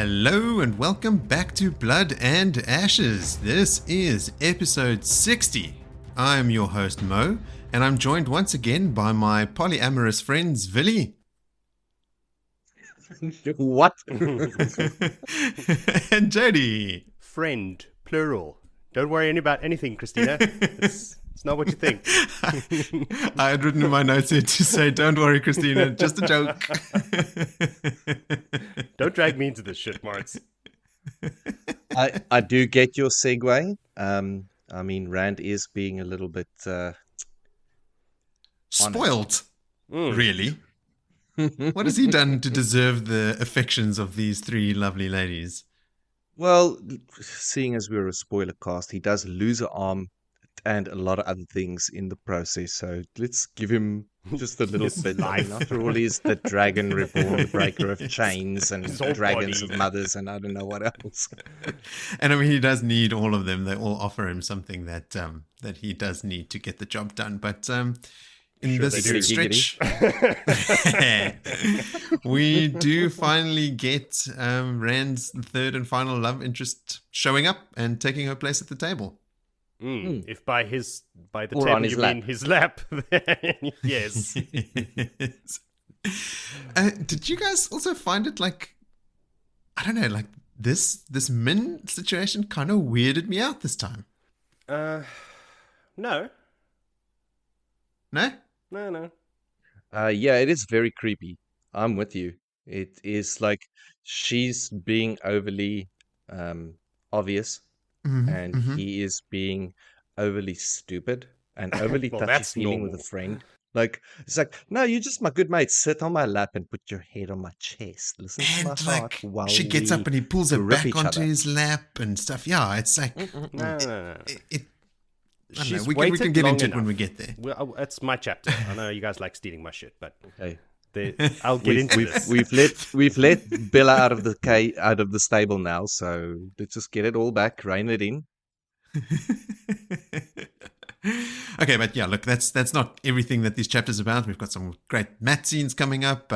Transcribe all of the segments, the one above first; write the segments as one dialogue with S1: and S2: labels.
S1: Hello and welcome back to Blood and Ashes. This is episode 60. I'm your host Mo, and I'm joined once again by my polyamorous friends Willie.
S2: What?
S1: And Jody.
S3: Friend, plural. Don't worry about anything, Christina. It's not what you think.
S1: I had written in my notes here to say, don't worry, Christina, just a joke.
S3: Don't drag me into this shit, Marts.
S2: I do get your segue. I mean, Rand is being a little bit
S1: spoilt, really. What has he done to deserve the affections of these three lovely ladies?
S2: Well, seeing as we're a spoiler cast, he does lose an arm and a lot of other things in the process. So let's give him just a little bit. After all, he's the dragon reborn, the breaker of chains, and dragons of mothers, and I don't know what else.
S1: And I mean, he does need all of them. They all offer him something that that he does need to get the job done. But in this stretch, we do finally get Rand's third and final love interest showing up and taking her place at the table.
S3: If by the
S2: or
S3: table
S2: his
S3: you
S2: lap.
S3: mean his lap, then yes.
S1: Did you guys also find it like, I don't know, like this Min situation kind of weirded me out this time?
S3: No.
S1: No?
S3: No.
S2: Yeah, it is very creepy. I'm with you. It is like she's being overly obvious. And he is being overly stupid and overly touchy-feeling with a friend. Like, it's like, no, you're just my good mate. Sit on my lap and put your head on my chest. Listen to my
S1: And
S2: heart
S1: like,
S2: while
S1: she gets up and he pulls her
S2: rip
S1: back
S2: each
S1: onto
S2: other.
S1: his lap and stuff. Yeah, it's like,
S3: No.
S1: I don't know,
S3: She's
S1: we
S3: waited
S1: can get
S3: long
S1: into it when
S3: enough.
S1: we get there.
S3: Well, that's my chapter. I know you guys like stealing my shit, but
S2: Hey,
S3: I'll get into this.
S2: we've let Bella out of the stable now, so let's just get it all back, rein it in.
S1: Okay, but yeah, look, that's not everything that this chapter's about. We've got some great mat scenes coming up.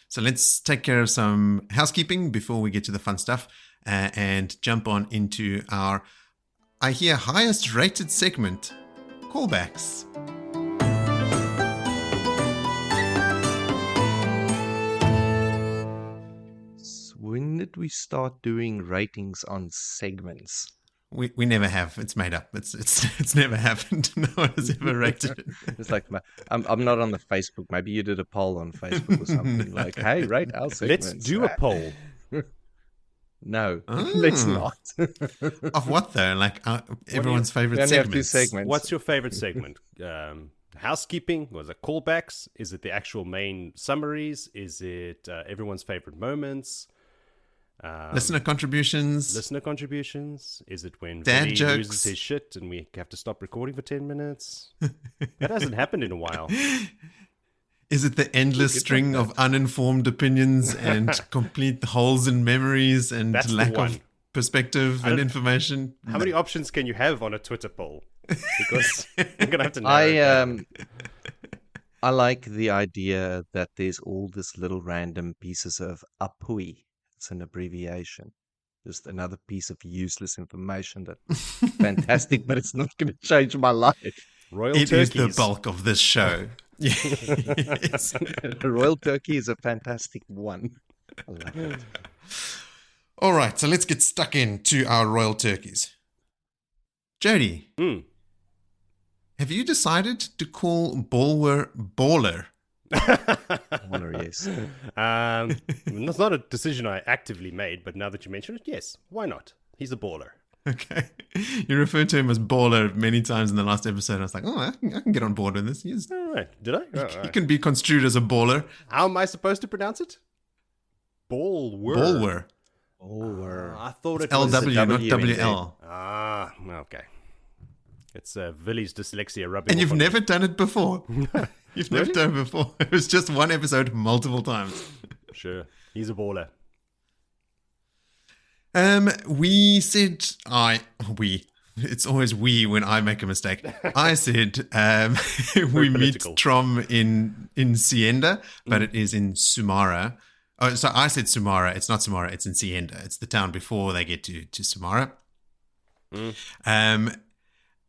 S1: So let's take care of some housekeeping before we get to the fun stuff and jump on into our, I hear, highest rated segment, callbacks.
S2: So when did we start doing ratings on segments?
S1: We never have. It's made up. It's never happened. No one has ever rated it.
S2: It's like I'm not on the Facebook. Maybe you did a poll on Facebook or something like, "Hey, rate our segments."
S3: Let's do a poll.
S2: No, let's not.
S1: Of what though? Like everyone's
S2: We
S1: favorite
S2: only have two
S1: segments.
S2: segments.
S3: What's your favorite segment? Housekeeping? Was it callbacks? Is it the actual main summaries? Is it everyone's favorite moments?
S1: Listener contributions.
S3: Listener contributions? Is it when
S1: Dad
S3: Vinny
S1: jokes.
S3: loses his shit and we have to stop recording for 10 minutes? That hasn't happened in a while.
S1: Is it the endless string of uninformed opinions and complete holes in memories and
S3: That's the
S1: lack
S3: one.
S1: of perspective and information?
S3: How many options can you have on a Twitter poll? Because you're going to have to narrow it down.
S2: I like the idea that there's all this little random pieces of apui. It's an abbreviation. Just another piece of useless information that's fantastic, but it's not going to change my life.
S3: Royal
S1: It is
S3: turkeys.
S1: the bulk of this show. Yes.
S2: The royal turkey is a fantastic one. I love it.
S1: All right, so let's get stuck into our royal turkeys. Jody, have you decided to call Bulwer Baller?
S2: Honor, yes.
S3: That's not a decision I actively made, but now that you mention it, yes, why not? He's a baller.
S1: Okay. You referred to him as Baller many times in the last episode. I was like, oh, I can get on board with this. He's,
S3: All right. Did I? Oh, all
S1: he
S3: right.
S1: can be construed as a baller.
S3: How am I supposed to pronounce it? Bulwer.
S1: Bulwer.
S3: I thought it was
S1: LW, not
S2: W in there.
S1: WL.
S3: Ah, okay. It's Willy's dyslexia rubbing
S1: And
S3: off
S1: you've
S3: on
S1: never done it before. You've never done it before. It was just one episode multiple times.
S3: me. Sure. He's a baller.
S1: We said it's always we when I make a mistake. I said we meet
S3: political.
S1: Thom in Aviendha, but it is in Sumara, Oh, so I said Sumara. It's not Sumara. It's in Aviendha. It's the town before they get to Sumara.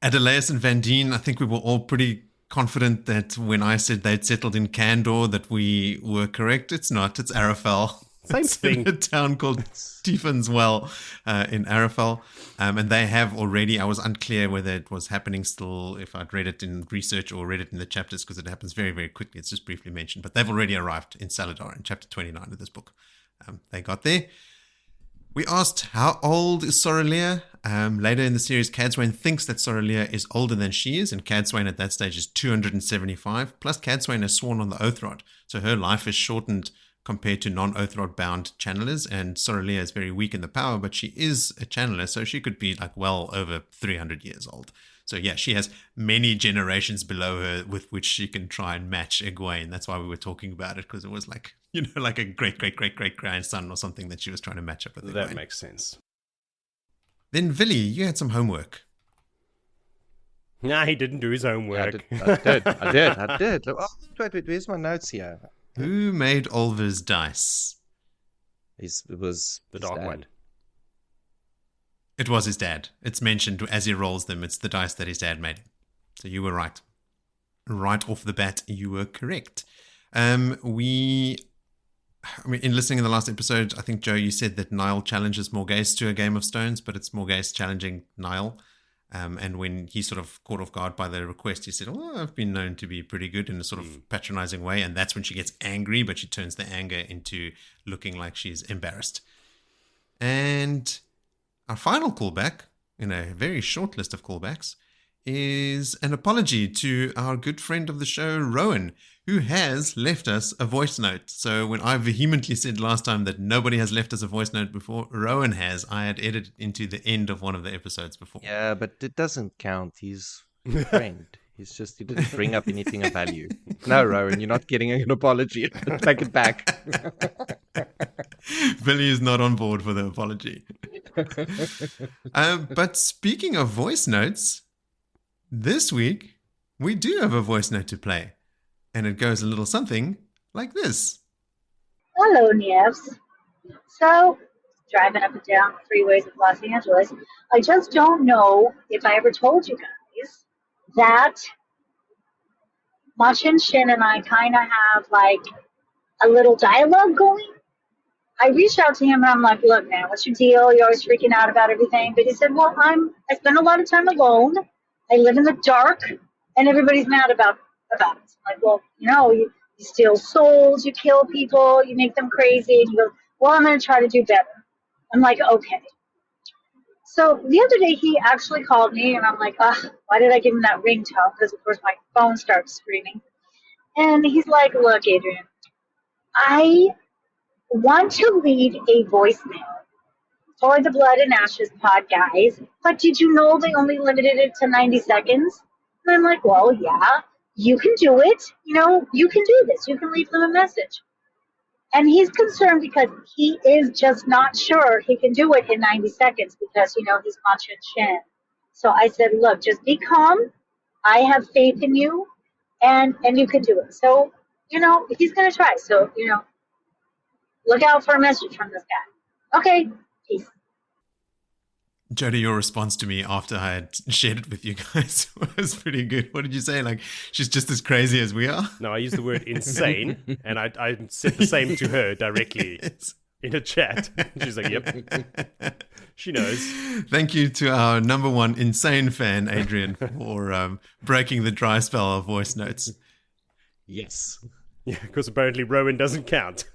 S1: Adelaus and Van Dien, I think we were all pretty confident that when I said they'd settled in Candor that we were correct. It's not. It's Arafel.
S3: Same
S1: It's
S3: thing.
S1: in a town called Stephen's Well in Arafel. And they have already, I was unclear whether it was happening still, if I'd read it in research or read it in the chapters, because it happens very, very quickly. It's just briefly mentioned. But they've already arrived in Salidar in chapter 29 of this book. They got there. We asked, how old is Sorrelier? Later in the series, Cadsuane thinks that Sorrelier is older than she is, and Cadsuane at that stage is 275. Plus, Cadsuane has sworn on the Oath Rod, so her life is shortened compared to non-Oath Rod bound channelers, and Sorrelier is very weak in the power, but she is a channeler, so she could be like well over 300 years old. So yeah, she has many generations below her with which she can try and match Egwene. That's why we were talking about it, because it was like, you know, like a great-great-great-great-grandson or something that she was trying to match up with Egwene.
S3: That makes sense.
S1: Then Willie, you had some homework.
S3: Nah, he didn't do his homework.
S2: I did. Oh, wait, where's my notes here?
S1: Who made Olver's dice?
S2: It was
S3: The
S2: his
S3: Dark
S2: dad.
S3: One.
S1: It was his dad. It's mentioned as he rolls them. It's the dice that his dad made. So you were right. Right off the bat, you were correct. In listening in the last episode, I think, Joe, you said that Niall challenges Morghese to a game of stones, but it's Morghese challenging Niall. And when he sort of caught off guard by the request, he said, oh, I've been known to be pretty good in a sort of patronizing way. And that's when she gets angry, but she turns the anger into looking like she's embarrassed. And our final callback, in a very short list of callbacks, is an apology to our good friend of the show, Rowan, who has left us a voice note. So when I vehemently said last time that nobody has left us a voice note before, Rowan has. I had edited into the end of one of the episodes before.
S2: Yeah, but it doesn't count. He's a friend. He didn't bring up anything of value. No, Rowan, you're not getting an apology. Take it back.
S1: Billy is not on board for the apology. But speaking of voice notes, this week we do have a voice note to play. And it goes a little something like this.
S4: Hello, Nynaeves. So, driving up and down the freeways of Los Angeles, I just don't know if I ever told you guys that Machin, Shin, and I kind of have like a little dialogue going. I reached out to him and I'm like, look, man, what's your deal? You're always freaking out about everything. But he said, well, I spend a lot of time alone. I live in the dark, and everybody's mad about it. I'm like, well, you steal souls, you kill people, you make them crazy. And he goes, well, I'm going to try to do better. I'm like, okay. So the other day he actually called me, and I'm like, why did I give him that ringtone? Because, of course, my phone starts screaming. And he's like, look, Adrian, I want to leave a voicemail for the Blood and Ashes pod guys, but did you know they only limited it to 90 seconds? And I'm like, well, yeah, you can do it. You can do this. You can leave them a message. And he's concerned because he is just not sure he can do it in 90 seconds because, he's Machin Shin. So I said, look, just be calm. I have faith in you, and you can do it. So, he's going to try. So, look out for a message from this guy. Okay, peace.
S1: Jody, your response to me after I had shared it with you guys was pretty good. What did you say? Like, she's just as crazy as we are?
S3: No, I used the word insane, and I said the same to her directly in a chat. She's like, yep. She knows.
S1: Thank you to our number one insane fan, Adrian, for breaking the dry spell of voice notes.
S2: Yes.
S3: Yeah, because apparently Rowan doesn't count.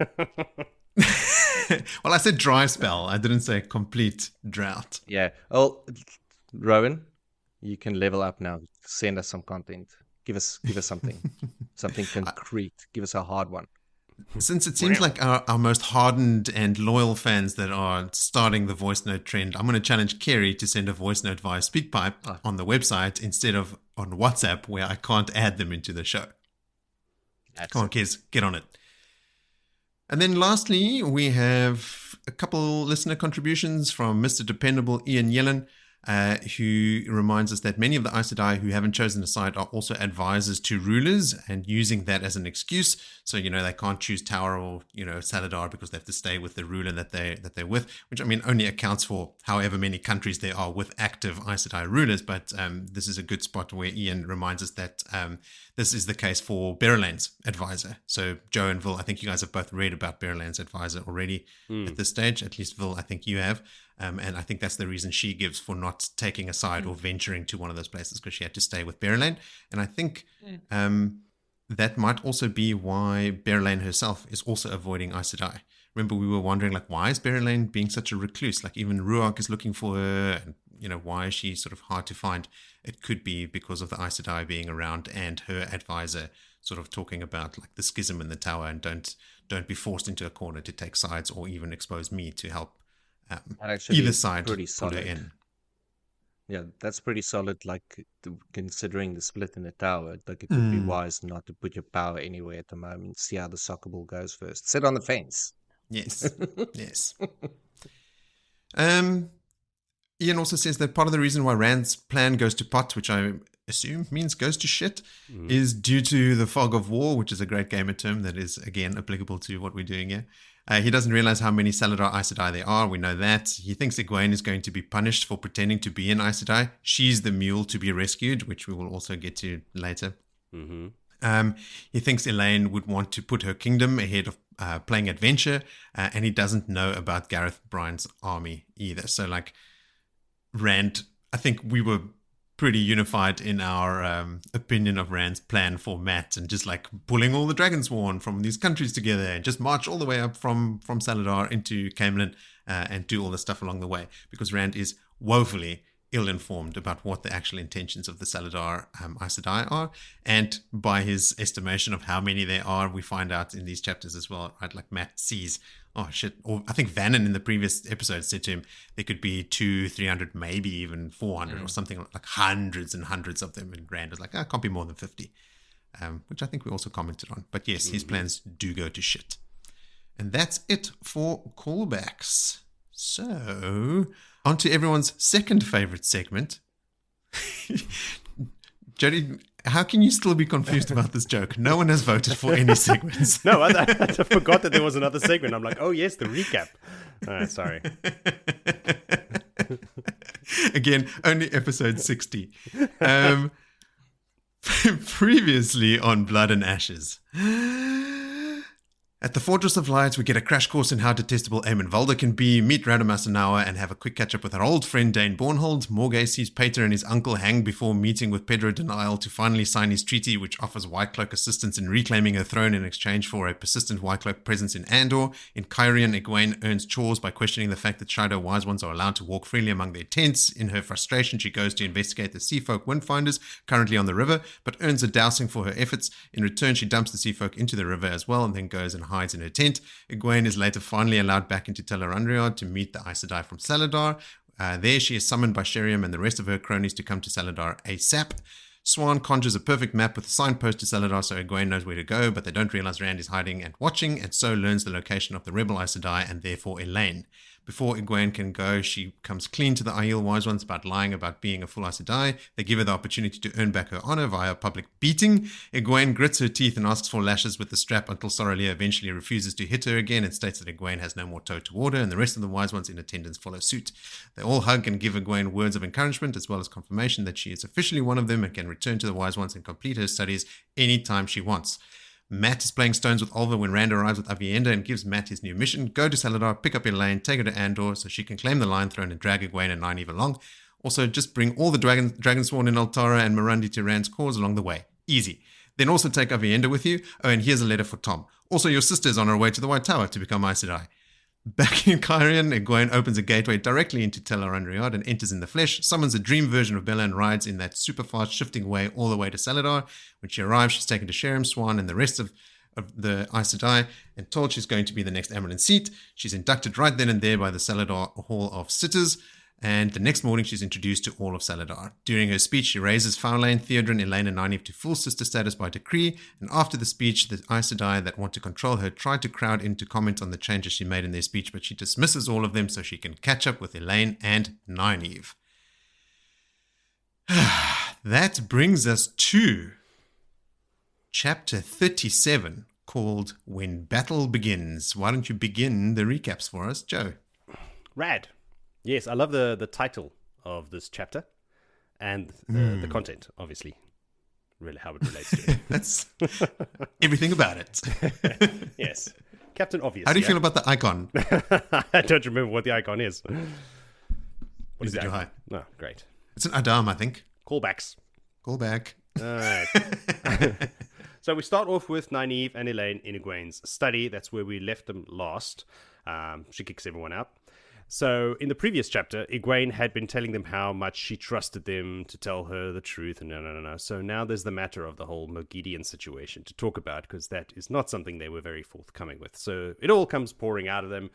S1: Well, I said dry spell. I didn't say complete drought.
S2: Yeah. Oh, Rowan, you can level up now. Send us some content. Give us something. Something concrete. Give us a hard one.
S1: Since it seems like our most hardened and loyal fans that are starting the voice note trend, I'm going to challenge Kerry to send a voice note via SpeakPipe on the website instead of on WhatsApp, where I can't add them into the show. Come on, kids, get on it. And then lastly, we have a couple listener contributions from Mr. Dependable Ian Yellen. who reminds us that many of the Aes Sedai who haven't chosen a side are also advisors to rulers and using that as an excuse. So, they can't choose Tower or, Salidar because they have to stay with the ruler that they're with, which, only accounts for however many countries there are with active Aes Sedai rulers. But this is a good spot where Ian reminds us that this is the case for Berelain's advisor. So Joe and Vil, I think you guys have both read about Berelain's advisor already at this stage. At least Vil, I think you have. And I think that's the reason she gives for not taking a side or venturing to one of those places, because she had to stay with Berelain. And I think that might also be why Berelain herself is also avoiding Aes Sedai. Remember, we were wondering, why is Berelain being such a recluse? Even Ruark is looking for her, and, why is she sort of hard to find? It could be because of the Aes Sedai being around and her advisor sort of talking about, the schism in the tower, and don't be forced into a corner to take sides or even expose me to help either side
S2: pretty
S1: pull her
S2: solid.
S1: in.
S2: Yeah, that's pretty solid. Considering the split in the tower, it would be wise not to put your power anywhere at the moment. See how the soccer ball goes first. Sit on the fence.
S1: Yes, yes. Ian also says that part of the reason why Rand's plan goes to pot, which I assume means goes to shit, is due to the fog of war, which is a great gamer term that is, again, applicable to what we're doing here. He doesn't realize how many Salidar Aes Sedai there are. We know that. He thinks Egwene is going to be punished for pretending to be an Aes Sedai. She's the mule to be rescued, which we will also get to later. He thinks Elayne would want to put her kingdom ahead of playing adventure, and he doesn't know about Gareth Bryne's army either. So, Rand, I think we were pretty unified in our opinion of Rand's plan for Mat, and just pulling all the Dragonsworn from these countries together and just march all the way up from Salidar into Caemlyn and do all the stuff along the way, because Rand is woefully ill-informed about what the actual intentions of the Salidar Aes Sedai are, and by his estimation of how many there are, we find out in these chapters as well, right? Mat sees, oh shit, or I think Vannon in the previous episode said to him there could be 200-300, maybe even 400 or something, hundreds and hundreds of them, and Rand was like, can't be more than 50, which I think we also commented on. But yes, his plans do go to shit. And that's it for callbacks. So, on to everyone's second favorite segment. Jody, how can you still be confused about this joke? No one has voted for any segments.
S3: No, I forgot that there was another segment. I'm like, oh yes, the recap. Sorry.
S1: Again, only episode 60. Previously on Blood and Ashes. At the Fortress of Light, we get a crash course in how detestable Eamon Valder can be, meet Radamast Anawa, and have a quick catch-up with our old friend Dane Bornhold. Morgay sees Pater and his uncle hang before meeting with Pedro Denial to finally sign his treaty, which offers White Cloak assistance in reclaiming her throne in exchange for a persistent White Cloak presence in Andor. In Caerhun, Egwene earns chores by questioning the fact that Shido Wise Ones are allowed to walk freely among their tents. In her frustration, she goes to investigate the Seafolk Windfinders currently on the river, but earns a dousing for her efforts. In return, she dumps the Seafolk into the river as well, and then goes and hides in her tent. Egwene is later finally allowed back into Tel'aran'rhiod to meet the Aes Sedai from Salidar. There she is summoned by Sheriam and the rest of her cronies to come to Salidar ASAP. Siuan conjures a perfect map with a signpost to Salidar so Egwene knows where to go, but they don't realize Rand is hiding and watching, and so learns the location of the rebel Aes Sedai and therefore Elayne. Before Egwene can go, she comes clean to the Aiel Wise Ones about lying about being a full Aes Sedai. They give her the opportunity to earn back her honor via a public beating. Egwene grits her teeth and asks for lashes with the strap until Sorrelea eventually refuses to hit her again and states that Egwene has no more toe toward her, and the rest of the Wise Ones in attendance follow suit. They all hug and give Egwene words of encouragement as well as confirmation that she is officially one of them and can return to the Wise Ones and complete her studies anytime she wants. Mat is playing stones with Ulva when Rand arrives with Aviendha and gives Mat his new mission: go to Salidar, pick up Elayne, take her to Andor so she can claim the Lion Throne and drag Egwene and Nynaeve along. Also, just bring all the Dragonsworn in Altara and Mirundi to Rand's cause along the way. Easy. Then also take Aviendha with you. Oh, and here's a letter for Thom. Also, your sister is on her way to the White Tower to become Aes Sedai. Back in Caerhun, Egwene opens a gateway directly into Tel'aran'rhiod and enters in the flesh, summons a dream version of Bella and rides in that super fast shifting way all the way to Salidar. When she arrives, she's taken to Sheriam, Siuan, and the rest of the Aes Sedai and told she's going to be the next Amyrlin seat. She's inducted right then and there by the Salidar Hall of Sitters, and the next morning she's introduced to all of Salidar. During her speech, she raises Faolain, Theodrin, Elayne, and Nynaeve to full sister status by decree, and after the speech, the Aes Sedai that want to control her try to crowd in to comment on the changes she made in their speech, but she dismisses all of them so she can catch up with Elayne and Nynaeve. That brings us to chapter 37, called When Battle Begins. Why don't you begin the recaps for us, Joe?
S3: Rad. Yes, I love the title of this chapter and the content, obviously. Really how it relates to it.
S1: That's everything about it.
S3: Yes. Captain Obvious.
S1: How do you feel about the icon?
S3: I don't remember what the icon is. What
S1: Is it
S3: the
S1: too
S3: icon?
S1: high?
S3: No, great.
S1: It's an Adam, I think.
S3: Callbacks.
S1: Call back.
S3: All right. So we start off with Nynaeve and Elayne in Egwene's study. That's where we left them last. She kicks everyone out. So in the previous chapter, Egwene had been telling them how much she trusted them to tell her the truth. And no. So now there's the matter of the whole Mogehedien situation to talk about, because that is not something they were very forthcoming with. So it all comes pouring out of them.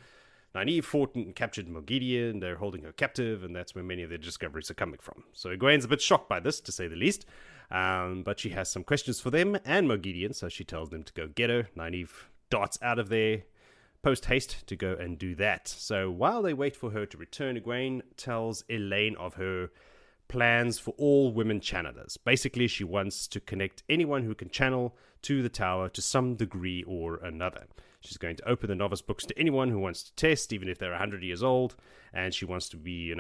S3: Nynaeve fought and captured Mogehedien. They're holding her captive, and that's where many of their discoveries are coming from. So Egwene's a bit shocked by this, to say the least. But she has some questions for them and Mogehedien, so she tells them to go get her. Nynaeve darts out of there post-haste to go and do that. So while they wait for her to return, Egwene tells Elayne of her plans for all women channelers. Basically, she wants to connect anyone who can channel to the tower to some degree or another. She's going to open the novice books to anyone who wants to test, even if they're 100 years old, and she wants to be,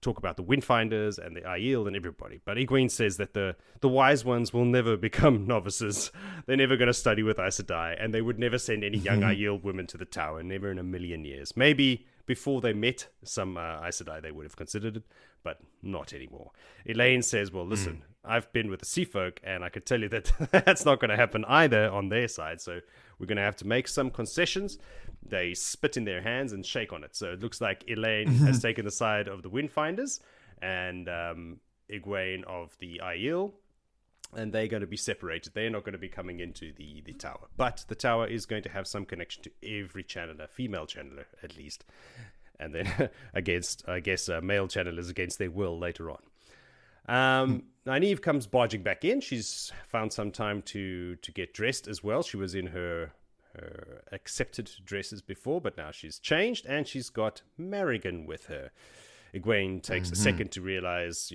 S3: talk about the Windfinders and the Aiel and everybody. But Egwene says that the wise ones will never become novices. They're never going to study with Aes Sedai, and they would never send any young Aiel women to the tower, never in a million years. Maybe before they met some Aes Sedai, they would have considered it, but not anymore. Elayne says, well, listen, I've been with the Sea Folk, and I could tell you that that's not going to happen either on their side, so we're going to have to make some concessions. They spit in their hands and shake on it. So it looks like Elayne has taken the side of the Windfinders and Egwene of the Aiel, and they're going to be separated. They're not going to be coming into the tower. But the tower is going to have some connection to every channeler, female channeler at least. And then against, I guess, male channelers against their will later on. Nynaeve comes barging back in. She's found some time to get dressed as well. She was in her accepted dresses before, but now she's changed, and she's got Merrigan with her. Egwene takes a second to realize,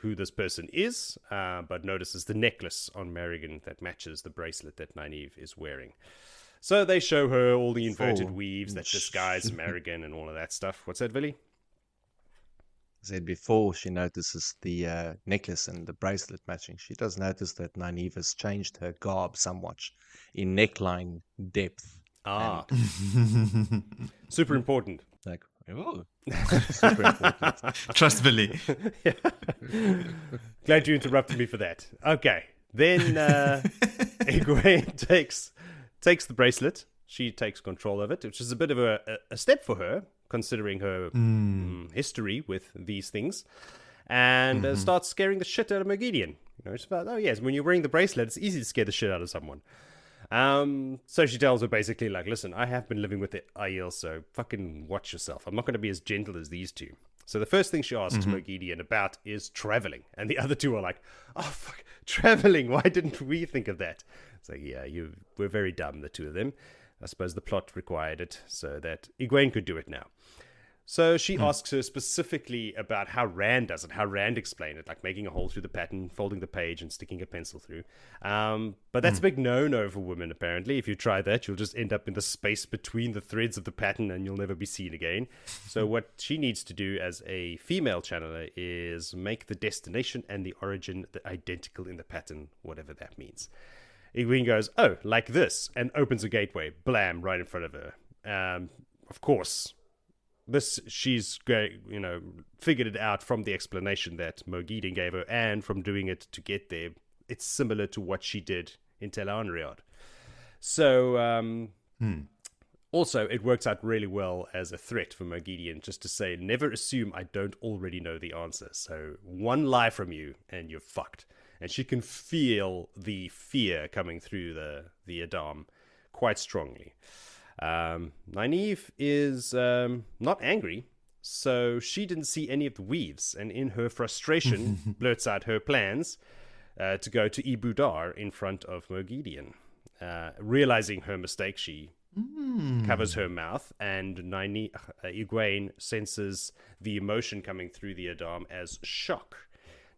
S3: who this person is, but notices the necklace on Merrigan that matches the bracelet that Nynaeve is wearing. So they show her all the inverted weaves that disguise Merrigan and all of that stuff. What's that, Willie?
S2: Said before she notices the necklace and the bracelet matching, she does notice that Nynaeve has changed her garb somewhat in neckline depth.
S3: Super important.
S2: Like, oh, super important.
S1: Trust Billy.
S3: Glad you interrupted me for that. Okay, then Egwene takes the bracelet. She takes control of it, which is a bit of a step for her, considering her history with these things, and starts scaring the shit out of Mogehedien. It's about, oh yes, when you're wearing the bracelet, it's easy to scare the shit out of someone. So she tells her basically, like, listen, I have been living with the Aiel, so fucking watch yourself. I'm not going to be as gentle as these two. So the first thing she asks Mogehedien about is traveling, and the other two are like, oh fuck, traveling, why didn't we think of that? It's like, yeah, we're very dumb, the two of them. I suppose the plot required it so that Egwene could do it now. So she asks her specifically about how Rand does it, how Rand explained it, like making a hole through the pattern, folding the page and sticking a pencil through. But that's a big no-no for women, apparently. If you try that, you'll just end up in the space between the threads of the pattern and you'll never be seen again. So what she needs to do as a female channeler is make the destination and the origin identical in the pattern, whatever that means. Egwene goes, oh, like this, and opens a gateway, blam, right in front of her. Of course, she's figured it out from the explanation that Mogehedien gave her, and from doing it to get there. It's similar to what she did in Tel Anriad. So, also, it works out really well as a threat for Mogehedien, just to say, never assume I don't already know the answer. So, one lie from you, and you're fucked. And she can feel the fear coming through the Adam quite strongly. Nynaeve is not angry, so she didn't see any of the weaves, and in her frustration blurts out her plans to go to Ibudar in front of Mogehedien. Realizing her mistake, she covers her mouth, and Egwene senses the emotion coming through the Adam as shock.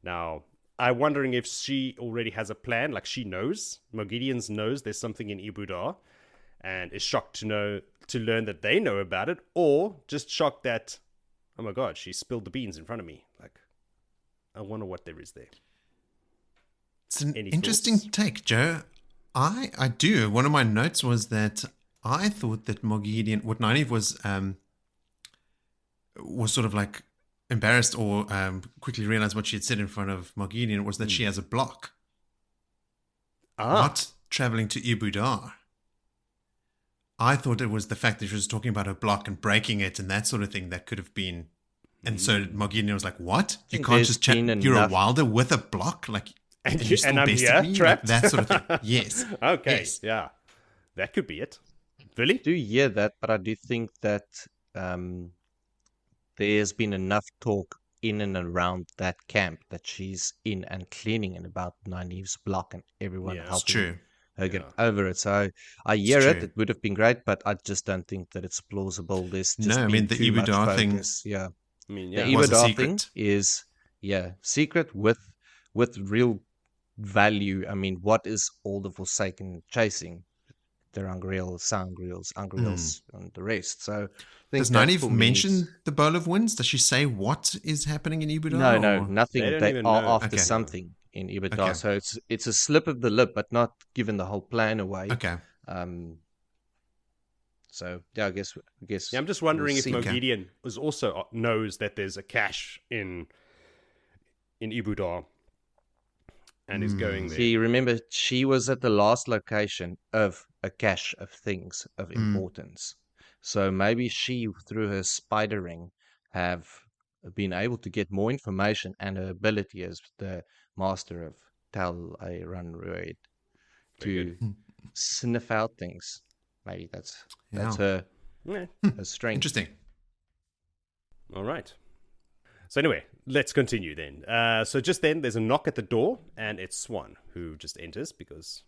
S3: Now, I'm wondering if she already has a plan, like she knows, Mogehedien knows there's something in Ibudar, and is shocked to learn that they know about it, or just shocked that, oh my god, she spilled the beans in front of me. Like, I wonder what there is there.
S1: It's an
S3: Any
S1: interesting
S3: thoughts?
S1: take, Joe. I do. One of my notes was that I thought that Mogehedien, what Nynaeve was sort of like embarrassed or quickly realized what she had said in front of Mogehedien was that she has a block. Not traveling to Ibudar. I thought it was the fact that she was talking about her block and breaking it and that sort of thing that could have been. And so Mogehedien was like, "What? You can't just chat? You're a wilder with a block, like, and you still
S3: and I'm
S1: bested
S3: here,
S1: me?
S3: trapped?
S1: Like, that sort of thing." Yes.
S3: Okay,
S1: Yes.
S3: yeah. That could be it. Really?
S2: I do hear that, but I do think that there's been enough talk in and around that camp that she's in and cleaning and about Nynaeve's block and everyone
S3: Yeah, it's
S2: helping
S1: true.
S2: her get over it. So I hear
S1: It's
S2: it.
S1: true.
S2: It would have been great, but I just don't think that it's plausible. There's just
S1: No, I
S2: been
S1: mean, the
S2: too much
S1: Ibudar thing-
S2: focus. Yeah.
S3: I mean,
S2: The
S3: yeah.
S1: was a
S2: Ibudar thing
S1: secret.
S2: is, secret with real value. I mean, what is all the Forsaken chasing? The Angreals, Sangreals, Angreals, and the rest. So I think
S1: Does
S2: that
S1: Nynaeve
S2: for me
S1: mention
S2: is-
S1: the Bowl of Winds? Does she say what is happening in Ibudar?
S2: No,
S1: or-
S2: nothing.
S3: They don't
S2: They
S3: even
S2: are
S3: know.
S2: after
S1: Okay.
S2: something in Ibudar.
S1: Okay.
S2: So it's a slip of the lip, but not giving the whole plan away.
S1: Okay.
S2: So yeah, I guess.
S3: Yeah, I'm just wondering
S2: we'll
S3: if
S2: see.
S3: Mogehedien is also knows that there's a cache in Ibudar and is going there.
S2: See, remember, she was at the last location of a cache of things of
S1: Hmm.
S2: importance. So maybe she, through her spidering, have been able to get more information and her ability as the master of Tal a Runroid to sniff out things. Maybe that's
S1: Yeah.
S2: her,
S3: Yeah.
S2: her strength.
S1: Interesting.
S3: All right. So anyway, let's continue then. So just then, there's a knock at the door, and it's Siuan who just enters because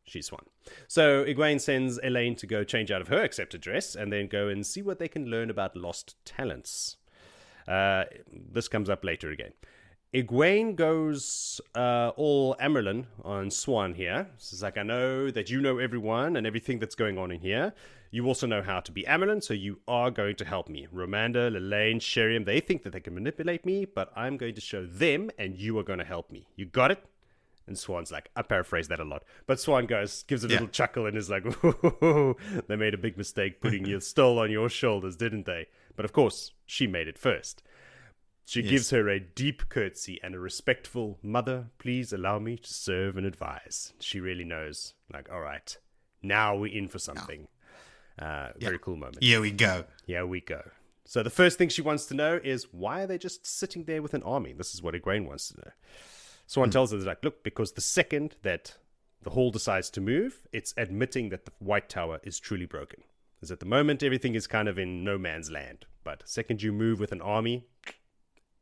S3: she's Siuan. So Egwene sends Elayne to go change out of her accepted dress and then go and see what they can learn about lost talents. This comes up later again. Egwene goes all Amyrlin on Siuan here. She's like, I know that you know everyone and everything that's going on in here. You also know how to be Amyrlin, so you are going to help me. Romander, Elayne, Sheriam, they think that they can manipulate me, but I'm going to show them, and you are going to help me. You got it? And Siuan's like, I paraphrase that a lot. But Siuan gives a little chuckle and is like, "Whoa, they made a big mistake putting your stole on your shoulders, didn't they? But of course, she made it first. She gives her a deep curtsy and a respectful, Mother, please allow me to serve and advise. She really knows, like, all right, now we're in for something. Very cool moment.
S1: Here we go.
S3: Here we go. So the first thing she wants to know is, why are they just sitting there with an army? This is what Egwene wants to know. Siuan tells her, like, look, because the second that the hall decides to move, it's admitting that the White Tower is truly broken. Because at the moment, everything is kind of in no man's land. But the second you move with an army,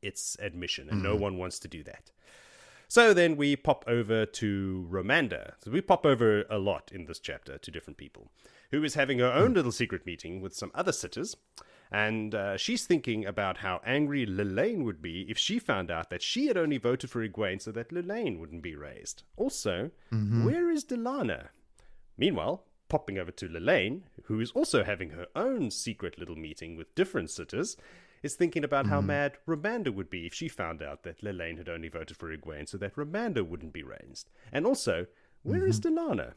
S3: it's admission, and no one wants to do that. So then we pop over to Romander. So we pop over a lot in this chapter to different people, who is having her own little secret meeting with some other sitters. And she's thinking about how angry Elayne would be if she found out that she had only voted for Egwene so that Elayne wouldn't be raised. Also, where is Delana? Meanwhile, popping over to Elayne, who is also having her own secret little meeting with different sitters, is thinking about how mad Romander would be if she found out that Elayne had only voted for Egwene so that Romander wouldn't be raised. And also, where is Delana?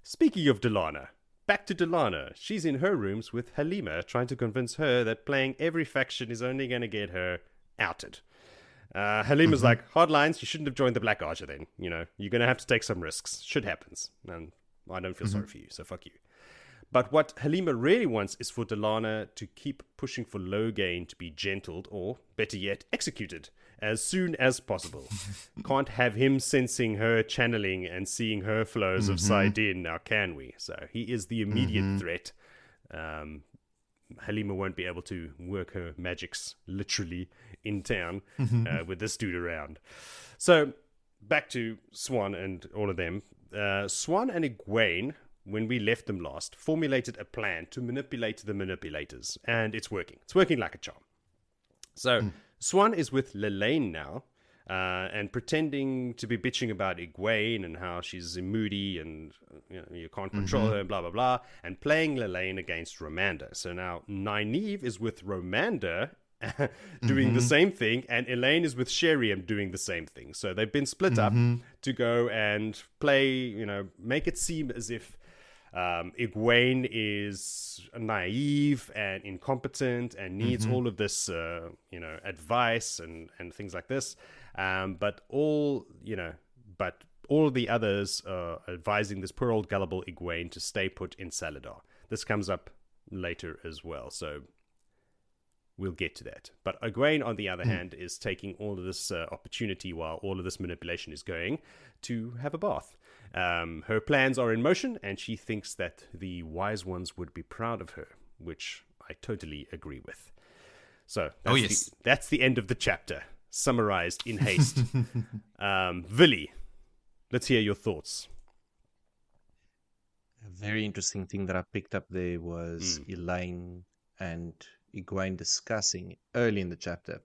S3: Speaking of Delana, back to Delana. She's in her rooms with Halima, trying to convince her that playing every faction is only going to get her outed. Halima's like, hard lines, you shouldn't have joined the Black Archer then. You know, you're going to have to take some risks. Shit happens. And I don't feel sorry for you, so fuck you. But what Halima really wants is for Delana to keep pushing for Loghain to be gentled, or, better yet, executed, as soon as possible. Can't have him sensing her channeling and seeing her flows of Saidin, now can we? So he is the immediate threat. Halima won't be able to work her magics, literally, in town with this dude around. So, back to Siuan and all of them. Siuan and Egwene, when we left them last, formulated a plan to manipulate the manipulators, and it's working. It's working like a charm. So, Siuan is with Elayne now, and pretending to be bitching about Egwene and how she's moody and you can't control her, blah, blah, blah, and playing Elayne against Romanda. So now Nynaeve is with Romanda doing the same thing, and Elayne is with Sheriam doing the same thing. So they've been split up to go and play, make it seem as if Egwene is naive and incompetent and needs all of this, advice and things like this. But all of the others are advising this poor old gullible Egwene to stay put in Salidar. This comes up later as well, so we'll get to that. But Egwene, on the other hand, is taking all of this opportunity while all of this manipulation is going to have a bath. Her plans are in motion, and she thinks that the wise ones would be proud of her, which I totally agree with. So that's the end of the chapter, summarized in haste. Willie, let's hear your thoughts.
S2: A very interesting thing that I picked up there was Elayne and Egwene discussing early in the chapter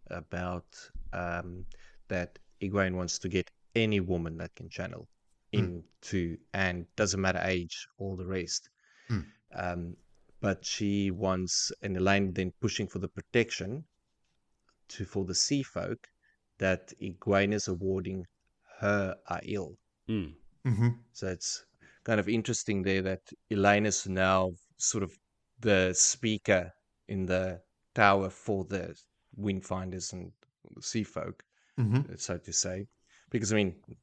S2: about that Egwene wants to get any woman that can channel into, and doesn't matter age, all the rest. But she wants, and Elayne then pushing for the protection for the sea folk that Egwene is awarding her Aiel. So it's kind of interesting there that Elayne is now sort of the speaker in the tower for the windfinders and the sea folk, so to say. Because,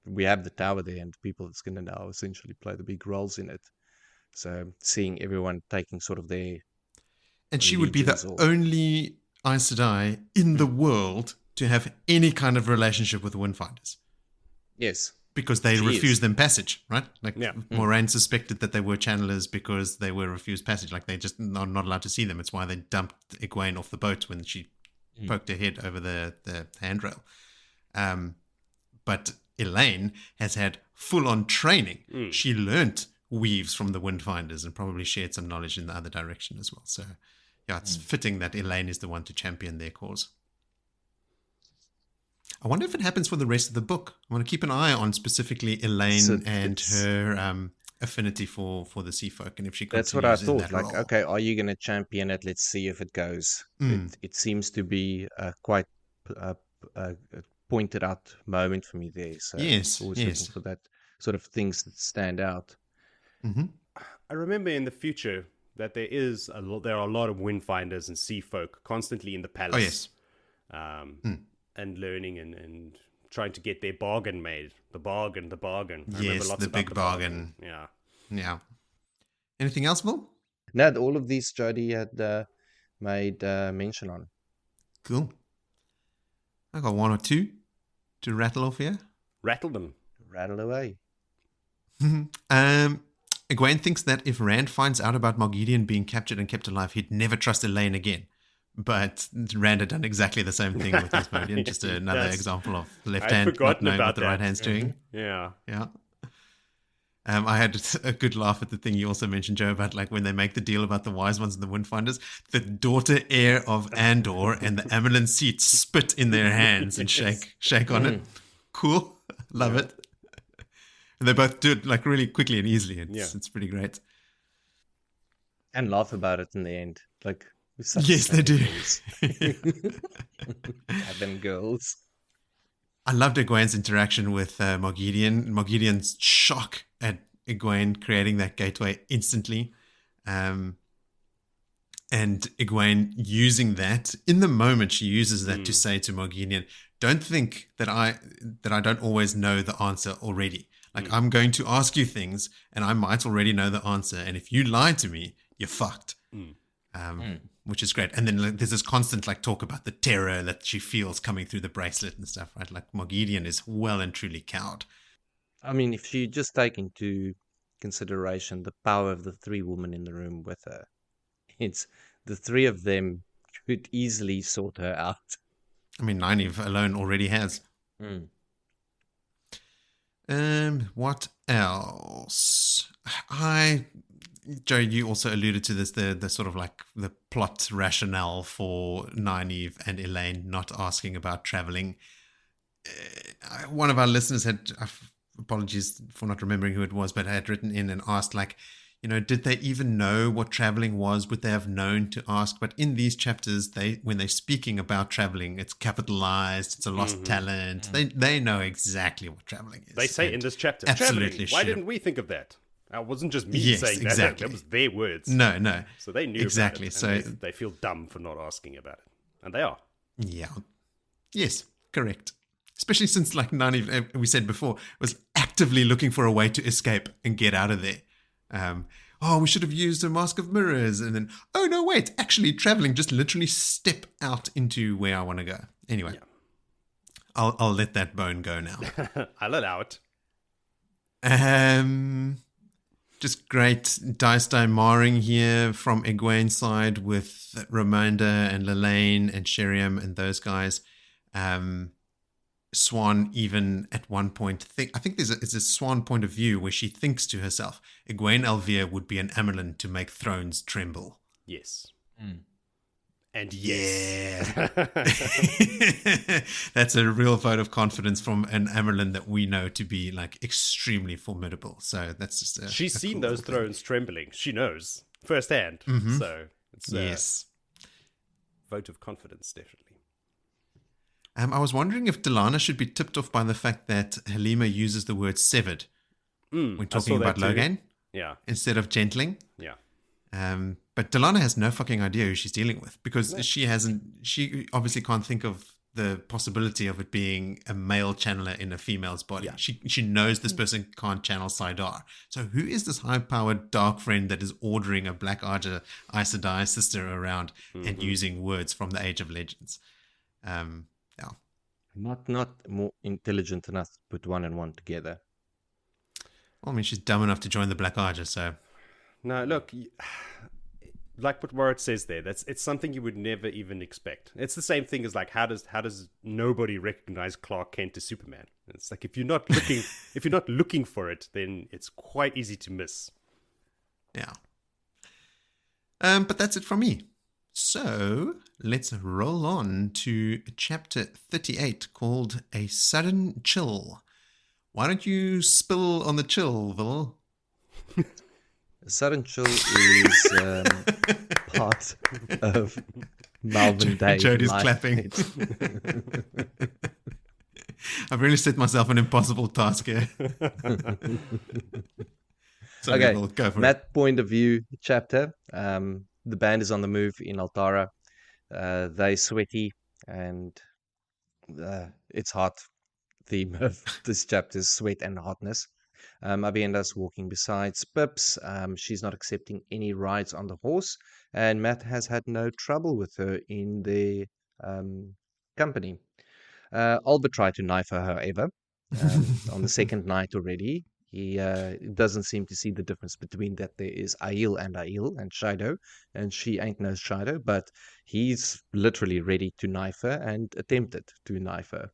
S2: we have the tower there and the people that's going to now essentially play the big roles in it. So seeing everyone taking sort of their...
S1: And she would be the only Aes Sedai in the world to have any kind of relationship with the windfinders.
S2: Yes.
S1: Because they refused them passage, right? Moraine suspected that they were channelers because they were refused passage. Like, they just are not allowed to see them. It's why they dumped Egwene off the boat when she poked her head over the handrail. But Elayne has had full-on training. She learnt weaves from the windfinders and probably shared some knowledge in the other direction as well. So, yeah, it's fitting that Elayne is the one to champion their cause. I wonder if it happens for the rest of the book. I want to keep an eye on specifically Elayne and her affinity for the sea folk, and if she continues.
S2: That's what I thought.
S1: That
S2: like,
S1: role.
S2: okay, are you going to champion it? Let's see if it goes. It seems to be quite a pointed out moment for me there. So
S1: yes,
S2: always looking for that sort of things that stand out.
S3: I remember in the future that there are a lot of windfinders and sea folk constantly in the palace.
S1: Oh, yes.
S3: And learning and trying to get their bargain made. The bargain. I
S1: yes, the big bargain. Yeah. Anything else, Will?
S2: No, all of these Jody had made mention on.
S1: Cool. I got one or two to rattle off here.
S3: Rattle them.
S2: Rattle away.
S1: Egwene thinks that if Rand finds out about Mogehedien being captured and kept alive, he'd never trust Elayne again. But Rand had done exactly the same thing with Asmodean. Just another example of left hand not knowing what the right hand's doing.
S3: Yeah.
S1: I had a good laugh at the thing you also mentioned, Joe, about like when they make the deal about the wise ones and the windfinders, the daughter heir of Andor and the Amelin seat spit in their hands and shake on it. Cool. Love it. And they both do it like really quickly and easily. It's pretty great.
S2: And laugh about it in the end. Like,
S1: yes, they do.
S2: Cabin girls.
S1: I loved Egwene's interaction with Mogehedien. Mogehedien's shock at Egwene creating that gateway instantly. And Egwene using that. In the moment, she uses that to say to Mogehedien, don't think that I don't always know the answer already. Like, I'm going to ask you things, and I might already know the answer. And if you lie to me, you're fucked. Which is great. And then there's this constant talk about the terror that she feels coming through the bracelet and stuff, right? Like, Mogehedien is well and truly cowed.
S2: I mean, if you just take into consideration the power of the three women in the room with her, it's the three of them could easily sort her out.
S1: I mean, Nynaeve alone already has. What else? Joe, you also alluded to this, the sort of like the plot rationale for Nynaeve and Elayne not asking about traveling. one of our listeners had, apologies for not remembering who it was, but had written in and asked, like, did they even know what traveling was? Would they have known to ask? But in these chapters, when they're speaking about traveling, it's capitalized. It's a lost talent. They know exactly what traveling is.
S3: They say in this chapter,
S1: absolutely.
S3: Why didn't we think of that? It wasn't just me saying that.
S1: Exactly.
S3: That was their words.
S1: No.
S3: So they knew
S1: exactly.
S3: About it,
S1: so
S3: they feel dumb for not asking about it, and they are.
S1: Yeah. Yes. Correct. Especially since, like Nynaeve, we said before, was actively looking for a way to escape and get out of there. We should have used a mask of mirrors, and then, oh no, wait, actually traveling, just literally step out into where I want to go. Anyway, I'll let that bone go now.
S3: I'll allow it.
S1: Just great dice marring here from Egwene's side with Ramonda and Elayne and Sheriam and those guys. Swan even at one point I think there's a Swan point of view where she thinks to herself, Egwene Alvear would be an Amelin to make thrones tremble.
S3: Yes. And yes.
S1: Yeah. That's a real vote of confidence from an Amelin that we know to be like extremely formidable. So that's just
S3: she's seen those thrones trembling. She knows firsthand. So it's
S1: yes.
S3: Vote of confidence, definitely.
S1: I was wondering if Delana should be tipped off by the fact that Halima uses the word severed when talking about Logain, instead of gentling.
S3: Yeah.
S1: But Delana has no fucking idea who she's dealing with, because she obviously can't think of the possibility of it being a male channeler in a female's body. Yeah. She knows this person can't channel Salidar. So who is this high-powered dark friend that is ordering a Black Archer Aes Sedai sister around and using words from the Age of Legends?
S2: Not more intelligent enough to put one and one together.
S1: Well, I mean, she's dumb enough to join the Black Archer, so...
S3: No, look, like what Warren says there, it's something you would never even expect. It's the same thing as like, how does nobody recognize Clark Kent as Superman? It's like, if you're not looking for it, then it's quite easy to miss.
S1: Yeah. But that's it from me. So let's roll on to chapter 38 called A Sudden Chill. Why don't you spill on the chill, Vil?
S2: A sudden chill is part of Malvern Day.
S1: Jody's clapping. I've really set myself an impossible task here. So
S2: okay,
S1: Vil, go for
S2: that point of view chapter. The band is on the move in Altara. They're sweaty and it's hot. Theme of this chapter is sweat and hotness. Aviendha's walking beside Pips. She's not accepting any rides on the horse, and Matt has had no trouble with her in their company. Albert tried to knife her, however, on the second night already. He doesn't seem to see the difference between that there is Aiel and Shido, and she ain't no Shido, but he's literally ready to knife her and attempted to knife her.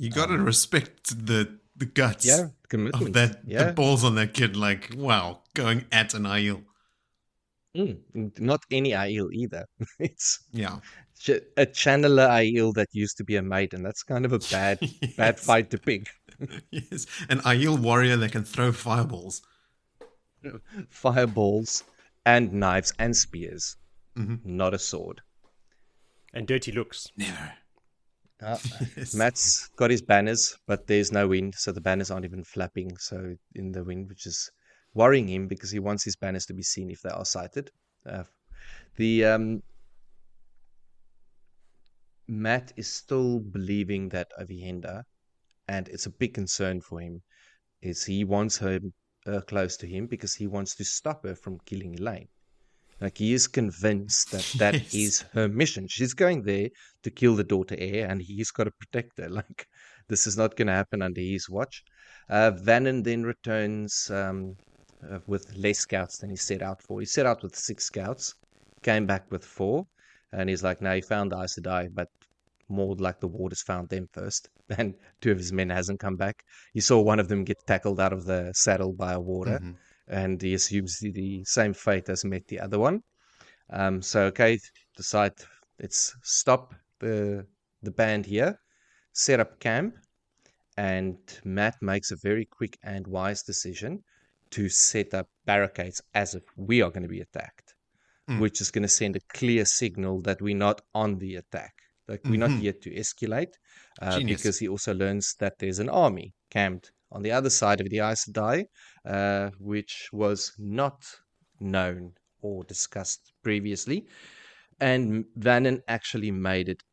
S1: You gotta respect the guts
S2: commitment
S1: of that, the balls on that kid, like, wow, going at an Aiel.
S2: Not any Aiel either. It's
S1: a
S2: channeler Aiel that used to be a maiden. That's kind of a bad bad fight to pick.
S1: Yes, an Aiel warrior that can throw fireballs.
S2: Fireballs and knives and spears. Not a sword.
S3: And dirty looks.
S1: Never.
S2: Yes. Matt's got his banners, but there's no wind, so the banners aren't even flapping so in the wind, which is worrying him because he wants his banners to be seen if they are sighted. Matt is still believing that Aviendha, and it's a big concern for him, is he wants her close to him because he wants to stop her from killing Elayne. Like, he is convinced that is her mission. She's going there to kill the daughter heir, and he's got to protect her. Like, this is not going to happen under his watch. Vannon then returns with less scouts than he set out for. He set out with 6 scouts, came back with 4, and he's like, no, he found the Aes Sedai, but more like the warders found them first, and 2 of his men hasn't come back. He saw one of them get tackled out of the saddle by a warder. And he assumes the same fate has met the other one. Decide, let's stop the band here, set up camp, And Matt makes a very quick and wise decision to set up barricades as if we are going to be attacked, which is going to send a clear signal that we're not on the attack. Like we're not yet to escalate, because he also learns that there's an army camped on the other side of the Aes Sedai, which was not known or discussed previously. And Vannon actually made it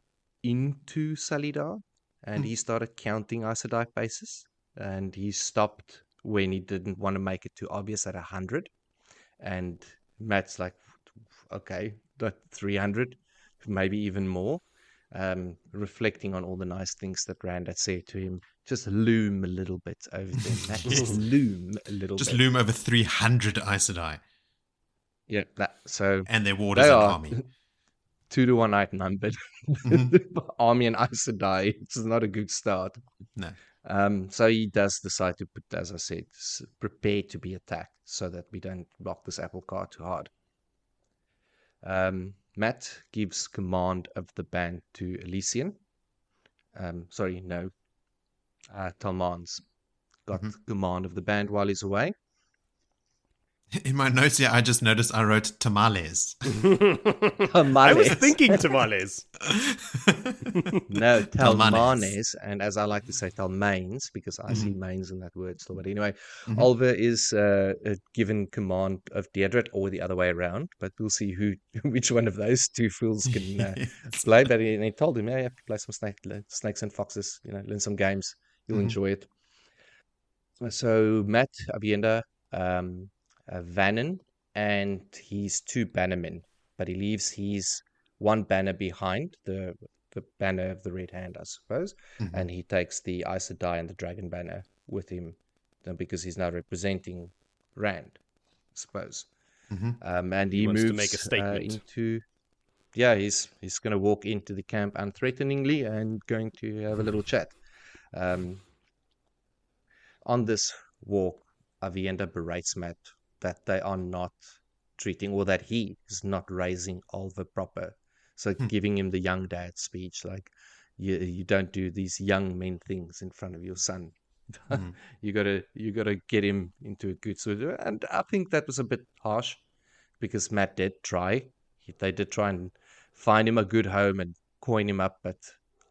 S2: into Salidar, and he started counting Aes Sedai bases, and he stopped when he didn't want to make it too obvious at 100. And Matt's like, okay, that 300, maybe even more. Reflecting on all the nice things that Rand had said to him, just loom a little bit over them. Matt, just loom a little
S1: Just
S2: bit.
S1: loom over 300 Aes Sedai.
S2: Yeah, so
S1: and their warders and army.
S2: 2-1 outnumbered. Army and Aes Sedai. It's not a good start.
S1: No.
S2: So he does decide to put, as I said, prepare to be attacked so that we don't block this apple cart too hard. Matt gives command of the band to Elysian. Talman's got command of the band while he's away.
S1: In my notes here, I just noticed I wrote tamales.
S3: I was thinking tamales.
S2: No, Talmanes, and as I like to say, Talmanes, because I see mains in that word still. But anyway, Oliver is given command of Deirdre, or the other way around. But we'll see which one of those two fools can play. But he told him, yeah, you have to play some snakes and foxes, learn some games. You'll enjoy it. So Matt, Aviendha, Vannon, and his 2 bannermen, but he leaves his 1 banner behind, the banner of the Red Hand, I suppose, and he takes the Aes Sedai and the Dragon banner with him, because he's now representing Rand, I suppose. And he moves
S3: to make a statement.
S2: He's going to walk into the camp unthreateningly and going to have a little chat. On this walk, Aviendha berates Matt that they are not treating, or that he is not raising Oliver proper. So giving him the young dad speech, like, you don't do these young men things in front of your son. You gotta get him into a good sort of, and I think that was a bit harsh, because Matt did try. They did try and find him a good home and coin him up, but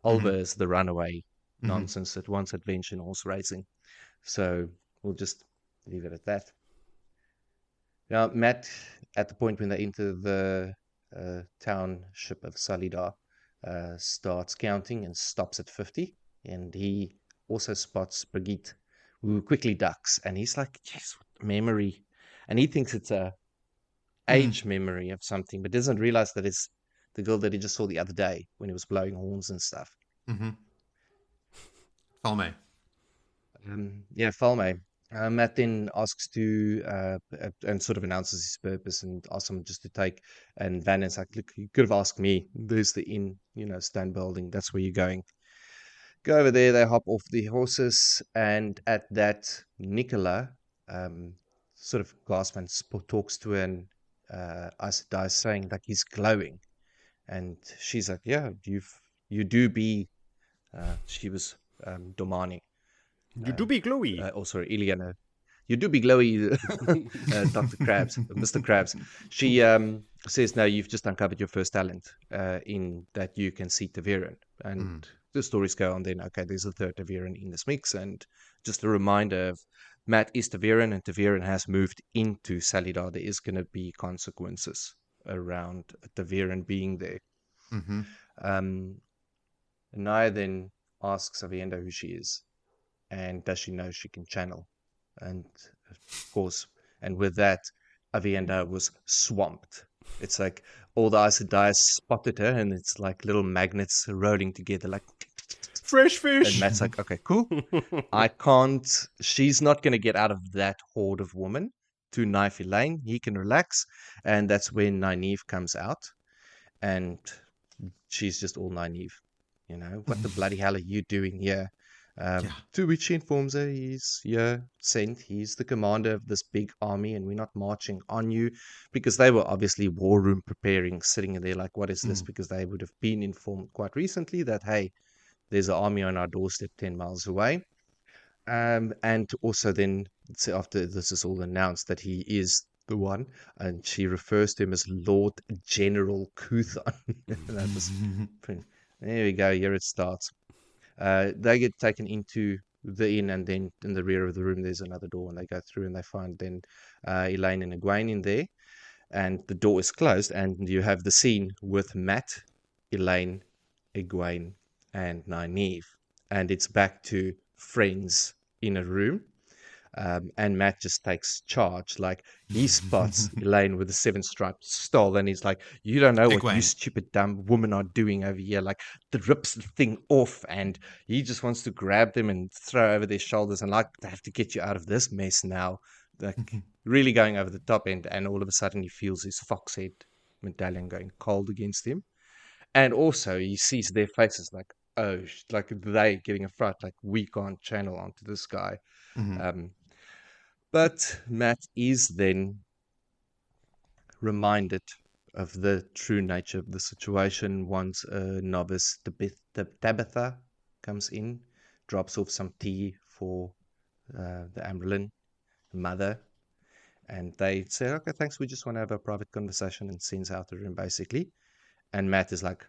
S2: Oliver is the runaway nonsense that wants adventure and horse racing. So we'll just leave it at that. Now, Matt, at the point when they enter the township of Salidar, starts counting and stops at 50. And he also spots Brigitte, who quickly ducks. And he's like, yes, memory. And he thinks it's a age memory of something, but doesn't realize that it's the girl that he just saw the other day when he was blowing horns and stuff.
S1: Falme.
S2: Falme. Matt then asks to, and sort of announces his purpose and asks him just to take, and Vannon's like, look, you could have asked me. There's the inn, stone building. That's where you're going. Go over there. They hop off the horses, and at that, Nicola sort of gasps and talks to an Aes Sedai, saying like he's glowing, and she's like, yeah, you do be. She was Domani.
S3: You do be glowy.
S2: Sorry, Ileana. You do be glowy, Dr. Krabs, Mr. Krabs. She says, no, you've just uncovered your first talent, in that you can see Ta'Veren. And the stories go on then, okay, there's a third Ta'Veren in this mix. And just a reminder of Matt is Ta'Veren, and Ta'Veren has moved into Salidar. There is going to be consequences around Ta'Veren being there. Naya then asks Aviendha who she is. And does she know she can channel? And of course, and with that, Aviendha was swamped. It's like all the Aes Sedai spotted her, and it's like little magnets rolling together, like
S3: fresh fish.
S2: And Matt's like, okay, cool. I can't. She's not going to get out of that horde of women to Nynaeve and Elayne. He can relax, and that's when Nynaeve comes out, and she's just all Nynaeve. What the bloody hell are you doing here? To which she informs her he's sent. He's the commander of this big army, and we're not marching on you, because they were obviously war room preparing, sitting there like, what is this? Because they would have been informed quite recently that, hey, there's an army on our doorstep 10 miles away. And also then, after this is all announced that he is the one, and she refers to him as Lord General Kuthon. That was there we go. Here it starts. They get taken into the inn, and then in the rear of the room there's another door, and they go through and they find then Elayne and Egwene in there, and the door is closed, and you have the scene with Matt, Elayne, Egwene, and Nynaeve, and it's back to friends in a room. And Matt just takes charge. Like, he spots Elayne with the 7-striped stole, and he's like, "You don't know what you
S1: Egwene.
S2: stupid dumb women are doing over here." Like, rips the thing off, and he just wants to grab them and throw over their shoulders, and like, "I have to get you out of this mess now." Like, really going over the top end, and all of a sudden he feels his fox head medallion going cold against him. And also he sees their faces like, oh, like they getting a fright, like, we can't channel onto this guy. But Matt is then reminded of the true nature of the situation once a novice, Tabitha, comes in, drops off some tea for the Amberlin mother, and they say, "Okay, thanks, we just want to have a private conversation," and sends out the room basically. And Matt is like,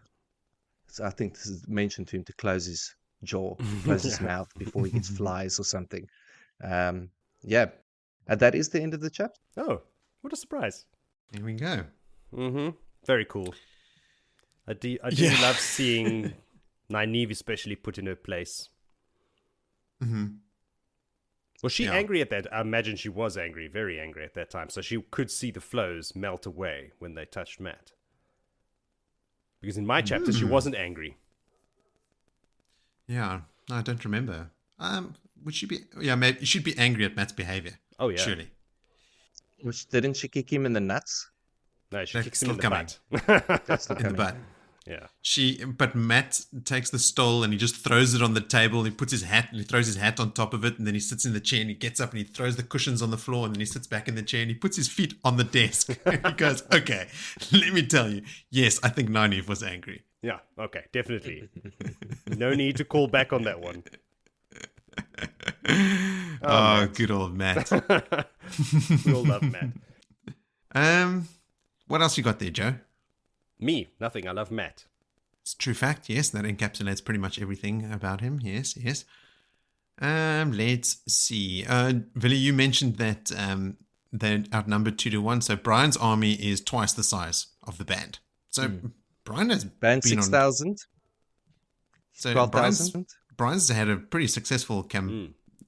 S2: so I think this is mentioned to him to close his jaw, close his mouth before he gets flies or something. Yeah. And that is the end of the chapter.
S3: Oh, what a surprise.
S1: Here we go.
S3: Very cool. I do love seeing Nynaeve especially put in her place. Was she angry at that? I imagine she was angry, very angry at that time. So she could see the flows melt away when they touched Matt. Because in my chapter, she wasn't angry.
S1: Yeah, no, I don't remember. Would she be? Yeah, maybe she'd be angry at Matt's behavior.
S3: Oh yeah,
S1: surely.
S2: Didn't she kick him in the nuts?
S3: No, she kicks him
S1: still
S3: in the
S1: coming.
S3: butt.
S2: That's still
S1: In the
S2: coming.
S1: butt.
S3: Yeah.
S1: But Matt takes the stole and he just throws it on the table. And he puts his hat and he throws his hat on top of it, and then he sits in the chair and he gets up and he throws the cushions on the floor, and then he sits back in the chair and he puts his feet on the desk. And he goes, "Okay, let me tell you. Yes, I think Nynaeve was angry."
S3: Yeah. Okay. Definitely. No need to call back on that one.
S1: Oh, good old Matt.
S3: We all love Matt.
S1: What else you got there, Joe?
S3: Me, nothing. I love Matt.
S1: It's a true fact, yes. That encapsulates pretty much everything about him. Yes. Let's see. Willie, you mentioned that they're outnumbered 2-1. So Brian's army is twice the size of the band. So Brian has
S2: Band
S1: been
S2: 6,000.
S1: So
S2: 12,000.
S1: Brian's had a pretty successful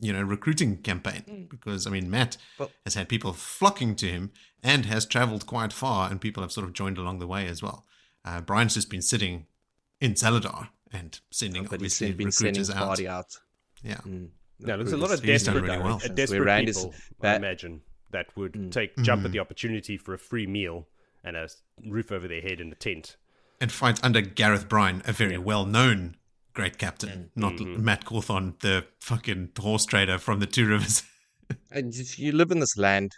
S1: recruiting campaign, because I mean Matt has had people flocking to him and has traveled quite far, and people have sort of joined along the way as well. Brian's just been sitting in Salidar and sending obviously recruiters out.
S2: Party out.
S1: Yeah.
S3: Now, there's a lot of
S1: He's done
S3: desperate,
S1: really well.
S3: desperate people, I imagine, that would jump at the opportunity for a free meal and a roof over their head in a tent.
S1: And fight under Gareth Bryan, a very well-known great captain, not Matt Cawthon, the fucking horse trader from the Two Rivers.
S2: And you live in this land.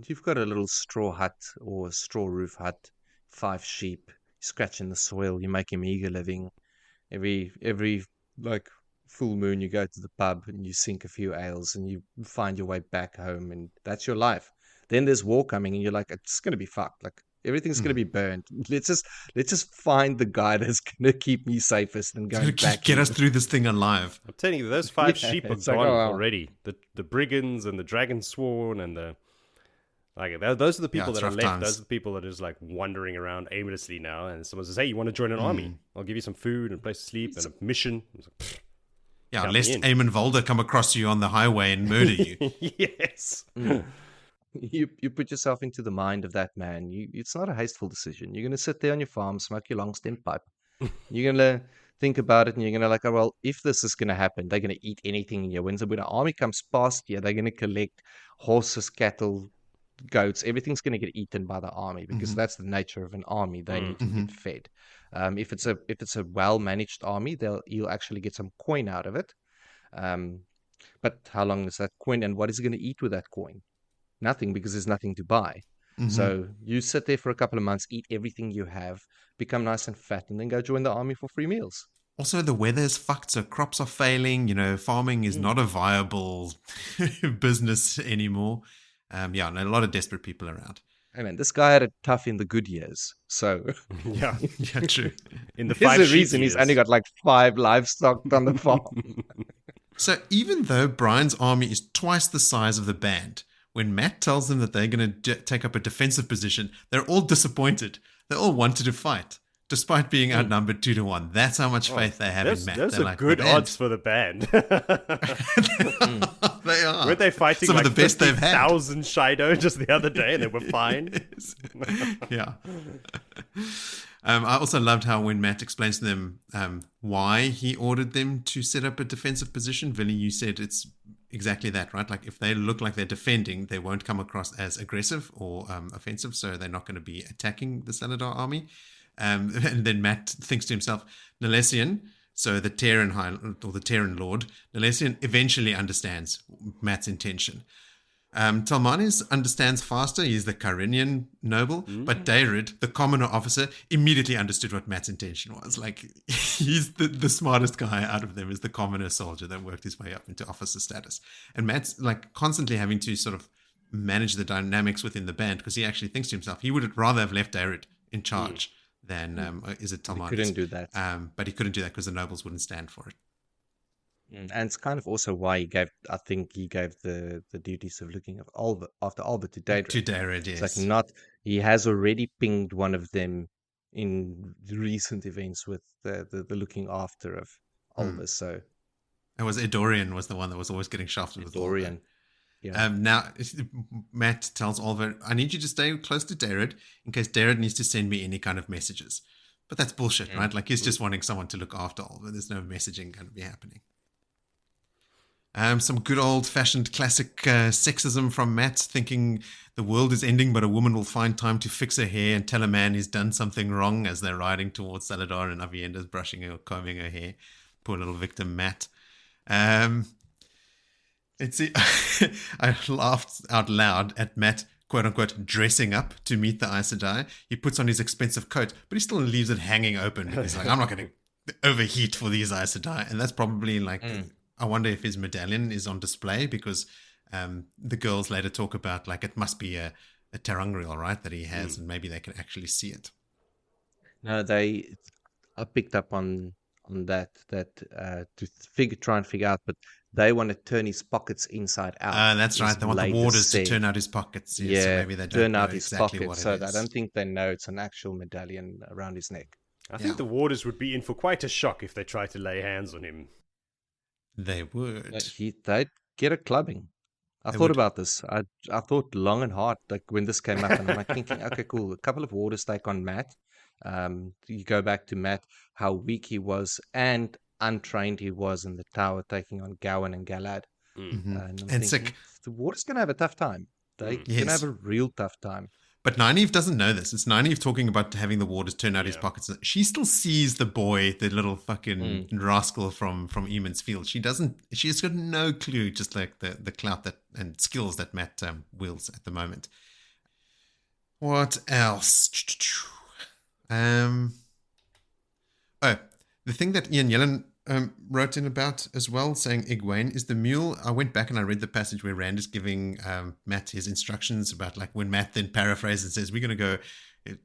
S2: You've got a little straw hut or a straw roof hut, 5 sheep. You scratch in the soil. You make a meager living. Every like full moon, you go to the pub and you sink a few ales and you find your way back home, and that's your life. Then there's war coming, and you're like, it's gonna be fucked. Like, everything's gonna be burned. Let's just find the guy that's gonna keep me safest and going back.
S1: Get us through this thing alive.
S3: I'm telling you, those 5 sheep are
S2: it's like,
S3: gone
S2: oh, wow.
S3: already. The brigands and the dragon sworn and the those are the people
S1: it's
S3: that are
S1: rough
S3: left.
S1: times.
S3: Those are the people that are just like wandering around aimlessly now. And someone says, "Hey, you want to join an army? I'll give you some food and a place to sleep and a mission." I was like, "Pfft."
S1: Yeah,
S3: Count
S1: lest
S3: me in.
S1: Eamon Volder come across you on the highway and murder you.
S3: Yes.
S2: You put yourself into the mind of that man. It's not a hasteful decision. You're going to sit there on your farm, smoke your long stem pipe. You're going to think about it, and you're going to like, oh, well, if this is going to happen, they're going to eat anything in here. When an army comes past here, they're going to collect horses, cattle, goats. Everything's going to get eaten by the army, because that's the nature of an army. They need to get fed. If it's a well-managed army, you'll actually get some coin out of it. But how long is that coin, and what is it going to eat with that coin? Nothing, because there's nothing to buy. So you sit there for a couple of months, eat everything you have, become nice and fat, and then go join the army for free meals.
S1: Also, the weather's fucked, so crops are failing. Farming is not a viable business anymore. And a lot of desperate people around.
S2: Hey man, this guy had it tough in the good years. So
S3: Yeah.
S1: Yeah, true.
S3: In the
S2: there's
S3: 5
S2: a
S3: sheep
S2: reason he's
S3: years.
S2: only got like 5 livestock on the farm.
S1: So even though Brian's army is twice the size of the band, when Matt tells them that they're going to take up a defensive position, they're all disappointed. They all wanted to fight, despite being outnumbered 2-1. That's how much faith they have in Matt.
S3: Those
S1: They're
S3: are
S1: like,
S3: good
S1: "The band."
S3: odds for the band.
S1: They are.
S3: Weren't they fighting
S1: Some
S3: like
S1: of the best they've had.
S3: 50,000 Shido just the other day and they were fine?
S1: Yeah. I also loved how when Matt explains to them why he ordered them to set up a defensive position, Willie, you said it's exactly that, right? Like if they look like they're defending, they won't come across as aggressive or offensive, so they're not going to be attacking the Salidar army. And then Matt thinks to himself, Nalesian, so the Terran Lord, Nalesian eventually understands Matt's intention. Talmanes understands faster. He's the Carinian noble, but Dayrid, the commoner officer, immediately understood what Matt's intention was. Like, he's the smartest guy out of them is the commoner soldier that worked his way up into officer status. And Matt's like constantly having to sort of manage the dynamics within the band because he actually thinks to himself, he would rather have left Dayrid in charge than, is it Talmanes?
S2: He couldn't do that.
S1: But he couldn't do that because the nobles wouldn't stand for it.
S2: And it's kind of also why he gave the duties of looking after Albert to Dayrid.
S1: To Dayrid, yes.
S2: It's like he has already pinged one of them in the recent events with the looking after of Albert. So
S1: it was Edorian was the one that was always getting shafted with
S2: Edorian.
S1: Yeah. Now, Matt tells Oliver, I need you to stay close to Dayrid in case Dayrid needs to send me any kind of messages. But that's bullshit, right? Like, he's just wanting someone to look after Oliver. There's no messaging going to be happening. Some good old-fashioned classic sexism from Matt, thinking the world is ending, but a woman will find time to fix her hair and tell a man he's done something wrong as they're riding towards Salidar and Aviendha's brushing or combing her hair. Poor little victim, Matt. Let's see. I laughed out loud at Matt, quote-unquote, dressing up to meet the Aes Sedai. He puts on his expensive coat, but he still leaves it hanging open. He's like, I'm not going to overheat for these Aes Sedai. And that's probably like... I wonder if his medallion is on display because the girls later talk about like it must be a terangrial, right, that he has, and maybe they can actually see it.
S2: No, I picked up on that to try and figure out, but they want to turn his pockets inside out.
S1: That's right. They want the warders to turn out his pockets.
S2: Yeah,
S1: so maybe they don't
S2: turn out
S1: know
S2: his
S1: exactly
S2: pockets.
S1: what it
S2: So
S1: is.
S2: I don't think they know it's an actual medallion around his neck.
S3: I think the warders would be in for quite a shock if they tried to lay hands on him.
S1: They would.
S2: They'd get a clubbing. I thought about this. I thought long and hard, like when this came up, and I'm like thinking, okay, cool. A couple of warders take on Matt. You go back to Matt, how weak he was and untrained he was in the tower, taking on Gowan and Galad. And
S1: And sick.
S2: The warders gonna have a tough time. They're gonna have a real tough time.
S1: But Nynaeve doesn't know this. It's Nynaeve talking about having the warders turn out his pockets. She still sees the boy, the little fucking rascal from Eamon's Field. She's got no clue, just like the clout that and skills that Matt wields at the moment. What else? The thing that Ian Yellen wrote in about as well, saying Egwene is the mule. I went back and I read the passage where Rand is giving Matt his instructions about like when Matt then paraphrases and says, we're going to go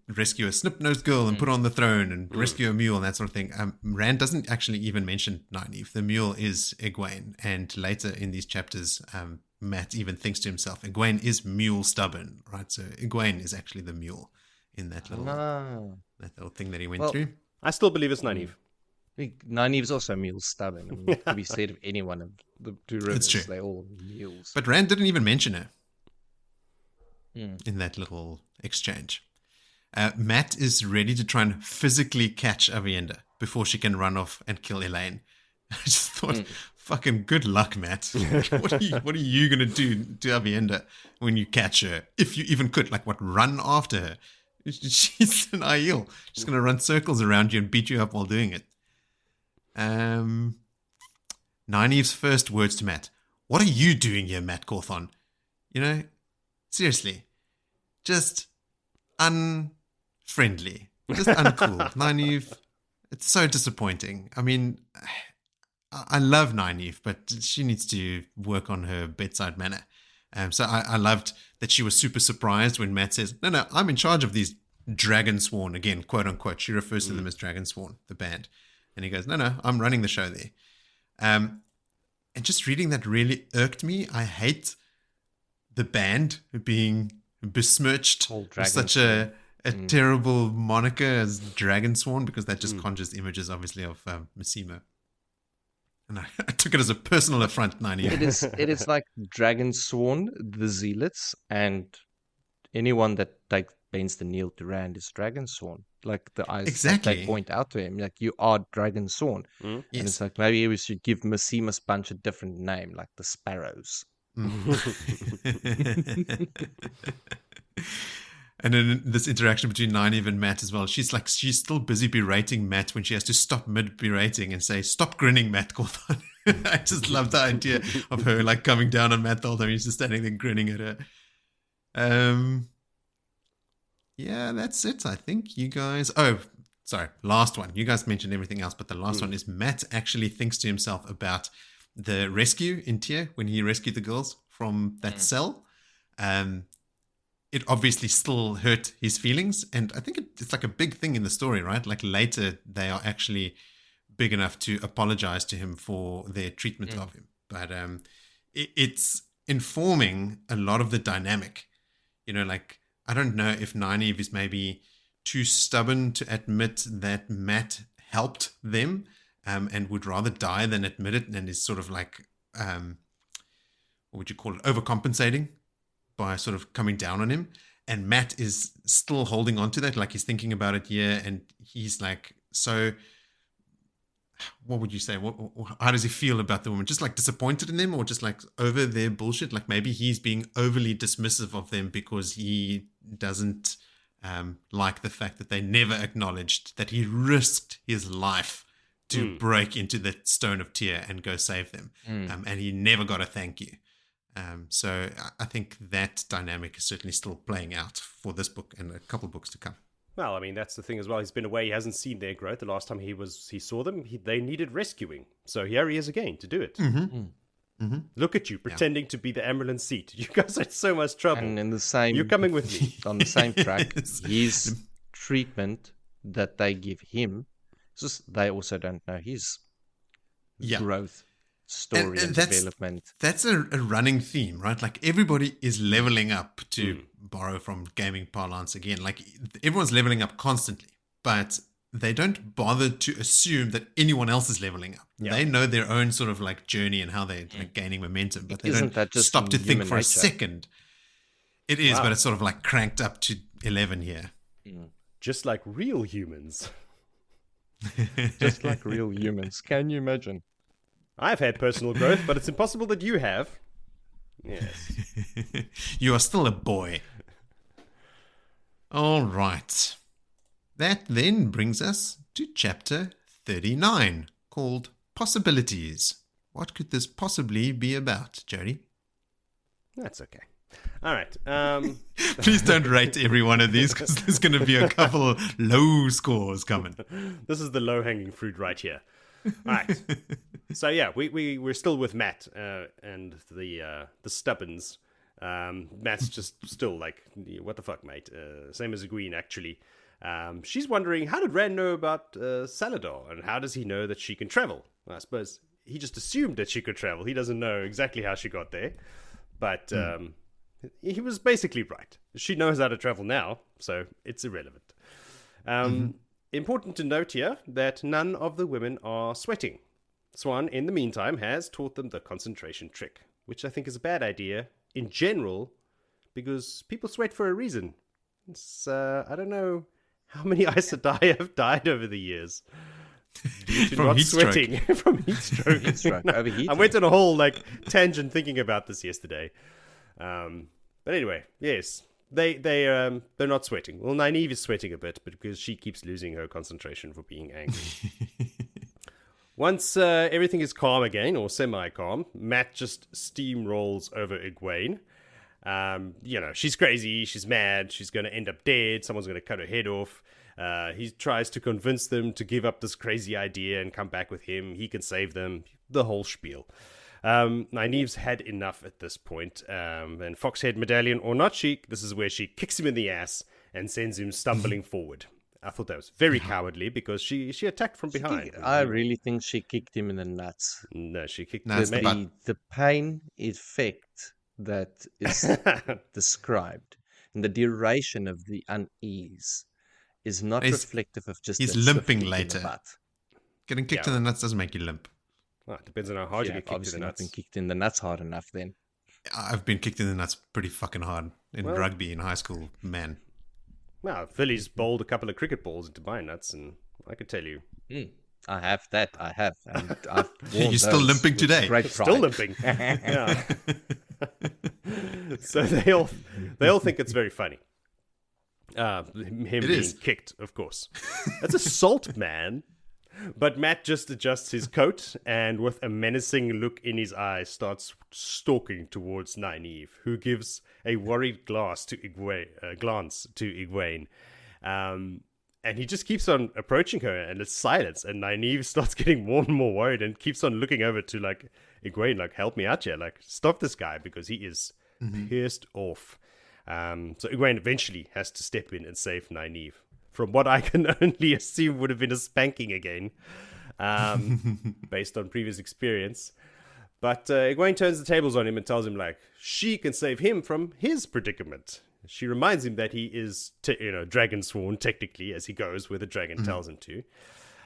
S1: rescue a snip-nosed girl and put her on the throne and rescue a mule and that sort of thing. Rand doesn't actually even mention Nynaeve. The mule is Egwene. And later in these chapters, Matt even thinks to himself, Egwene is mule stubborn, right? So Egwene is actually the mule in that little thing that he went through.
S3: I still believe it's Nynaeve.
S2: Nynaeve's also mule stubborn. I mean, it could be said of anyone of the two rivers.
S1: true.
S2: They're all mules.
S1: But Rand didn't even mention her in that little exchange. Matt is ready to try and physically catch Aviendha before she can run off and kill Elayne. I just thought, fucking good luck, Matt. What are you going to do to Aviendha when you catch her? If you even could, like what, run after her? She's an Aiel. She's going to run circles around you and beat you up while doing it. Nynaeve's first words to Matt. What are you doing here, Matt Cawthon? You know, seriously, just unfriendly, just uncool. Nynaeve, It's so disappointing. I mean, I love Nynaeve, but she needs to work on her bedside manner. So I loved that she was super surprised when Matt says, no, I'm in charge of these Dragon Sworn, again, quote unquote. She refers to them as Dragon Sworn, the band. And he goes, no, I'm running the show there. And just reading that really irked me. I hate the band being besmirched with such a terrible moniker as Dragon Sworn, because that just conjures images, obviously, of Massimo. And I took it as a personal affront, Nynaeve.
S2: It is like Dragon Sworn, the Zealots, and anyone that bends the knee to Rand is Dragon Sworn. Like the eyes
S1: Exactly.
S2: that they point out to him, like, you are Dragon Sworn. And it's like, maybe we should give Massimo's bunch a different name, like the Sparrows.
S1: And then this interaction between Nynaeve and Matt as well. She's still busy berating Matt when she has to stop mid-berating and say, "Stop grinning, Matt Cawthon." I just love the idea of her like coming down on Matt the whole time. He's just standing there grinning at her. Yeah, that's it. I think you guys... Oh, sorry. Last one. You guys mentioned everything else, but the last one is Matt actually thinks to himself about the rescue in Tyr when he rescued the girls from that cell. It obviously still hurt his feelings. And I think it's like a big thing in the story, right? Like later they are actually big enough to apologize to him for their treatment of him. But it's informing a lot of the dynamic. You know, like, I don't know if Nynaeve is maybe too stubborn to admit that Matt helped them and would rather die than admit it, and is sort of like, what would you call it, overcompensating by sort of coming down on him. And Matt is still holding on to that, like he's thinking about it here, and he's like, so what would you say? How does he feel about the woman? Just like disappointed in them, or just like over their bullshit? Like maybe he's being overly dismissive of them because he doesn't like the fact that they never acknowledged that he risked his life to break into the Stone of Tyr and go save them. And he never got a thank you. So I think that dynamic is certainly still playing out for this book and a couple books to come.
S3: Well, I mean, that's the thing as well. He's been away. He hasn't seen their growth. The last time he saw them, they needed rescuing. So here he is again to do it. Look at you, pretending to be the Amberlin seat. You guys are in so much trouble.
S2: And in the same...
S3: You're coming with me.
S2: On the same track, his treatment that they give him, it's just they also don't know his growth story and development.
S1: That's a running theme, right? Like everybody is leveling up, to borrow from gaming parlance again. Like everyone's leveling up constantly, but they don't bother to assume that anyone else is leveling up. They know their own sort of like journey and how they're like gaining momentum, but they don't stop to think for a second. It is, but it's sort of like cranked up to 11 here.
S3: Just like real humans.
S2: Just like real humans. Can you imagine?
S3: I've had personal growth, but it's impossible that you have. Yes.
S1: You are still a boy. All right. That then brings us to chapter 39, called Possibilities. What could this possibly be about, Jody?
S3: That's okay. All right.
S1: Please don't rate every one of these, because there's going to be a couple low scores coming.
S3: This is the low-hanging fruit right here. All right. So yeah, we're still with Matt and the Stubbins. Matt's just still like, what the fuck, mate? Same as Egwene, actually. She's wondering, how did Rand know about Salidar, and how does he know that she can travel? I suppose he just assumed that she could travel. He doesn't know exactly how she got there, but he was basically right. She knows how to travel now, so it's irrelevant. Important to note here that none of the women are sweating. Swan, in the meantime, has taught them the concentration trick, which I think is a bad idea in general, because people sweat for a reason. It's, I don't know how many Aes Sedai have died over the years due to not sweating from heat stroke.
S2: Heat stroke. Overheating.
S3: I went on a whole tangent thinking about this yesterday. But anyway, yes. They're not sweating. Well, Nynaeve is sweating a bit, but because she keeps losing her concentration for being angry. Once everything is calm again, or semi-calm, Matt just steamrolls over Egwene. She's crazy, she's mad, she's going to end up dead, someone's going to cut her head off. He tries to convince them to give up this crazy idea and come back with him. He can save them, the whole spiel. Nynaeve's had enough at this point, and Foxhead medallion or not, this is where she kicks him in the ass and sends him stumbling forward. I thought that was very cowardly because she attacked from behind.
S2: I really think she kicked him in the nuts.
S3: No, she kicked
S2: the pain effect that is described and the duration of the unease is not reflective of just
S1: he's limping later. Getting kicked in the nuts doesn't make you limp.
S3: Well, it depends on how hard you get kicked in the nuts.
S2: Not been kicked in the nuts hard enough then.
S1: I've been kicked in the nuts pretty fucking hard in rugby in high school, man.
S3: Well, Philly's bowled a couple of cricket balls into my nuts, and I can tell you.
S2: I have that. I have. And I've
S1: You're still limping today.
S3: Still limping. Yeah. So they all think it's very funny. Him being kicked, of course. That's assault, man. But Matt just adjusts his coat and with a menacing look in his eyes starts stalking towards Nynaeve, who gives a worried glance to Egwene. And he just keeps on approaching her and it's silence. And Nynaeve starts getting more and more worried and keeps on looking over to Egwene, help me out here. Stop this guy because he is pissed off. So Egwene eventually has to step in and save Nynaeve from what I can only assume would have been a spanking again, based on previous experience. But Egwene turns the tables on him and tells him, she can save him from his predicament. She reminds him that he is, dragon sworn, technically, as he goes where the dragon tells him to.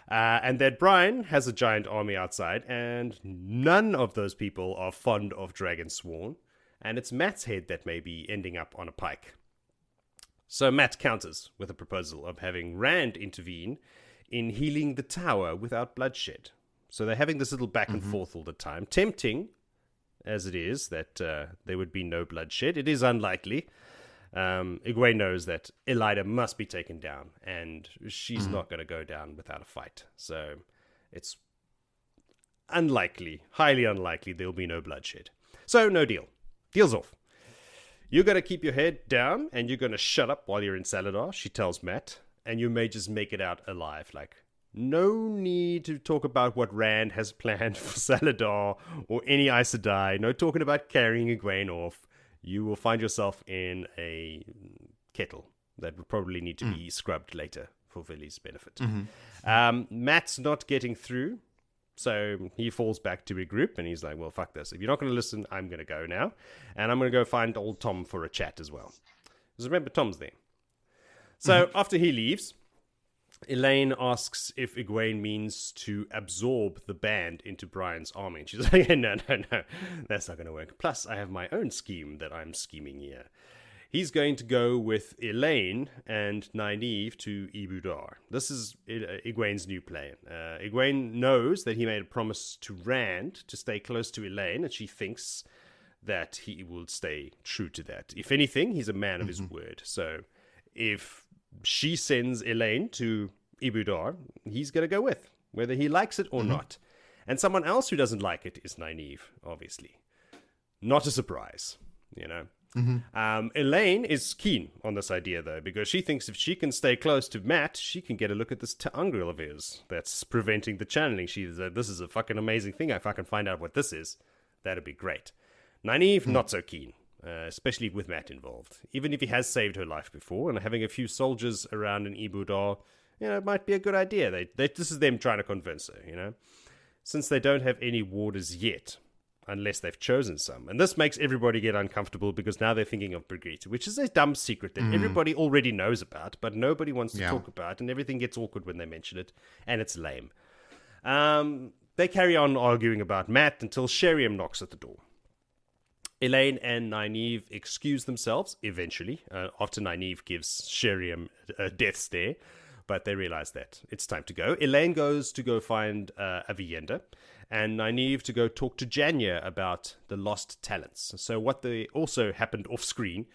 S3: And that Brian has a giant army outside, and none of those people are fond of dragon sworn. And it's Matt's head that may be ending up on a pike. So Matt counters with a proposal of having Rand intervene in healing the tower without bloodshed. So they're having this little back and forth all the time. Tempting, as it is, that there would be no bloodshed. It is unlikely. Egwene knows that Elida must be taken down, and she's not going to go down without a fight. So it's unlikely, highly unlikely, there'll be no bloodshed. So no deal. Deal's off. You're going to keep your head down and you're going to shut up while you're in Salidar, she tells Matt, and you may just make it out alive. No need to talk about what Rand has planned for Salidar or any Aes Sedai. No talking about carrying Egwene off. You will find yourself in a kettle that would probably need to be scrubbed later for Villy's benefit. Matt's not getting through. So he falls back to regroup and he's like, well, fuck this. If you're not going to listen, I'm going to go now. And I'm going to go find old Thom for a chat as well. Because remember, Tom's there. So after he leaves, Elayne asks if Egwene means to absorb the band into Brian's army. And she's like, no, that's not going to work. Plus, I have my own scheme that I'm scheming here. He's going to go with Elayne and Nynaeve to Ibudar. This is Egwene's new plan. Egwene knows that he made a promise to Rand to stay close to Elayne, and she thinks that he will stay true to that. If anything, he's a man of his word. So if she sends Elayne to Ibudar, he's going to go with, whether he likes it or not. And someone else who doesn't like it is Nynaeve, obviously. Not a surprise, Elayne is keen on this idea, though, because she thinks if she can stay close to Matt, she can get a look at this Ta'angril of his that's preventing the channeling. She's this is a fucking amazing thing. If I can find out what this is, that'd be great. Nynaeve, not so keen, especially with Matt involved. Even if he has saved her life before, and having a few soldiers around in Ibudar, it might be a good idea. This is them trying to convince her, Since they don't have any warders yet, unless they've chosen some. And this makes everybody get uncomfortable because now they're thinking of Brigitte, which is a dumb secret that everybody already knows about, but nobody wants to talk about, and everything gets awkward when they mention it, and it's lame. They carry on arguing about Matt until Sheriam knocks at the door. Elayne and Nynaeve excuse themselves, eventually, after Nynaeve gives Sheriam a death stare, but they realize that it's time to go. Elayne goes to go find Aviendha, and Nynaeve to go talk to Janya about the lost talents. So what also happened off screen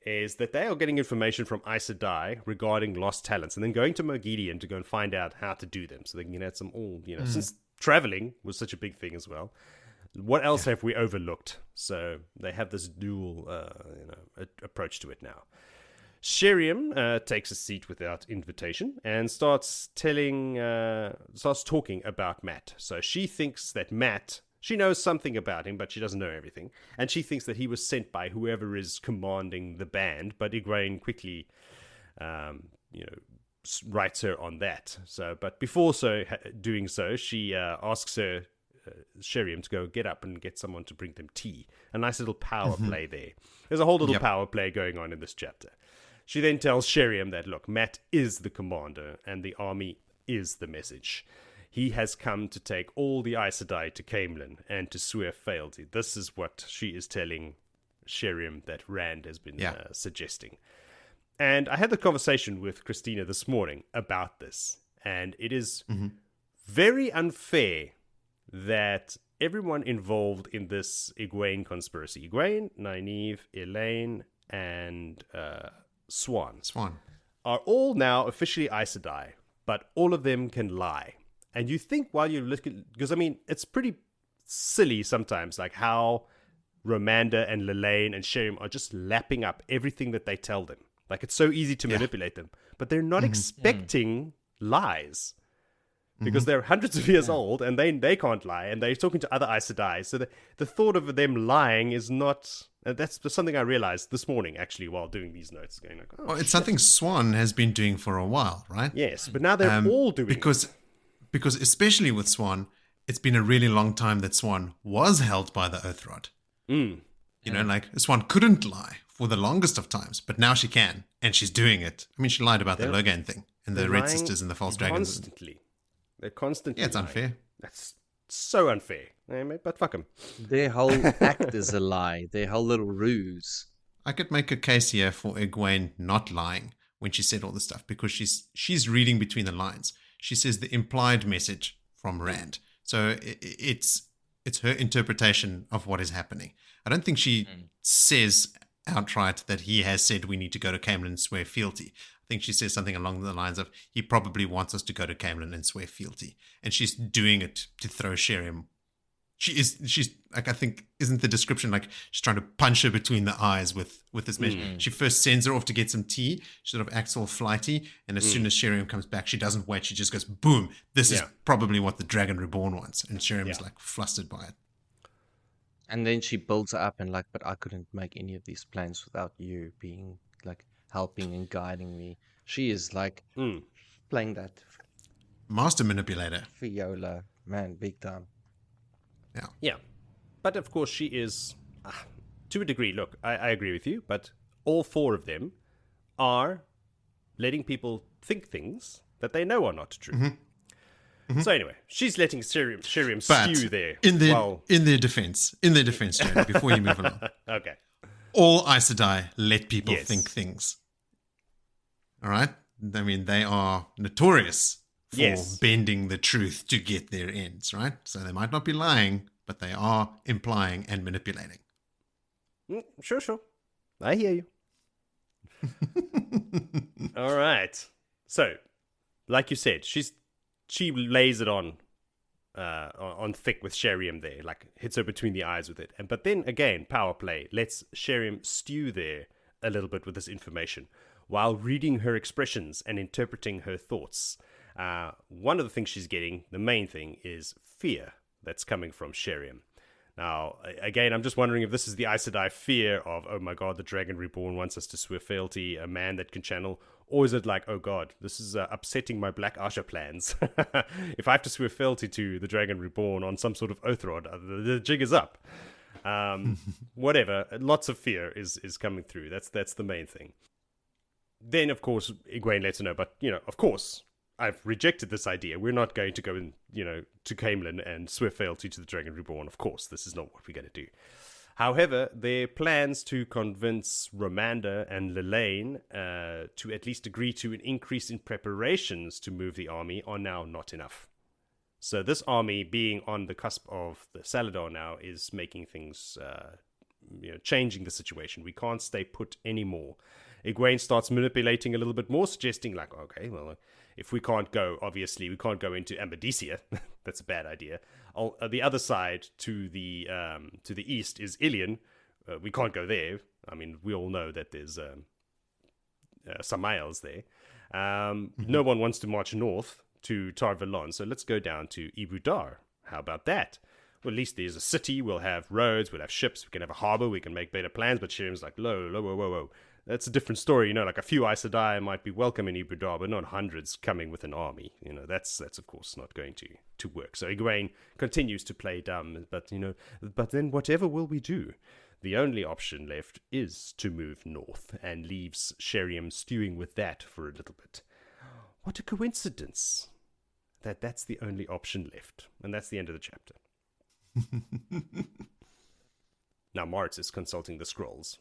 S3: is that they are getting information from Aes Sedai regarding lost talents, and then going to Mogehedien to go and find out how to do them, so they can get some since traveling was such a big thing as well. What else have we overlooked? So they have this dual approach to it now. Sheriam takes a seat without invitation and starts talking about Matt. So she thinks that Matt, she knows something about him, but she doesn't know everything. And she thinks that he was sent by whoever is commanding the band, but Egwene quickly, writes her on that. So, but before doing so, she asks her, Sheriam, to go get up and get someone to bring them tea. A nice little power play there. There's a whole little power play going on in this chapter. She then tells Sheriam that, look, Matt is the commander and the army is the message. He has come to take all the Aes Sedai to Caemlyn and to swear fealty. This is what she is telling Sheriam that Rand has been suggesting. And I had the conversation with Christina this morning about this. And it is very unfair that everyone involved in this Egwene conspiracy, Egwene, Nynaeve, Elayne, and Siuan, are all now officially Aes Sedai, but all of them can lie. And you think while you're looking, because I mean, it's pretty silly sometimes, like how Romanda and Lelaine and Sheriam are just lapping up everything that they tell them. Like, it's so easy to manipulate them, but they're not expecting lies. Because they're hundreds of years old and they can't lie, and they're talking to other Aes Sedai. So the thought of them lying is not. That's something I realized this morning, actually, while doing these notes. Going like,
S1: well, it's something Siuan has been doing for a while, right?
S3: Yes, but now they're all doing
S1: it. Because especially with Siuan, it's been a really long time that Siuan was held by the Oath Rod. You know, like Siuan couldn't lie for the longest of times, but now she can, and she's doing it. I mean, she lied about the Logan thing and the Red Sisters and the False Dragons.
S3: Constantly. They're constantly
S1: it's
S3: lying.
S1: Unfair.
S3: That's so unfair. But fuck them.
S2: Their whole act is a lie. Their whole little ruse.
S1: I could make a case here for Egwene not lying when she said all this stuff, because she's reading between the lines. She says the implied message from Rand. So it's her interpretation of what is happening. I don't think she says outright that he has said we need to go to Caemlyn and swear fealty. I think she says something along the lines of, he probably wants us to go to Caemlyn and swear fealty. And she's doing it to throw Sheriam. She's like, I think, isn't the description like she's trying to punch her between the eyes with this message? She first sends her off to get some tea. She sort of acts all flighty. And as soon as Sheriam comes back, she doesn't wait. She just goes, boom, this is probably what the Dragon Reborn wants. And Sheriam is like flustered by it.
S2: And then she builds up and like, but I couldn't make any of these plans without you being like helping and guiding me. She is like playing that
S1: master manipulator.
S2: Viola, man, big time.
S3: Yeah. But of course she is, to a degree, look, I agree with you, but all four of them are letting people think things that they know are not true. So anyway, she's letting Sheriam stew there.
S1: In their defense, Jeremy, before you move along.
S3: Okay.
S1: All Aes Sedai let people think things. All right? I mean, they are notorious for bending the truth to get their ends, right? So they might not be lying, but they are implying and manipulating.
S3: Sure. I hear you. All right. So, like you said, she lays it on thick with Sheriam there, like hits her between the eyes with it. But then again, power play lets Sheriam stew there a little bit with this information while reading her expressions and interpreting her thoughts. One of the things she's getting, the main thing, is fear that's coming from Sheriam. Now, again, I'm just wondering if this is the Aes Sedai fear of, oh my god, the Dragon Reborn wants us to swear fealty, a man that can channel, or is it like, oh god, this is upsetting my Black Asha plans. If I have to swear fealty to the Dragon Reborn on some sort of oath rod, the jig is up. Whatever, lots of fear is coming through. That's the main thing. Then, of course, Egwene lets her know, but, of course, I've rejected this idea. We're not going to go in, to Caemlyn and swear fealty to the Dragon Reborn. Of course, this is not what we're going to do. However, their plans to convince Romanda and Lelaine to at least agree to an increase in preparations to move the army are now not enough. So this army being on the cusp of the Salidar now is making things, changing the situation. We can't stay put anymore. Egwene starts manipulating a little bit more, suggesting like, okay, well, if we can't go, obviously, we can't go into Amadicia. That's a bad idea. the other side to the east is Ilion. We can't go there. I mean, we all know that there's some miles there. No one wants to march north to Tar Valon, so let's go down to Ibudar. How about that? Well, at least there's a city, we'll have roads, we'll have ships, we can have a harbor, we can make better plans, but Sheriam's like, whoa. That's a different story, like a few Aes Sedai might be welcome in Ibudar, but not hundreds coming with an army. That's of course not going to work. So Egwene continues to play dumb, but then whatever will we do? The only option left is to move north, and leaves Sheriam stewing with that for a little bit. What a coincidence that's the only option left. And that's the end of the chapter. Now Moritz is consulting the scrolls.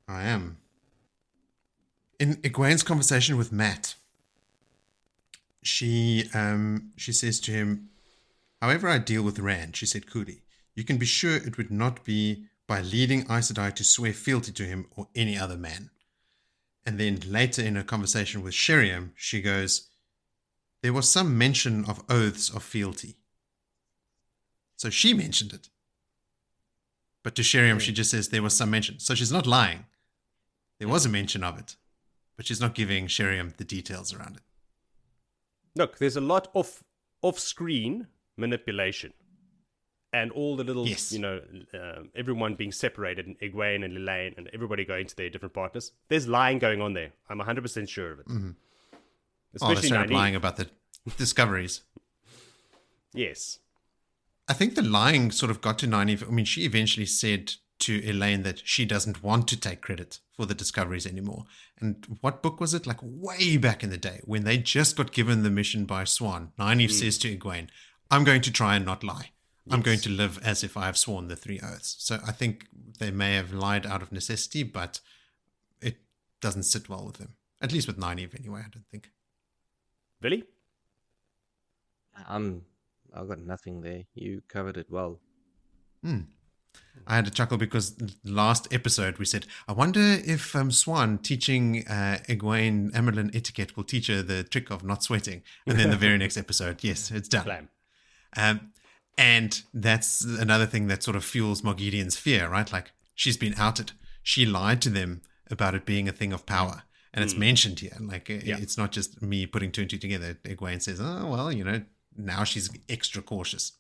S1: I am. In Egwene's conversation with Matt, she says to him, however I deal with Rand, she said coolly, you can be sure it would not be by leading Aes Sedai to swear fealty to him or any other man. And then later in her conversation with Sheriam, she goes, there was some mention of oaths of fealty. So she mentioned it. But to Sheriam, she just says there was some mention. So she's not lying. There was a mention of it. But she's not giving Sheriam the details around it.
S3: Look, there's a lot of off-screen manipulation. And all the little, everyone being separated, and Egwene and Elayne, and everybody going to their different partners. There's lying going on there. I'm 100% sure of it.
S1: Mm-hmm.
S3: Especially
S1: they're lying about the discoveries.
S3: Yes.
S1: I think the lying sort of got to Nynaeve. I mean, she eventually said to Elayne that she doesn't want to take credit for the discoveries anymore. And what book was it? Like way back in the day when they just got given the mission by Siuan. Nynaeve says to Egwene, I'm going to try and not lie. I'm going to live as if I have sworn the 3 oaths. So I think they may have lied out of necessity, but it doesn't sit well with them. At least with Nynaeve anyway, I don't think.
S3: Willie?
S2: I've got nothing there. You covered it well.
S1: I had a chuckle because last episode we said, I wonder if Siuan teaching Egwene Amyrlin etiquette will teach her the trick of not sweating. And then the very next episode, yes, it's done. And that's another thing that sort of fuels Mogehedien's fear, right? Like, she's been outed. She lied to them about it being a thing of power. And it's mentioned here. Like, it's not just me putting 2 and 2 together. Egwene says, oh, well, now she's extra cautious.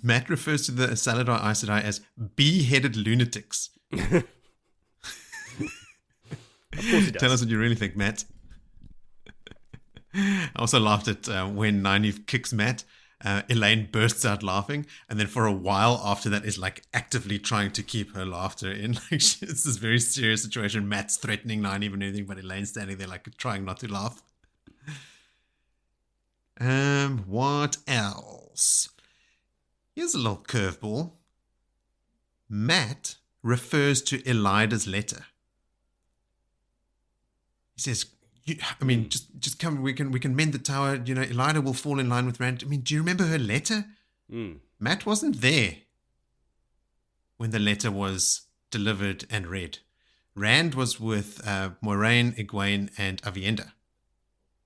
S1: Matt refers to the Salidar Aes Sedai as bee-headed lunatics.
S3: Of course he does.
S1: Tell us what you really think, Matt. I also laughed at when Nynaeve kicks Matt. Elayne bursts out laughing, and then for a while after that is like actively trying to keep her laughter in. Like, it's this very serious situation. Matt's threatening Nynaeve and everything, but Elaine's standing there like trying not to laugh. What else? Here's a little curveball. Matt refers to Elida's letter. He says, just come. We can mend the tower. Elida will fall in line with Rand. I mean, do you remember her letter? Matt wasn't there when the letter was delivered and read. Rand was with Moiraine, Egwene, and Aviendha.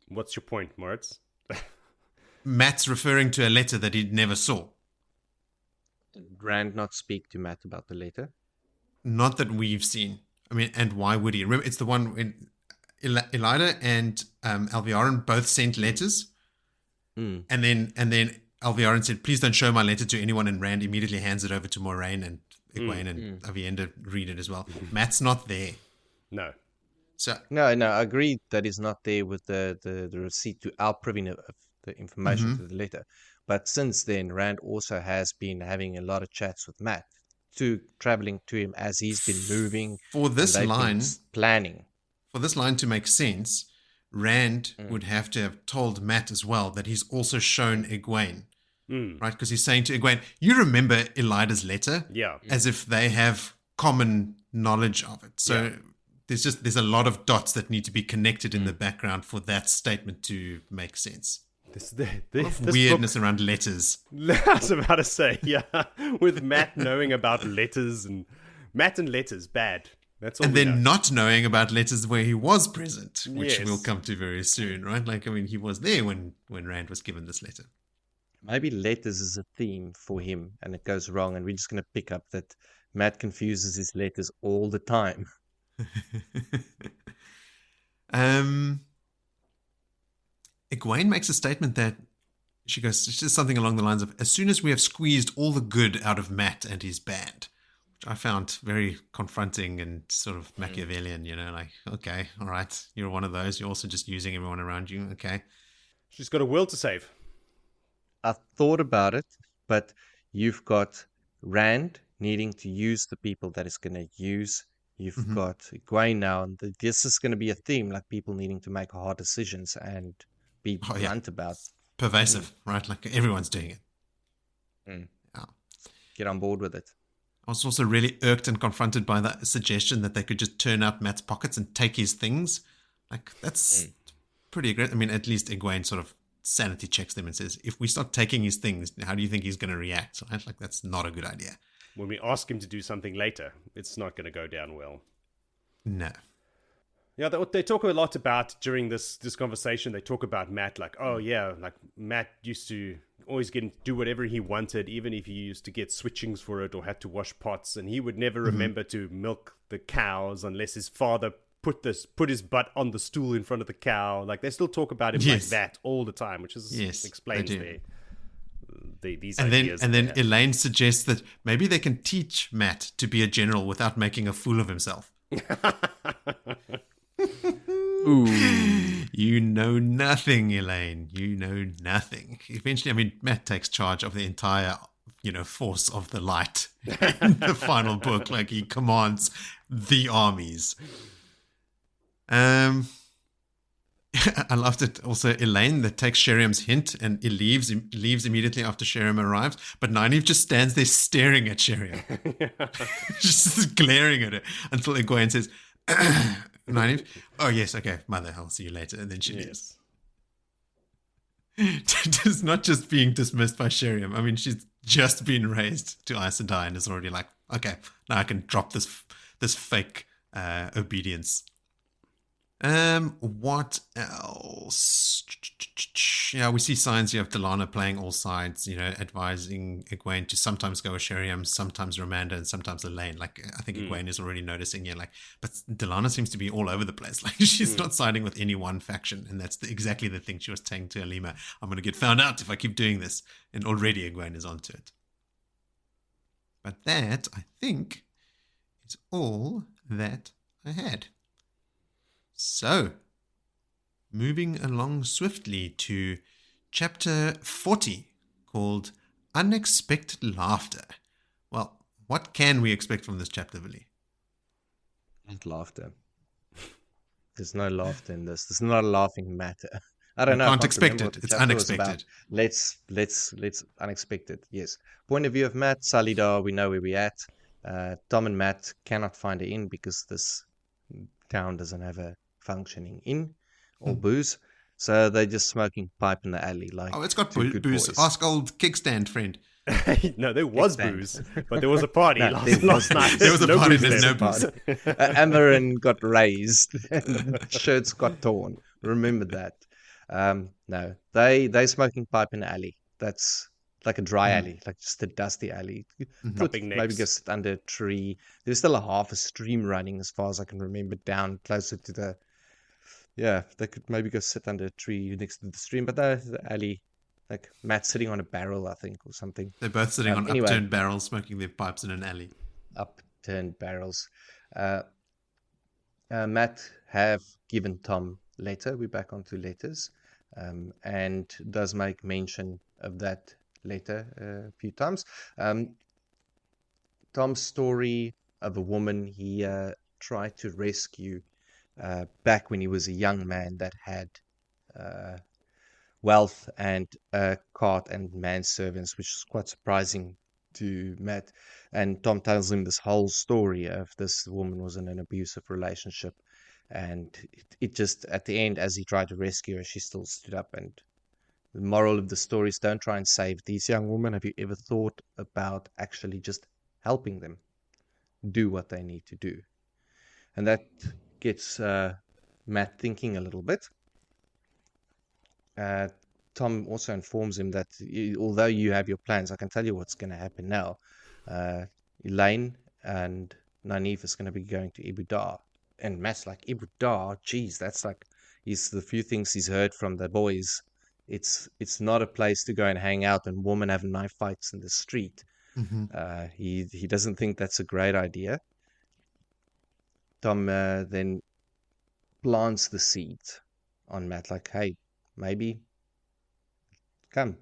S3: What's your point, Moritz?
S1: Matt's referring to a letter that he never saw.
S2: Did Rand not speak to Matt about the letter?
S1: Not that we've seen. I mean, and why would he? Remember, it's the one when Elida and Alviarin both sent letters. And then Alviarin said, please don't show my letter to anyone. And Rand immediately hands it over to Moiraine, and Egwene and Aviendha read it as well. Matt's not there.
S3: No.
S1: So
S2: No, I agree that he's not there with the receipt to our privy of the information to the letter. But since then, Rand also has been having a lot of chats with Matt, traveling to him as he's been moving.
S1: For this line,
S2: planning.
S1: For this line to make sense, Rand would have to have told Matt as well that he's also shown Egwene. Right? Because he's saying to Egwene, you remember Elida's letter?
S3: Yeah.
S1: As if they have common knowledge of it. So there's a lot of dots that need to be connected in the background for that statement to make sense.
S3: This
S1: weirdness around letters.
S3: I was about to say, with Matt knowing about letters and letters, bad. That's all.
S1: And then not knowing about letters where he was present, which
S3: Yes.
S1: we'll come to very soon, right? Like, I mean, he was there when Rand was given this letter.
S2: Maybe letters is a theme for him and it goes wrong, and we're just going to pick up that Matt confuses his letters all the time.
S1: Egwene makes a statement that she says something along the lines of, as soon as we have squeezed all the good out of Matt and his band, which I found very confronting and sort of Machiavellian, like, okay, all right, you're one of those. You're also just using everyone around you. Okay.
S3: She's got a will to save.
S2: I thought about it, but you've got Rand needing to use the people that it's going to use. You've got Egwene now, and this is going to be a theme, like people needing to make hard decisions and be blunt about.
S1: Pervasive, right? Like everyone's doing it. Yeah.
S2: Get on board with it.
S1: I was also really irked and confronted by that suggestion that they could just turn out Matt's pockets and take his things. Like, that's pretty aggressive. I mean, at least Egwene sort of sanity checks them and says, if we start taking his things, how do you think he's going to react? Right? Like, that's not a good idea.
S3: When we ask him to do something later, it's not going to go down well.
S1: No.
S3: Yeah, they talk a lot about during this conversation. They talk about Matt, like, oh yeah, like Matt used to always do whatever he wanted, even if he used to get switchings for it or had to wash pots, and he would never remember to milk the cows unless his father put his butt on the stool in front of the cow. Like, they still talk about him like that all the time, which is explains these ideas.
S1: And then Elayne suggests that maybe they can teach Matt to be a general without making a fool of himself.
S2: Ooh.
S1: You know nothing, Elayne. You know nothing. Eventually, I mean, Matt takes charge of the entire, force of the light in the final book. Like, he commands the armies. I loved it. Also, Elayne that takes Sheriam's hint and he leaves immediately after Sheriam arrives. But Nynaeve just stands there staring at Sheriam, just glaring at her until Egwene says, Nynaeve, oh yes, okay, mother, I'll see you later. And then she leaves. It's not just being dismissed by Sheriam. I mean, she's just been raised to Aes Sedai and is already like, okay, now I can drop this fake obedience. What else? Yeah, we see signs. You have Delana playing all sides, advising Egwene to sometimes go with Sheriam, sometimes Romanda, and sometimes Elayne. Like, I think Egwene is already noticing but Delana seems to be all over the place. Like, she's not siding with any one faction, and that's exactly the thing she was saying to Alima. I'm going to get found out if I keep doing this, and already Egwene is onto it. But that, I think, is all that I had. So, moving along swiftly to chapter 40, called Unexpected Laughter. Well, what can we expect from this chapter, Willie?
S2: Not laughter. There's no laughter in this. There's not a laughing matter. I don't know.
S1: Can't expect it. It's unexpected.
S2: Let's unexpected. Yes. Point of view of Matt, Salidar, we know where we're at. Thom and Matt cannot find an inn because this town doesn't have a functioning inn or booze, so they're just smoking pipe in the alley. Like,
S1: it's got
S2: two good
S1: booze.
S2: boys.
S1: Ask old kickstand friend.
S3: No, there was booze, but there was a party last night.
S1: There was a party. There's no booze.
S2: Amarin got raised, and shirts got torn. Remember that. No, they smoking pipe in the alley. That's like a dry alley, like just a dusty alley. Maybe go sit under a tree. There's still half a stream running, as far as I can remember, down closer to the. Yeah, they could maybe go sit under a tree next to the stream, but the alley, like Matt sitting on a barrel, I think, or something.
S1: They're both sitting on upturned barrels, smoking their pipes in an alley.
S2: Upturned barrels. Matt have given Thom letter. We're back onto letters, and does make mention of that letter a few times. Thom's story of a woman he tried to rescue back when he was a young man that had wealth and a cart and manservants, which is quite surprising to Matt. And Thom tells him this whole story of this woman was in an abusive relationship, and it just, at the end, as he tried to rescue her, she still stood up. And the moral of the story is, don't try and save these young women. Have you ever thought about actually just helping them do what they need to do? And that gets Matt thinking a little bit. Thom also informs him that although you have your plans, I can tell you what's going to happen now. Elayne and Nynaeve is going to be going to Ibudar. And Matt's like, Ibudar? Geez, that's like, he's the few things he's heard from the boys. It's not a place to go and hang out and women have knife fights in the street. He doesn't think that's a great idea. Thom then plants the seed on Matt, like, hey, maybe come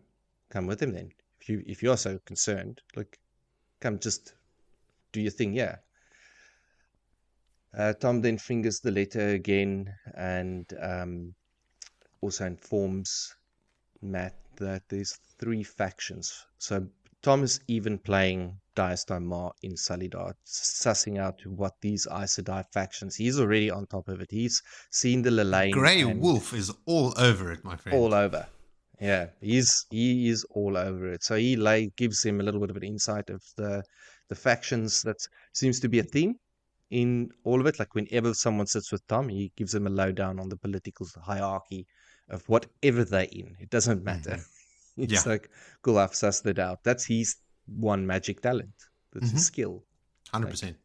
S2: with him then. If you're so concerned, like, come, just do your thing, yeah. Thom then fingers the letter again and also informs Matt that there's 3 factions. So Thom is even playing Dice Mar in Salidar, sussing out what these Aes Sedai factions. He's already on top of it. He's seen the Lelaine.
S1: Grey Wolf is all over it, my friend.
S2: All over. Yeah, he is all over it. So he gives him a little bit of an insight of the factions. That seems to be a theme in all of it. Like whenever someone sits with Thom, he gives him a lowdown on the political hierarchy of whatever they're in. It doesn't matter. It's like, cool, I've sussed it out. That's his one magic talent. That's his skill.
S1: 100%.
S2: Like,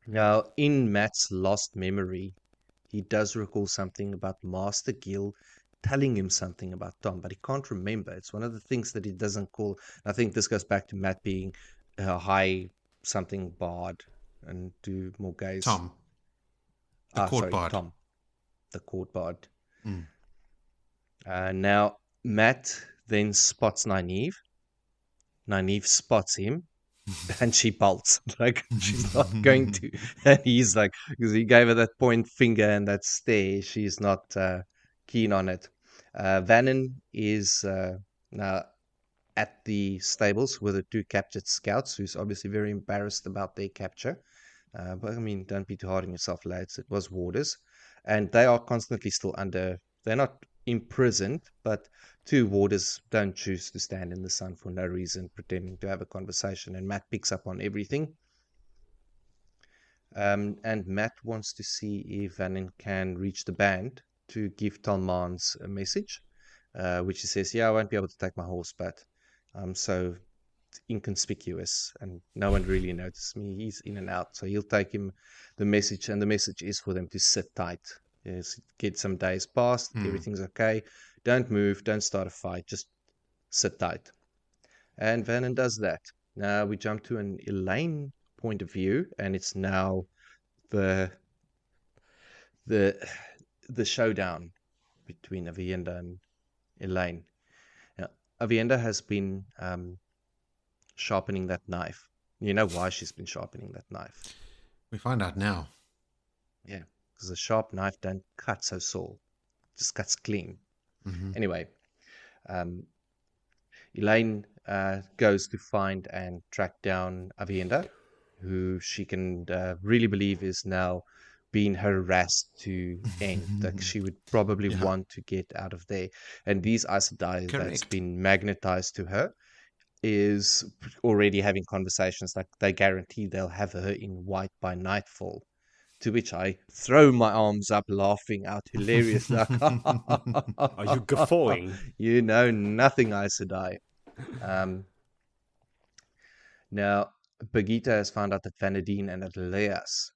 S2: now, in Matt's lost memory, he does recall something about Master Gil telling him something about Thom, but he can't remember. It's one of the things that he doesn't call. I think this goes back to Matt being a high something bard and to Morgaze.
S1: Thom. The court bard.
S2: Thom. The court bard. Now, Matt then spots Nynaeve. Nynaeve spots him. And she bolts, like she's not going to. And he's like, because he gave her that point finger and that stare, she's not keen on it. Vannon is now at the stables with the 2 captured scouts, who's obviously very embarrassed about their capture. But I mean, don't be too hard on yourself, lads. It was warders, and they are constantly still under. They're not imprisoned, but 2 warders don't choose to stand in the sun for no reason, pretending to have a conversation, and Matt picks up on everything. And Matt wants to see if Vannon can reach the band to give Talmans a message, which he says, I won't be able to take my horse, but I'm so inconspicuous and no one really notices me. He's in and out, so he'll take him the message, and the message is for them to sit tight. Yes, get some days past, everything's okay. Don't move, don't start a fight, just sit tight. And Vannon does that. Now we jump to an Elayne point of view, and it's now the showdown between Aviendha and Elayne. Now, Aviendha has been sharpening that knife. You know why she's been sharpening that knife?
S1: We find out now.
S2: Yeah, because a sharp knife don't cut so sore. It just cuts clean. Anyway, Elayne goes to find and track down Aviendha, who she can really believe is now being harassed to end. Like she would probably want to get out of there. And these Aes Sedai that's been magnetized to her is already having conversations like they guarantee they'll have her in white by nightfall. To which I throw my arms up, laughing out hilarious. Like,
S3: are you guffawing?
S2: You know nothing, Aes Sedai. Now, Birgitte has found out that Vanadine and Atreus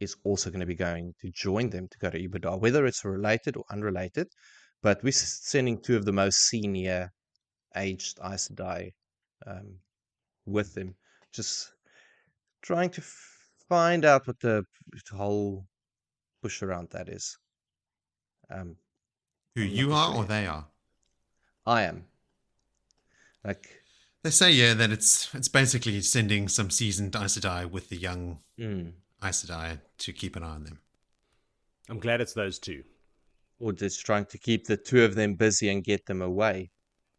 S2: is also going to be going to join them to go to Ibudar, whether it's related or unrelated. But we're sending 2 of the most senior aged Aes Sedai with them, just trying to find out what the whole push around that is.
S1: Who you are or they are?
S2: I am. Like
S1: they say, that it's basically sending some seasoned Aes Sedai with the young Aes Sedai to keep an eye on them.
S3: I'm glad it's those 2.
S2: Or just trying to keep the 2 of them busy and get them away,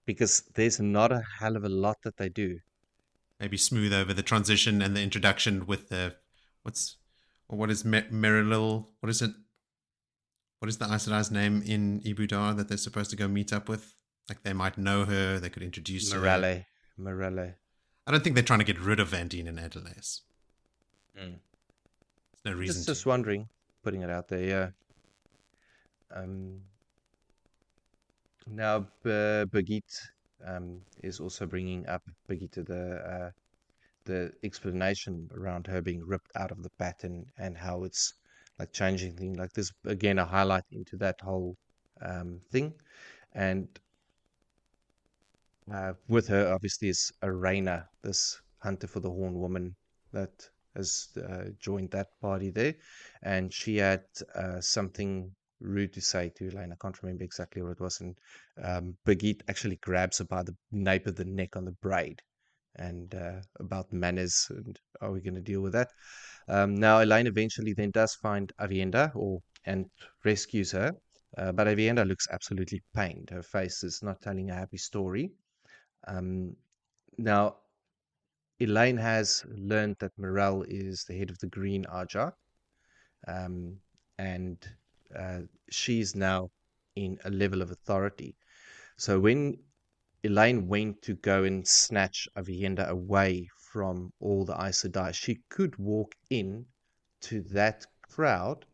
S2: because there's not a hell of a lot that they do.
S1: Maybe smooth over the transition and the introduction with the what is Merilil? What is it? What is the Aes Sedai's name in Ibudar that they're supposed to go meet up with? Like they might know her, they could introduce her.
S2: Morale.
S1: I don't think they're trying to get rid of Vandine and Adelaise. There's no reason.
S2: Just wondering, putting it out there. Yeah. Now, Birgitte is also bringing up Birgitte the explanation around her being ripped out of the pattern and how it's like changing things. Like there's again a highlight into that whole thing, and with her obviously is Arena, this hunter for the Horn woman that has joined that party there, and she had something rude to say to Elayne. I can't remember exactly what it was, and Birgitte actually grabs her by the nape of the neck on the braid, and about manners and are we going to deal with that? Now Elayne eventually then does find Aviendha and rescues her, but Aviendha looks absolutely pained. Her face is not telling a happy story. Now Elayne has learned that Morel is the head of the Green Aja, and she's now in a level of authority. So when Elayne went to go and snatch Aviendha away from all the Aes Sedai, she could walk in to that crowd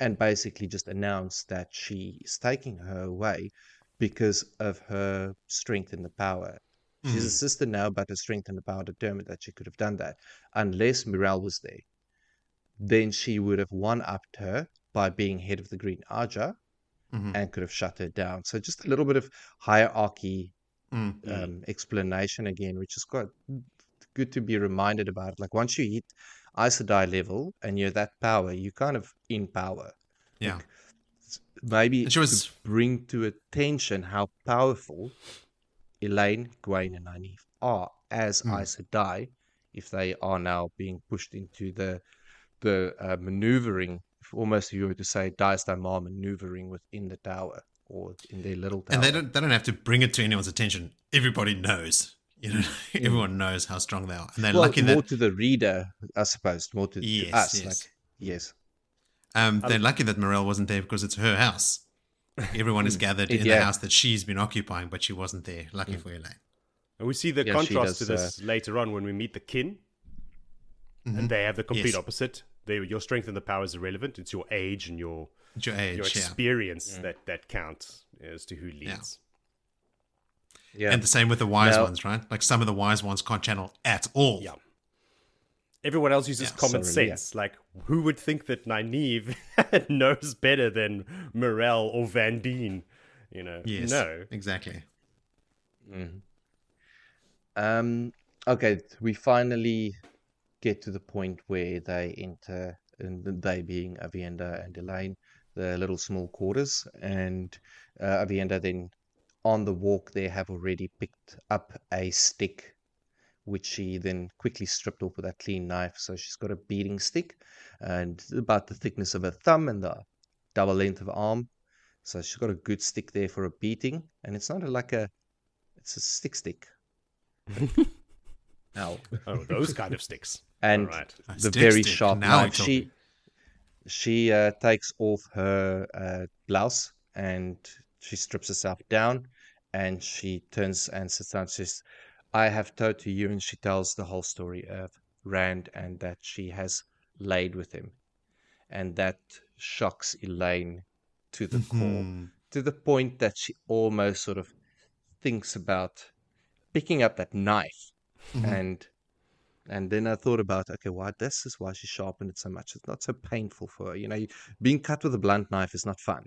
S2: and basically just announce that she is taking her away because of her strength and the power. She's a sister now, but her strength and the power determined that she could have done that. Unless Morel was there, then she would have one-upped her by being head of the Green Aja and could have shut her down. So just a little bit of hierarchy explanation again, which is quite good to be reminded about. Like once you hit Aes Sedai level and you're that power, you're kind of in power.
S1: Yeah.
S2: Like, maybe
S1: she was...
S2: to bring to attention how powerful Elayne, Egwene, and Nynaeve are as Aes Sedai, if they are now being pushed into the maneuvering, almost if you were to say Dice Daimar maneuvering within the tower or in their little tower.
S1: And they don't have to bring it to anyone's attention. Everybody knows. You know, everyone knows how strong they are, and they're lucky
S2: more
S1: that
S2: to the reader, I suppose, more to us.
S1: Yes.
S2: Like, yes.
S1: They're lucky that Morel wasn't there because it's her house. Everyone is gathered in the house that she's been occupying, but she wasn't there. Lucky for Elayne.
S3: And we see the contrast to this later on when we meet the kin. And they have the complete opposite. Your strength and the power is irrelevant. It's your age and your experience that counts as to who leads.
S2: Yeah.
S1: And the same with the wise ones, right? Like some of the wise ones can't channel at all.
S3: Yeah. Everyone else uses common sense. Yeah. Like, who would think that Nynaeve knows better than Morel or Van Dien? You know,
S1: yes,
S3: no,
S1: exactly.
S2: Okay, we finally get to the point where they enter, and they being Aviendha and Elayne, the little small quarters, and Aviendha then on the walk there have already picked up a stick, which she then quickly stripped off with that clean knife. So she's got a beating stick and about the thickness of her thumb and the double length of arm. So she's got a good stick there for a beating, and it's not it's a stick. Now,
S3: those kind of sticks.
S2: And the very sharp knife. She takes off her blouse and she strips herself down, and she turns and sits down and says, I have told to you, and she tells the whole story of Rand and that she has laid with him. And that shocks Elayne to the core, to the point that she almost sort of thinks about picking up that knife. And then I thought about, okay, this is why she sharpened it so much. It's not so painful for her. You know, being cut with a blunt knife is not fun.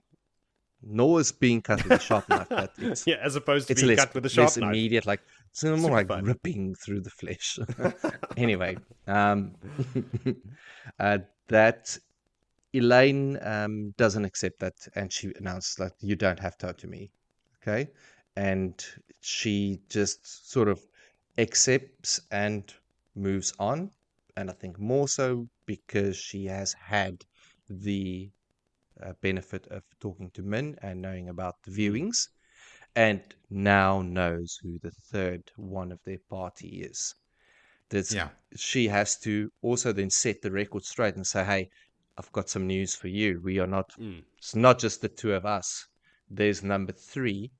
S2: Nor is being cut with a sharp knife. But it's,
S3: as opposed to being cut with a sharp knife.
S2: Immediate, like it's more like fun. Ripping through the flesh. Anyway, that Elayne doesn't accept that, and she announced that you don't have to me, okay? And she just sort of accepts and moves on, and I think more so because she has had the benefit of talking to Min and knowing about the viewings, and now knows who the third one of their party is. She has to also then set the record straight and say, hey, I've got some news for you. We are not, it's not just the two of us. There's number 3.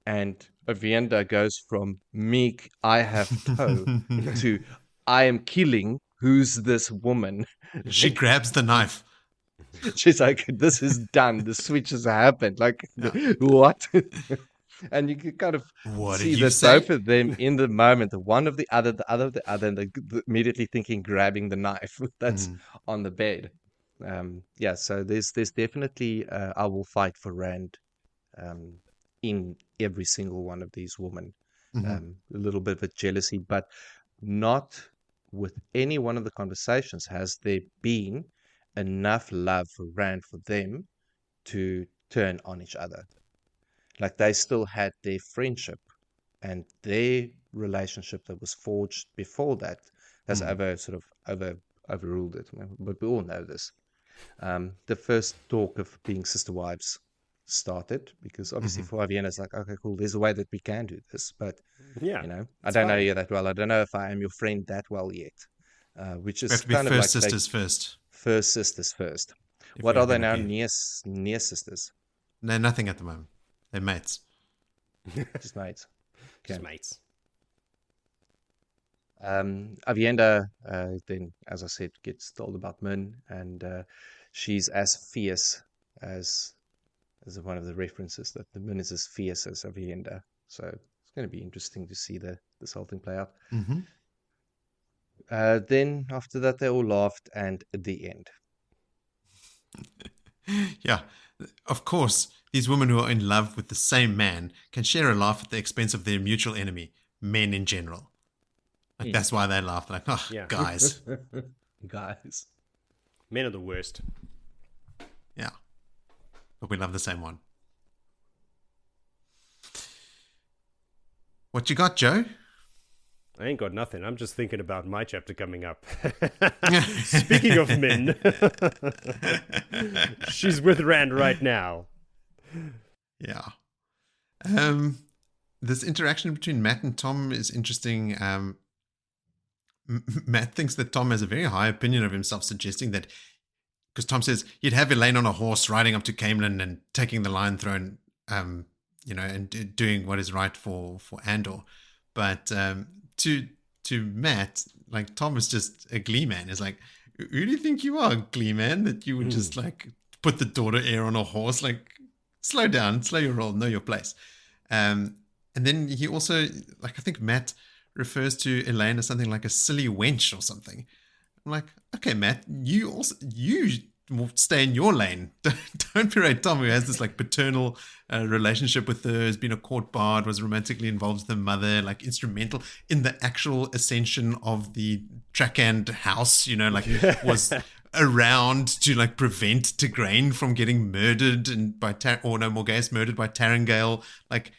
S2: And Aviendha goes from meek, I have toe, to I am killing, who's this woman?
S1: She grabs the knife.
S2: She's like, this is done. The switch has happened. Like, what? And you can kind of
S1: What
S2: see
S1: did you
S2: that
S1: say?
S2: both of them in the moment, the one of the other, the other of the other, and immediately thinking, grabbing the knife that's on the bed. Yeah, so there's definitely I will fight for Rand in every single one of these women. A little bit of a jealousy, but not with any one of the conversations has there been enough love for Rand for them to turn on each other. Like they still had their friendship and their relationship that was forged before that has overruled it. But we all know this. The first talk of being sister wives started because obviously for Aviendha it's like, okay, cool, there's a way that we can do this, but I don't know you that well. I don't know if I am your friend that well yet, which is
S1: We have to be
S2: kind of
S1: first
S2: like
S1: sisters first.
S2: first sisters first.
S1: If
S2: What
S1: we
S2: are they
S1: gonna
S2: now?
S1: be-
S2: Near sisters,
S1: No, nothing at the moment. They're mates.
S2: just mates.
S3: Just
S2: Okay.
S3: mates.
S2: Aviendha then, as I said, gets told about Min, and she's as fierce as one of the references that the Min is as fierce as Aviendha. So it's going to be interesting to see this whole thing play out. Then after that, they all laughed, and at the end.
S1: Yeah, of course, these women who are in love with the same man can share a laugh at the expense of their mutual enemy, men in general. Like that's why they laugh. Like, oh,
S3: Yeah.
S1: guys.
S2: Guys.
S3: Men are the worst.
S1: Yeah. But we love the same one. What you got, Joe?
S3: I ain't got nothing. I'm just thinking about my chapter coming up. Speaking of men, she's with Rand right now.
S1: Yeah. This interaction between Matt and Thom is interesting. Matt thinks that Thom has a very high opinion of himself, suggesting that because Thom says he'd have Elayne on a horse riding up to Caemlyn and taking the Lion Throne, and doing what is right for Andor. But to Matt, like Thom is just a glee man. It's like, who do you think you are, glee man, that you would just like put the daughter heir on a horse? Like, slow down, slow your roll, know your place. And then he also, like, I think Matt refers to Elayne as something like a silly wench or something. I'm like, okay, Matt, you will stay in your lane. Don't berate Thom, who has this like paternal relationship with her, has been a court bard, was romantically involved with her mother, like instrumental in the actual ascension of the Trakand house, was around to like prevent Tigraine from getting murdered and Morgase murdered by Tarangale. Like,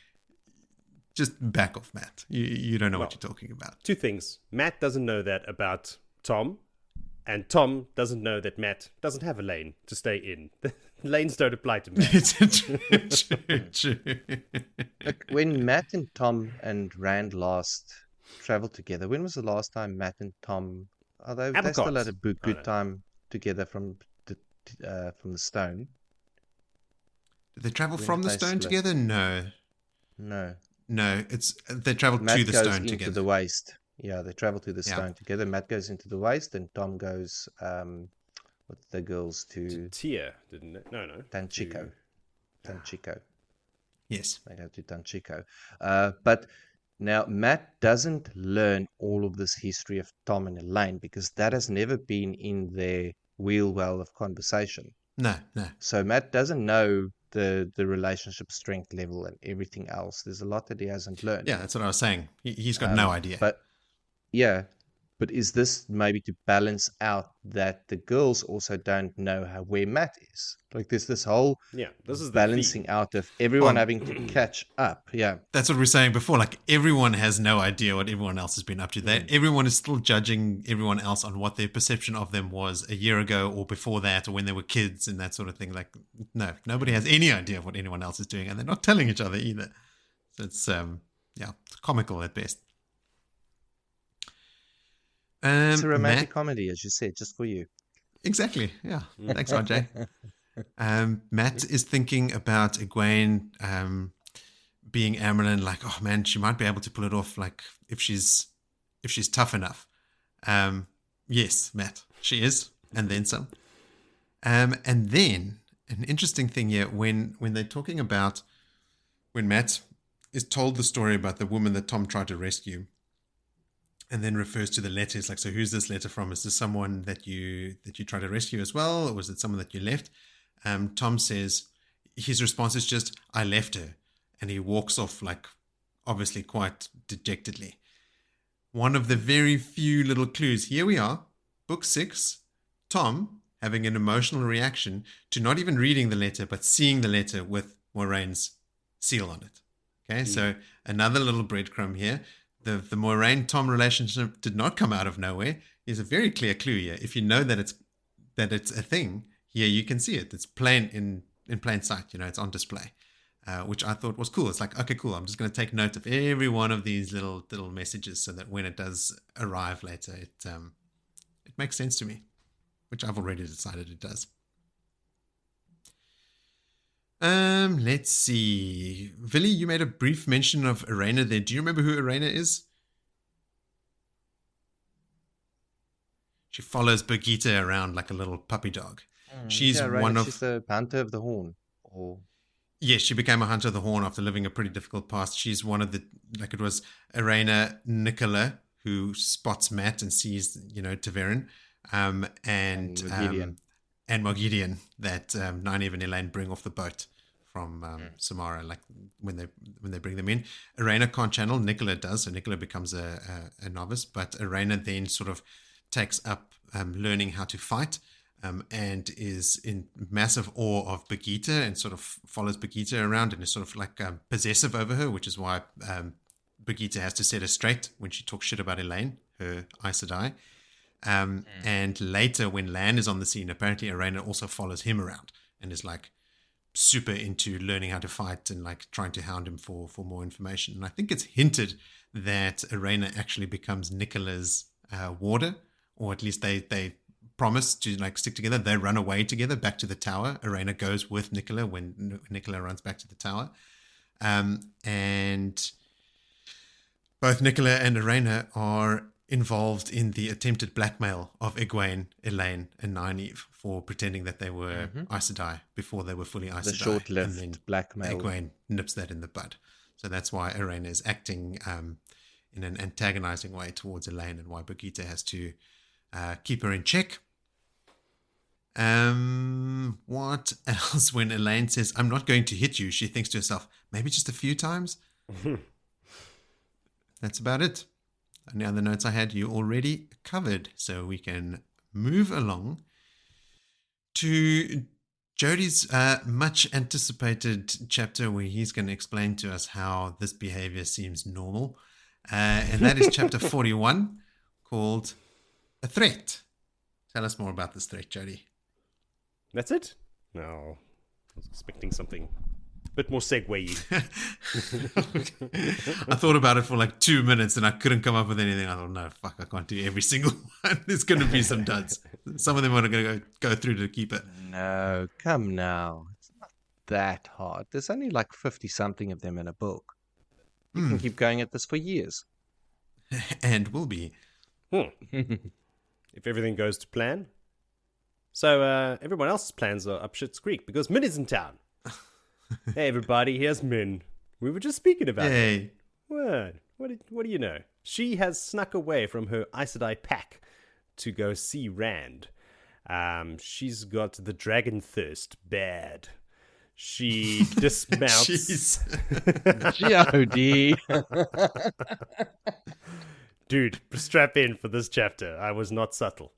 S1: just back off, Matt. You don't know what you're talking about.
S3: Two things. Matt doesn't know that about Thom, and Thom doesn't know that Matt doesn't have a lane to stay in. The lanes don't apply to Matt.
S1: True.
S2: Like when Matt and Thom and Rand last traveled together, when was the last time Matt and Thom? They still had a good time together from the stone.
S1: Did they travel
S2: When
S1: from
S2: did
S1: the
S2: they
S1: stone
S2: split?
S1: together? No, they traveled
S2: Matt
S1: to the
S2: goes
S1: stone
S2: into
S1: together.
S2: the waste. Yeah, they travel to the
S1: Yeah.
S2: stone together. Matt goes into the waste, and Thom goes with the girls to
S3: Tia, didn't it? No.
S2: Tanchico. Tanchico.
S1: Yes.
S2: They go to Tanchico. But now Matt doesn't learn all of this history of Thom and Elayne because that has never been in their wheel well of conversation.
S1: No.
S2: So Matt doesn't know the relationship strength level and everything else. There's a lot that he hasn't learned.
S1: Yeah, that's what I was saying. He's got no idea.
S2: But is this maybe to balance out that the girls also don't know where Matt is? Like there's this whole
S3: this is the
S2: balancing
S3: theme.
S2: out of everyone having to catch up. Yeah.
S1: That's what we were saying before. Like, everyone has no idea what everyone else has been up to. Everyone is still judging everyone else on what their perception of them was a year ago or before that or when they were kids and that sort of thing. Like, no, nobody has any idea of what anyone else is doing, and they're not telling each other either. So it's, it's comical at best.
S2: It's a romantic comedy, as you said, just for you.
S1: Exactly. Yeah. Thanks, RJ. Matt is thinking about Egwene being Amyrlin, like, oh man, she might be able to pull it off, like if she's tough enough. Yes, Matt, she is, and then some. And then an interesting thing here when they're talking about when Matt is told the story about the woman that Thom tried to rescue, and then refers to the letter. It's like, so who's this letter from? Is this someone that you tried to rescue as well, or was it someone that you left? Thom says his response is just, I left her, and he walks off, like, obviously quite dejectedly. One of the very few little clues. Here we are, book 6, Thom having an emotional reaction to not even reading the letter, but seeing the letter with Moraine's seal on it. Okay, so another little breadcrumb here. The Moiraine-Thom relationship did not come out of nowhere. There's a very clear clue here. If you know that it's a thing, here you can see it. It's plain in plain sight. It's on display, which I thought was cool. It's like, okay, cool. I'm just going to take note of every one of these little messages so that when it does arrive later, it makes sense to me, which I've already decided it does. Let's see. Willie, you made a brief mention of Elayne there. Do you remember who Elayne is? She follows Birgitte around like a little puppy dog. She's
S2: she's the hunter of the horn.
S1: Yes, she became a hunter of the horn after living a pretty difficult past. She's one of the, like it was Elayne Nicola who spots Matt and sees, Taverin, and Mogehedien that Nynaeve and Elayne bring off the boat from Samara, like when they bring them in. Elayne can't channel, Nicola does, so Nicola becomes a novice, but Elayne then sort of takes up learning how to fight, and is in massive awe of Birgitte and sort of follows Birgitte around and is sort of like possessive over her, which is why Birgitte has to set her straight when she talks shit about Elayne, her Aes Sedai. And later when Lan is on the scene, apparently Elayne also follows him around and is like super into learning how to fight and like trying to hound him for more information. And I think it's hinted that Elayne actually becomes Nicola's warder, or at least they promise to like stick together. They run away together back to the tower. Elayne goes with Nicola when Nicola runs back to the tower. And both Nicola and Elayne are involved in the attempted blackmail of Egwene, Elayne, and Nynaeve for pretending that they were Aes Sedai before they were fully Aes Sedai.
S2: The short-lived blackmail.
S1: Egwene nips that in the bud. So that's why Elayne is acting in an antagonizing way towards Elayne, and why Birgitte has to keep her in check. What else? When Elayne says, I'm not going to hit you, she thinks to herself, maybe just a few times. That's about it. And the other notes I had, you already covered. So we can move along to Jody's much anticipated chapter where he's going to explain to us how this behavior seems normal. And that is chapter 41, called A Threat. Tell us more about this threat, Jody.
S3: That's it? No, I was expecting something a bit more segue-y.
S1: I thought about it for like 2 minutes and I couldn't come up with anything. I thought, no, fuck, I can't do every single one. There's going to be some duds. Some of them are going to go through to keep it.
S2: No, come now. It's not that hard. There's only like 50-something of them in a book. You can keep going at this for years.
S1: And will be.
S3: If everything goes to plan. So everyone else's plans are up shit's creek because Min is in town. Hey everybody, here's Min. We were just speaking about it. What do you know? She has snuck away from her Aes Sedai pack to go see Rand. She's got the dragon thirst bad. She dismounts.
S2: G.O.D.
S3: Dude, strap in for this chapter. I was not subtle.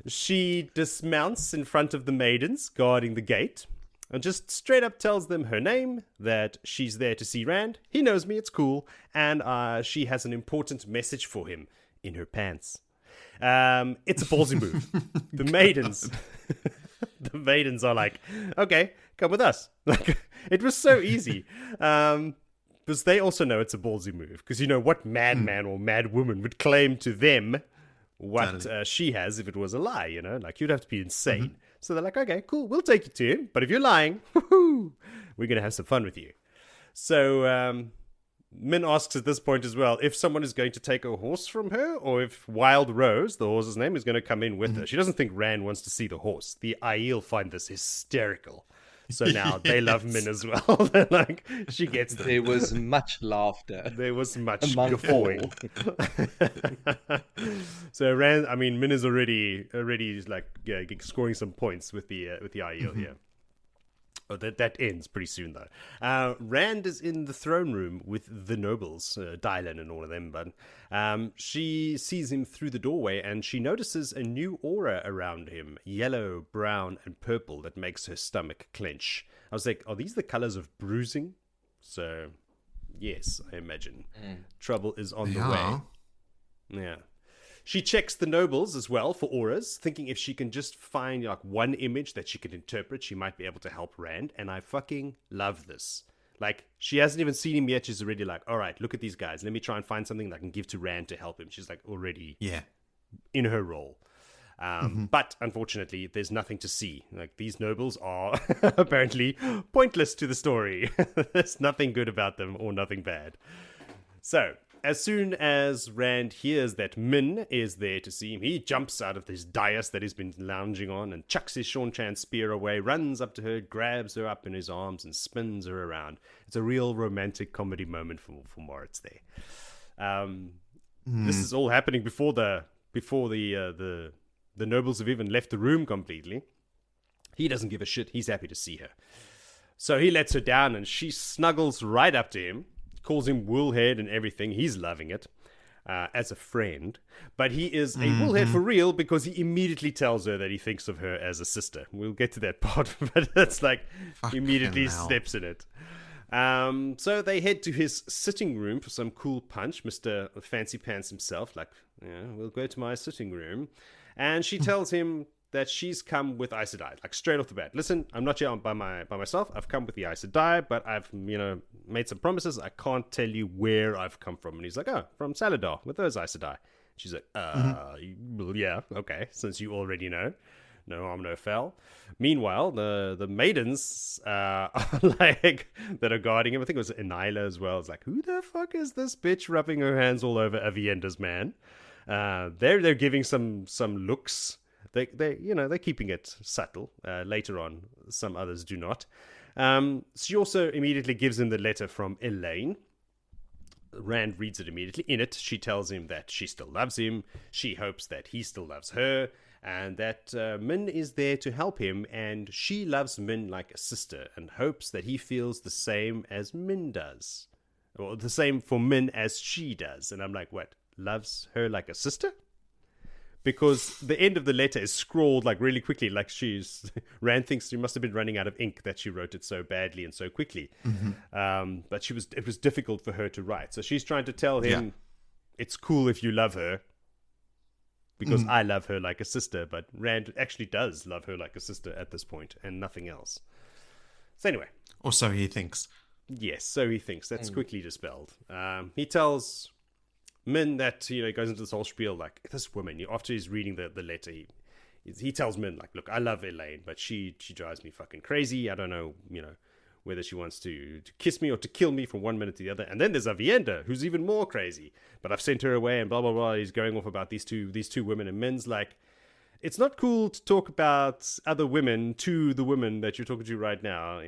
S3: She dismounts in front of the maidens guarding the gate and just straight up tells them her name, that she's there to see Rand. He knows me, it's cool. And she has an important message for him in her pants. It's a ballsy move. The maidens... The maidens are like, okay, come with us. Like, it was so easy. Because they also know it's a ballsy move. Because you know what madman or mad woman would claim to them what she has if it was a lie, you know? Like, you'd have to be insane. So they're like, okay, cool, we'll take you to him. But if you're lying, we're going to have some fun with you. So Min asks at this point as well if someone is going to take a horse from her, or if Wild Rose, the horse's name, is going to come in with her. She doesn't think Rand wants to see the horse. The Aiel find this hysterical. So now they love Min as well. They're like, she gets them.
S2: There was much laughter.
S3: There was much
S2: among
S3: guffawing. So Min is already like scoring some points with the Aiel here. Oh, that ends pretty soon, though. Rand is in the throne room with the nobles, Dylan and all of them, but she sees him through the doorway, and she notices a new aura around him, yellow, brown, and purple, that makes her stomach clench. I was like, are these the colors of bruising? So, yes, I imagine. Trouble is on the way. Yeah. She checks the nobles as well for auras, thinking if she can just find like one image that she can interpret, she might be able to help Rand. And I fucking love this. Like, she hasn't even seen him yet. She's already like, all right, look at these guys. Let me try and find something that I can give to Rand to help him. She's like already in her role. But unfortunately, there's nothing to see. Like, these nobles are apparently pointless to the story. There's nothing good about them or nothing bad. So, as soon as Rand hears that Min is there to see him, he jumps out of this dais that he's been lounging on and chucks his Sean-Chan spear away, runs up to her, grabs her up in his arms, and spins her around. It's a real romantic comedy moment for Moritz there. This is all happening before the nobles have even left the room completely. He doesn't give a shit. He's happy to see her. So he lets her down, and she snuggles right up to him. Calls him woolhead and everything. He's loving it as a friend. But he is a woolhead for real, because he immediately tells her that he thinks of her as a sister. We'll get to that part, but it's like immediately steps in it. So they head to his sitting room for some cool punch. Mr. Fancy Pants himself, like, we'll go to my sitting room. And she tells him that she's come with Aes Sedai, like straight off the bat. Listen, I'm not here by myself. I've come with the Aes Sedai, but I've made some promises. I can't tell you where I've come from. And he's like, oh, from Salidar with those Aes Sedai. She's like, well, yeah, okay, since you already know. No harm, no foul. Meanwhile, the maidens like that are guarding him. I think it was Inyla as well. It's like, who the fuck is this bitch rubbing her hands all over Aviendha's man? They're giving some looks. They're keeping it subtle. Later on, some others do not. She also immediately gives him the letter from Elayne. Rand reads it immediately. In it, she tells him that she still loves him. She hopes that he still loves her, and that Min is there to help him, and she loves Min like a sister and hopes that he feels the same as Min does. Or the same for Min as she does. And I'm like, what? Loves her like a sister? Because the end of the letter is scrawled like really quickly, like Rand thinks she must have been running out of ink that she wrote it so badly and so quickly. But it was difficult for her to write. So she's trying to tell him, it's cool if you love her, because I love her like a sister. But Rand actually does love her like a sister at this point and nothing else. So anyway.
S1: Or so he thinks.
S3: Yes, so he thinks. That's quickly dispelled. He tells Min that, he goes into this whole spiel, like, this woman, after he's reading the letter, he tells Min, like, look, I love Elayne, but she drives me fucking crazy. I don't know, whether she wants to kiss me or to kill me from one minute to the other. And then there's Aviendha, who's even more crazy. But I've sent her away and blah, blah, blah. He's going off about these two women, and Min's like, it's not cool to talk about other women to the woman that you're talking to right now,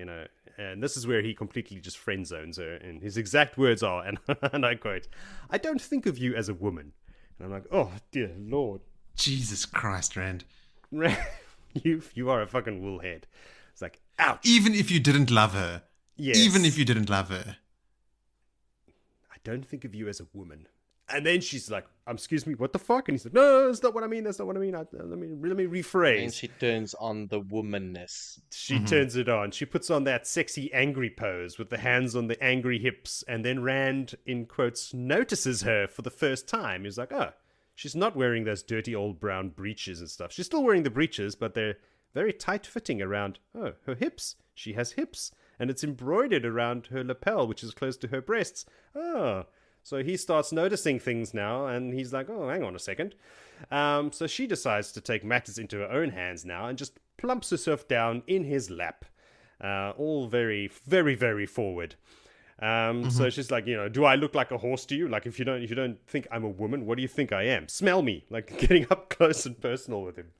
S3: And this is where he completely just friend zones her. And his exact words are, and I quote, I don't think of you as a woman. And I'm like, oh, dear Lord.
S1: Jesus Christ, Rand.
S3: You are a fucking woolhead. It's like, ouch.
S1: Even if you didn't love her.
S3: Yes.
S1: Even if you didn't love her.
S3: I don't think of you as a woman. And then she's like, excuse me, what the fuck? And he's like, no, that's not what I mean. That's not what I mean. Let me rephrase.
S2: And she turns on the womanness.
S3: She turns it on. She puts on that sexy, angry pose with the hands on the angry hips. And then Rand, in quotes, notices her for the first time. He's like, oh, she's not wearing those dirty old brown breeches and stuff. She's still wearing the breeches, but they're very tight-fitting around, her hips. She has hips. And it's embroidered around her lapel, which is close to her breasts. Oh, so he starts noticing things now, and he's like, oh, hang on a second. So she decides to take matters into her own hands now and just plumps herself down in his lap. All very, very, very forward. So she's like, do I look like a horse to you? Like, if you don't think I'm a woman, what do you think I am? Smell me. Like, getting up close and personal with him.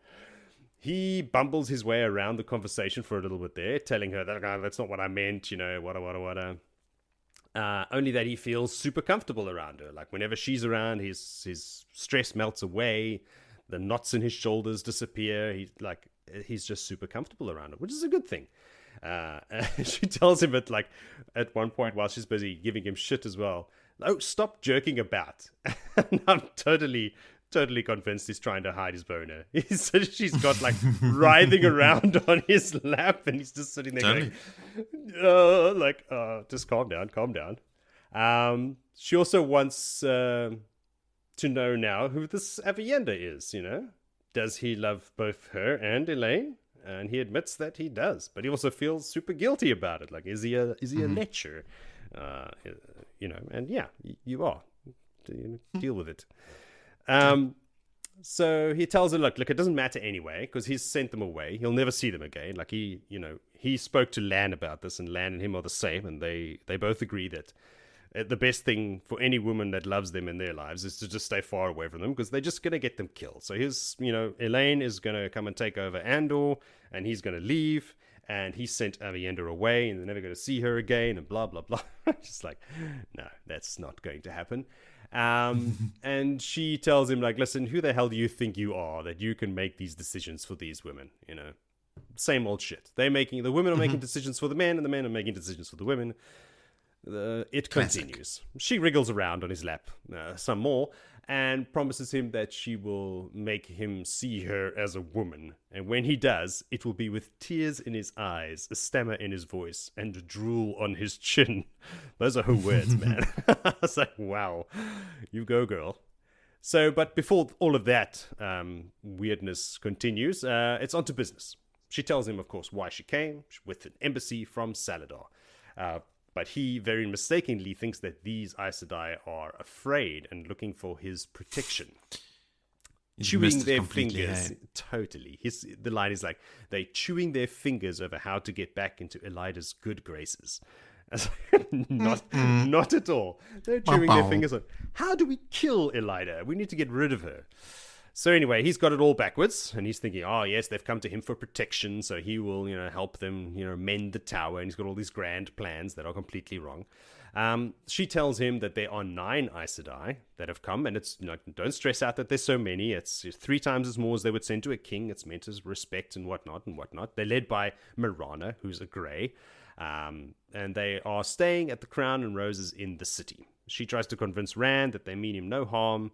S3: he bumbles his way around the conversation for a little bit there, telling her that that's not what I meant, what. Only that he feels super comfortable around her. Like whenever she's around, his stress melts away, the knots in his shoulders disappear. He's just super comfortable around her, which is a good thing. She tells him at one point while she's busy giving him shit as well. Oh, stop jerking about. And I'm totally convinced he's trying to hide his boner. She's got writhing around on his lap, and he's just sitting there going, just calm down. She also wants to know now who this Aviendha is, Does he love both her and Elayne? And he admits that he does, but he also feels super guilty about it. Like, is he a lecher? And yeah, you are. Deal with it. So he tells her, look, it doesn't matter anyway, because he's sent them away. He'll never see them again. Like he spoke to Lan about this, and Lan and him are the same, and they both agree that the best thing for any woman that loves them in their lives is to just stay far away from them, because they're just going to get them killed. So Elayne is going to come and take over Andor, and he's going to leave, and he sent Aviendha away, and they're never going to see her again, and blah, blah, blah. Just like, no, that's not going to happen. And she tells him, listen, who the hell do you think you are that you can make these decisions for these women? Same old shit. The women are making decisions for the men, and the men are making decisions for the women. It continues. She wriggles around on his lap some more and promises him that she will make him see her as a woman. And when he does, it will be with tears in his eyes, a stammer in his voice, and drool on his chin. Those are her words, man. I was like, wow, you go, girl. So, but before all of that weirdness continues, it's on to business. She tells him, of course, why she came, with an embassy from Salidar. But he very mistakenly thinks that these Aes Sedai are afraid and looking for his protection. Chewing their fingers. Hey? Totally. The line is they're chewing their fingers over how to get back into Elida's good graces. Not at all. They're chewing their fingers on, how do we kill Elida? We need to get rid of her. So anyway, he's got it all backwards, and he's thinking, oh yes, they've come to him for protection, so he will, help them, mend the tower, and he's got all these grand plans that are completely wrong. She tells him that there are 9 Aes Sedai that have come, and it's, don't stress out that there's so many. It's 3 times as more as they would send to a king. It's meant as respect and whatnot. They're led by Mirana, who's a Grey, and they are staying at the Crown and Roses in the city. She tries to convince Rand that they mean him no harm.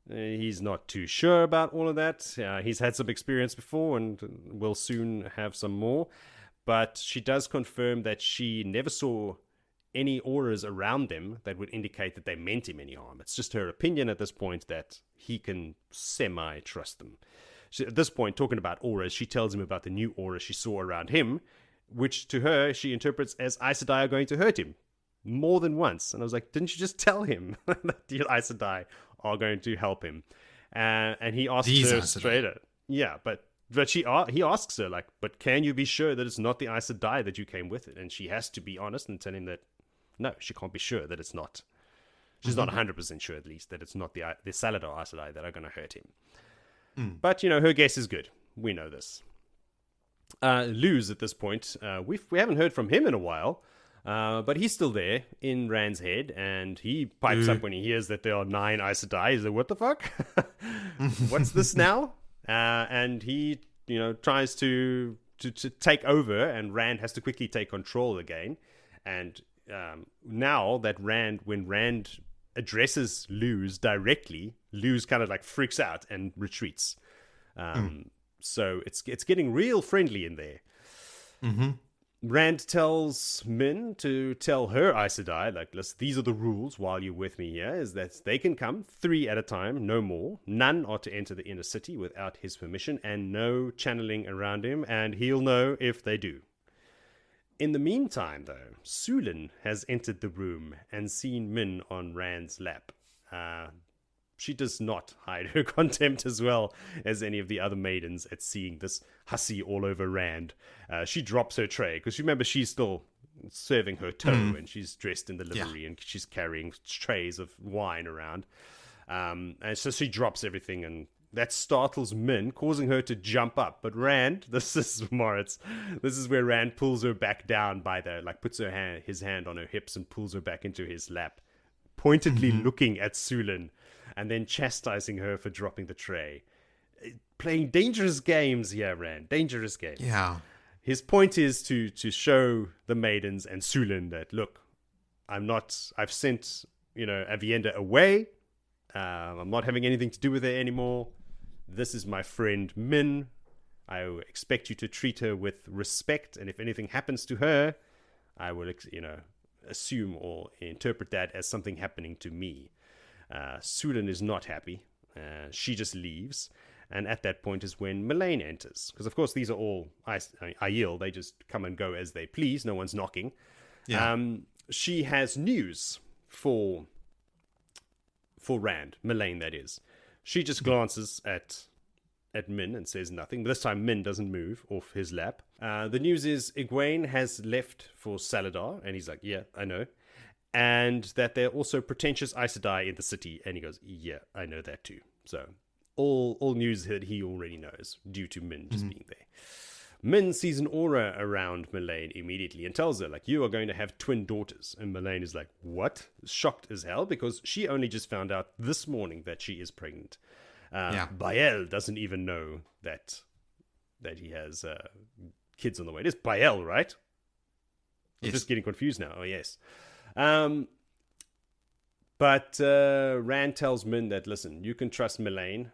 S3: He's not too sure about all of that. He's had some experience before and will soon have some more. But she does confirm that she never saw any auras around them that would indicate that they meant him any harm. It's just her opinion at this point that he can semi-trust them. At this point, talking about auras, she tells him about the new aura she saw around him, which to her she interprets as Aes Sedai are going to hurt him more than once. And I was like, didn't you just tell him that the Aes Sedai are going to help him? And he asks her straight up. Yeah, but he asks her, but can you be sure that it's not the Aes Sedai that you came with it? And she has to be honest and tell him that no, she can't be sure that it's not. She's not 100% sure, at least, that it's not the Salidar Aes Sedai that are going to hurt him. But, her guess is good. We know this. Luz, at this point, we haven't heard from him in a while. But he's still there in Rand's head, and he pipes up when he hears that there are 9 Aes Sedai. He's like, what the fuck? What's this now? And he, tries to take over, and Rand has to quickly take control again. And now that when Rand addresses Luz directly, Luz kind of freaks out and retreats. So it's getting real friendly in there. Rand tells Min to tell her Aes Sedai, listen, these are the rules while you're with me here, is that they can come 3 at a time, no more. None are to enter the inner city without his permission, and no channeling around him, and he'll know if they do. In the meantime, though, Sulin has entered the room and seen Min on Rand's lap. She does not hide her contempt as well as any of the other maidens at seeing this hussy all over Rand. She drops her tray, because remember, she's still serving her toe, and she's dressed in the livery, and she's carrying trays of wine around. And so she drops everything and That startles Min, causing her to jump up. But Rand, this is Moritz. This is where Rand pulls her back down puts his hand on her hips and pulls her back into his lap, pointedly looking at Siuan, and then chastising her for dropping the tray. Playing dangerous games here, Rand. Dangerous games.
S1: Yeah.
S3: His point is to show the maidens and Siuan that, look, I've sent, Aviendha away. I'm not having anything to do with her anymore. This is my friend Min. I expect you to treat her with respect, and if anything happens to her, I will, assume or interpret that as something happening to me. Siuan is not happy. She just leaves, and at that point is when Elayne enters. Because, of course, these are all Aiel. They just come and go as they please. No one's knocking. Yeah. She has news for Rand, Elayne, that is. She just glances at Min and says nothing. But this time Min doesn't move off his lap. The news is Egwene has left for Salidar, and he's like, yeah, I know. And that there are also pretentious Aes Sedai in the city, and he goes, yeah, I know that too. So all news that he already knows due to Min just being there. Min sees an aura around Elayne immediately and tells her, like, you are going to have twin daughters. And Elayne is like, what? Shocked as hell, because she only just found out this morning that she is pregnant. Bael doesn't even know that he has kids on the way. It is Bael, right? I'm just getting confused now. Oh, yes. But Rand tells Min that, listen, you can trust Elayne.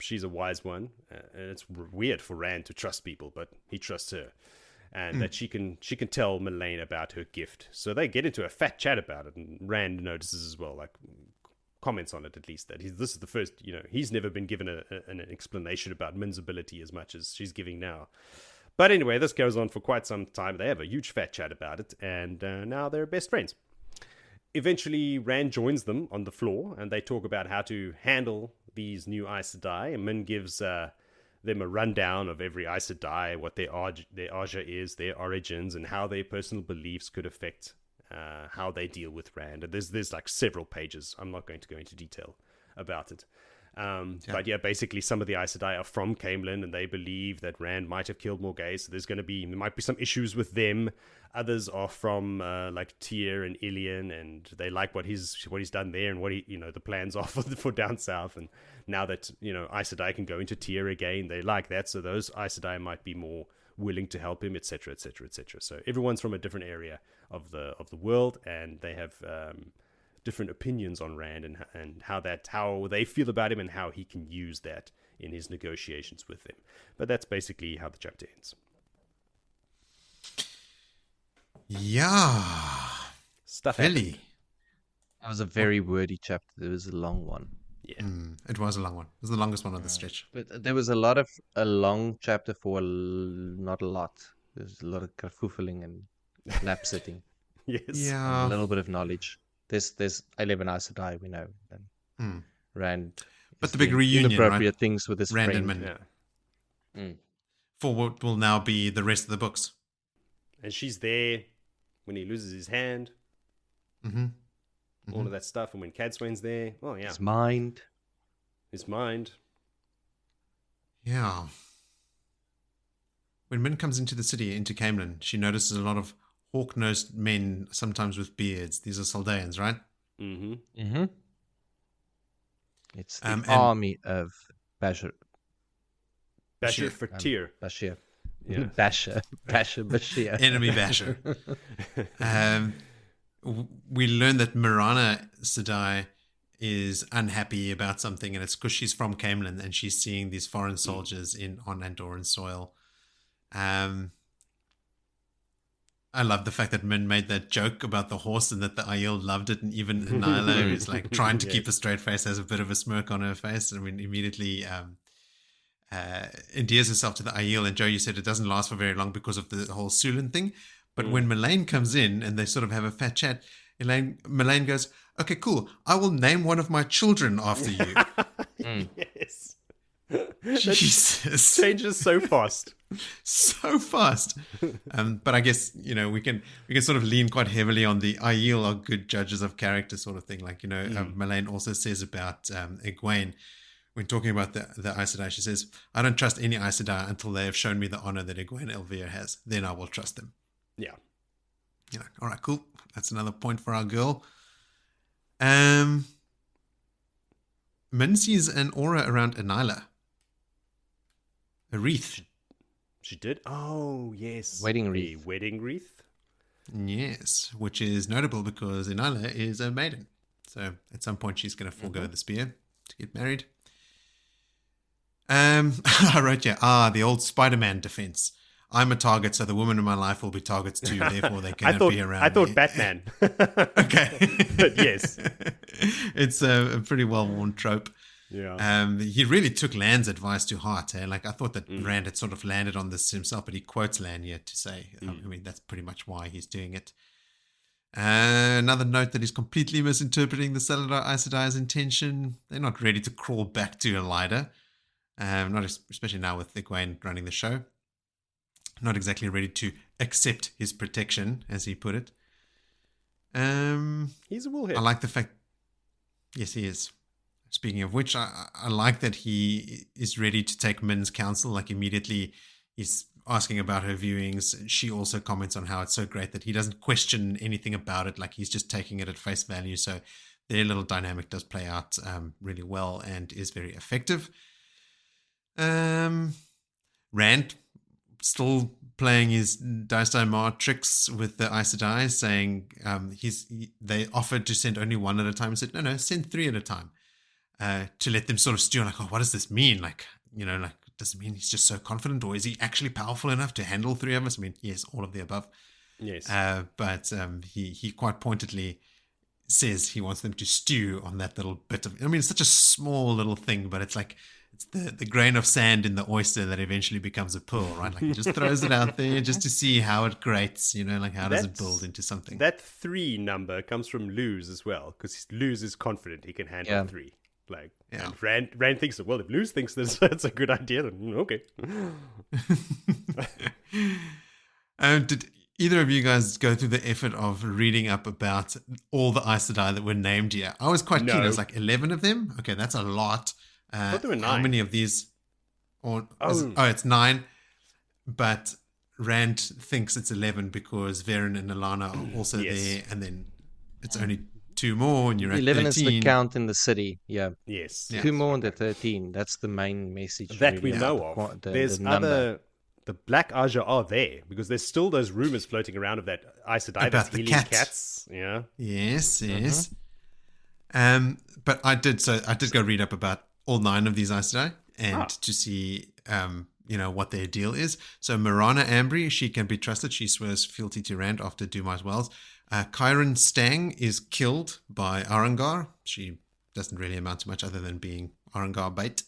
S3: She's a wise one, and it's weird for Rand to trust people, but he trusts her, and that she can tell Elayne about her gift. So they get into a fat chat about it, and Rand notices as well, like comments on it at least, that this is the first, he's never been given an explanation about Min's ability as much as she's giving now. But anyway, this goes on for quite some time. They have a huge fat chat about it, and now they're best friends. Eventually, Rand joins them on the floor, and they talk about how to handle these new Aes Sedai, and Min gives them a rundown of every Aes Sedai, what their Aja is, their origins, and how their personal beliefs could affect how they deal with Rand. And there's like several pages. I'm not going to go into detail about it. But yeah, basically some of the Aes Sedai are from Caemlyn, and they believe that Rand might have killed Morgase, so there might be some issues with them. Others are from like Tyr and Ilion, and they like what he's done there, and what the plans are for down south. And now that Aes Sedai can go into Tyr again, they like that, so those Aes Sedai might be more willing to help him, etc., etc., etc. So everyone's from a different area of the world, and they have different opinions on Rand and how they feel about him and how he can use that in his negotiations with them. But that's basically how the chapter ends.
S1: Yeah.
S3: Stuff
S1: really.
S3: happened.
S2: That was a very wordy chapter. It was a long one.
S3: Yeah.
S1: It was a long one. It was the longest one on the stretch.
S2: But there was a long chapter for not a lot. There's a lot of kerfuffling and lap sitting.
S3: Yes.
S1: Yeah.
S2: A little bit of knowledge. There's 11 Aes Sedai, we know. And Rand.
S1: But the big reunion,
S2: inappropriate
S1: right?
S2: things with his
S1: Rand
S2: friend.
S1: and Min.
S3: Yeah.
S1: For what will now be the rest of the books.
S3: And she's there when he loses his hand. All of that stuff. And when Cadsuane's there. Oh, yeah.
S2: His mind.
S1: Yeah. When Min comes into the city, into Caemlyn, she notices a lot of hawk-nosed men, sometimes with beards. These are Saldaeans, right?
S2: Mm-hmm. It's the army of Bashir.
S3: Bashir for Tyr.
S2: Bashir.
S3: Yeah.
S2: Bashir.
S1: Enemy Basher. We learn that Mirana Sedai is unhappy about something, and it's because she's from Caemlyn and she's seeing these foreign soldiers on Andoran soil. I love the fact that Min made that joke about the horse and that the Aiel loved it, and even Nyla, who's like trying to keep a straight face, has a bit of a smirk on her face. I mean, immediately endears herself to the Aiel. And Joe, you said it doesn't last for very long because of the whole Siuan thing. But when Elayne comes in and they sort of have a fat chat, Elayne goes, okay, cool. I will name one of my children after you.
S3: Yes.
S1: Jesus.
S3: Changes so fast.
S1: So fast. But I guess, we can sort of lean quite heavily on the Aiel are good judges of character sort of thing. Like, Elayne also says about Egwene, when talking about the Aes Sedai, she says, "I don't trust any Aes Sedai until they have shown me the honor that Egwene Elvira has. Then I will trust them."
S3: Yeah.
S1: All right, cool. That's another point for our girl. Min sees an aura around Anyla. A wreath.
S3: She did? Oh, yes.
S2: Wedding
S3: A
S2: wreath.
S3: wedding wreath?
S1: Yes, which is notable because Anyla is a maiden. So at some point she's going to forego the spear to get married. I wrote here, the old Spider-Man defense. I'm a target, so the women in my life will be targets too, therefore they cannot be around
S3: I thought
S1: me.
S3: Batman.
S1: Okay.
S3: But yes.
S1: It's a pretty well-worn trope.
S3: Yeah.
S1: He really took Lan's advice to heart. Like, I thought that Rand had sort of landed on this himself, but he quotes Lan here to say, I mean, that's pretty much why he's doing it. Another note that he's completely misinterpreting the Salidar Aes Sedai's intention. They're not ready to crawl back to Elida. Not especially now with Egwene running the show. Not exactly ready to accept his protection, as he put it.
S3: He's a woolhead.
S1: I like the fact... Yes, he is. Speaking of which, I like that he is ready to take Min's counsel. Like, immediately he's asking about her viewings. She also comments on how it's so great that he doesn't question anything about it. Like, he's just taking it at face value. So their little dynamic does play out really well and is very effective. Rand still playing his Daistai Ma tricks with the Aes Sedai, saying they offered to send only one at a time. And said, no, send 3 at a time. To let them sort of stew on, like, what does this mean? Like, does it mean he's just so confident, or is he actually powerful enough to handle 3 of us? I mean, yes, all of the above.
S3: Yes.
S1: But he quite pointedly says he wants them to stew on that little bit of, I mean, it's such a small little thing, but it's like, it's the grain of sand in the oyster that eventually becomes a pearl, right? Like, he just throws it out there just to see how it grates, like, how does it build into something?
S3: That 3 number comes from Luz as well, because Luz is confident he can handle 3. Like, and Rand thinks, well, if Luz thinks that's a good idea, then okay.
S1: Did either of you guys go through the effort of reading up about all the Aes Sedai that were named here? I was quite keen. I was like, 11 of them? Okay, that's a lot.
S3: I thought there were 9.
S1: How many of these? It's 9. But Rand thinks it's 11 because Varen and Alana are also there, and then it's only 2 more, and you're at
S2: 11 is
S1: 13.
S2: the count in the city. Yeah.
S3: Yes.
S2: 2 more than 13. That's the main message.
S3: That
S2: really,
S3: we know of. There's other... The Black Aja are there, because there's still those rumors floating around of that Aes Sedai
S1: about
S3: that's
S1: the
S3: healing
S1: cats.
S3: cats. Yeah.
S1: Yes. But I did go read up about all 9 of these Aes Sedai and to see what their deal is. So Marana Ambry, she can be trusted. She swears fealty to Rand after Dumai's Wells. Kyron Stang is killed by Arangar. She doesn't really amount to much other than being Arangar bait.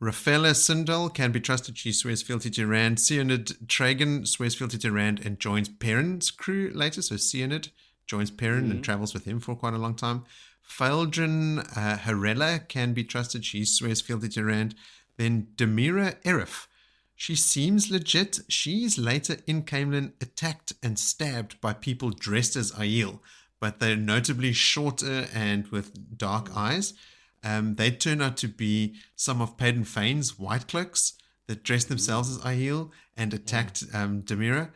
S1: Rafaela Sindel can be trusted. She swears fealty to Rand. Siuan Tragan swears fealty to Rand and joins Perrin's crew later. So Siuan joins Perrin and travels with him for quite a long time. Faldrin Harella can be trusted. She swears fealty to Rand. Then Demira Erif. She seems legit. She's later in Caemlyn attacked and stabbed by people dressed as Aiel, but they're notably shorter and with dark eyes. They turn out to be some of Paden Fane's white cloaks that dressed themselves as Aiel and attacked Demira.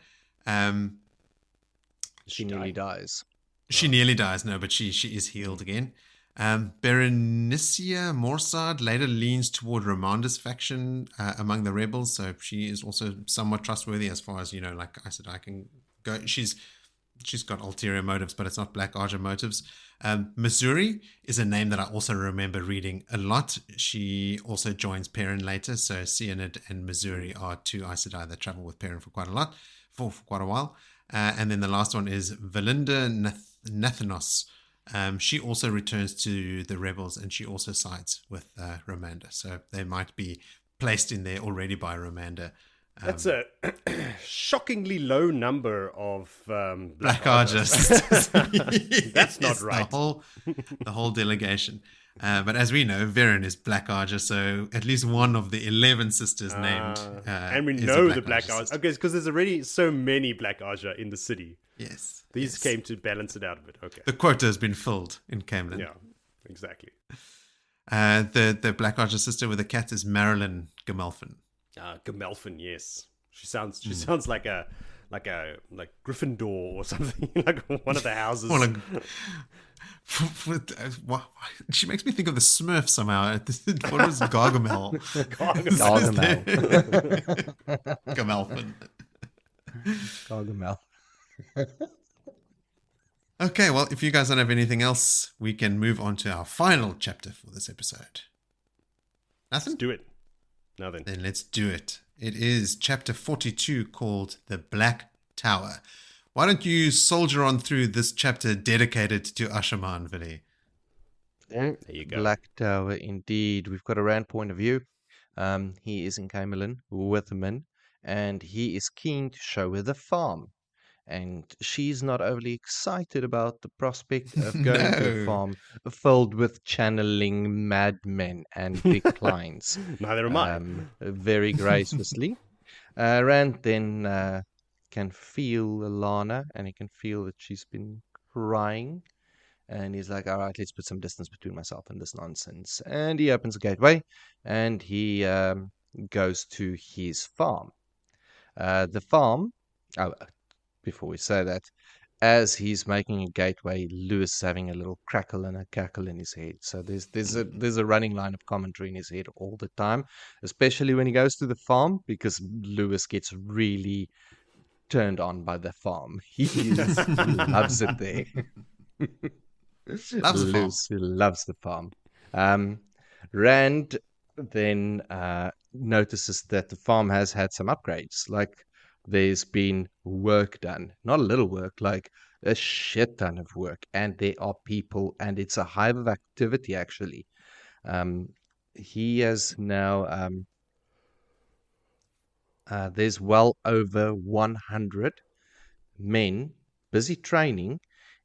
S2: She nearly dies.
S1: She nearly dies, no, but she is healed again. Berenicia Morsad later leans toward Romanda's faction among the rebels, so she is also somewhat trustworthy as far as, like I said, I can go. She's got ulterior motives, but it's not Black Aja motives. Missouri is a name that I also remember reading a lot. She also joins Perrin later, so Siuan and Missouri are 2 Aes Sedai that travel with Perrin for quite a while. And then the last one is Valinda Nathanos. She also returns to the rebels, and she also sides with Romanda. So they might be placed in there already by Romanda.
S3: That's a shockingly low number of
S1: Black Arjas.
S3: That's not right.
S1: The whole delegation. But as we know, Varen is Black Arja, so at least one of the 11 sisters named.
S3: And we know the Black Arja. Okay, because there's already so many Black Arja in the city.
S1: Yes.
S3: These came to balance it out a bit. Okay.
S1: The quota has been filled in Caemlyn.
S3: Yeah, exactly.
S1: The Black Archer sister with the cat is Marilyn Gamelfin.
S3: Gamelfin, yes. She sounds like Gryffindor or something, like one of the houses.
S1: Well, she makes me think of the Smurfs somehow. What was Gargamel?
S2: Gargamel.
S1: Gamelfin.
S2: Gargamel.
S1: Okay, well, if you guys don't have anything else, we can move on to our final chapter for this episode. Nothing?
S3: Let's do it. Now
S1: Then let's do it. It is chapter 42 called The Black Tower. Why don't you soldier on through this chapter dedicated to Asha'man, Willie?
S3: There you go.
S2: Black Tower, indeed. We've got a Rand point of view. He is in Caemlyn with Min, and he is keen to show her the farm. And she's not overly excited about the prospect of going to a farm filled with channeling madmen and big clients.
S3: Neither am I.
S2: Very graciously. Rand then can feel Alana, and he can feel that she's been crying. And he's like, all right, let's put some distance between myself and this nonsense. And he opens a gateway, and he goes to his farm. The farm... before we say that, as he's making a gateway, Lewis is having a little crackle and a cackle in his head. So there's a running line of commentary in his head all the time, especially when he goes to the farm, because Lewis gets really turned on by the farm. He loves it there. Lewis loves the farm. Rand then notices that the farm has had some upgrades, like there's been work done, not a little work, like a shit ton of work, and there are people, and it's a hive of activity actually. He has now there's well over 100 men busy training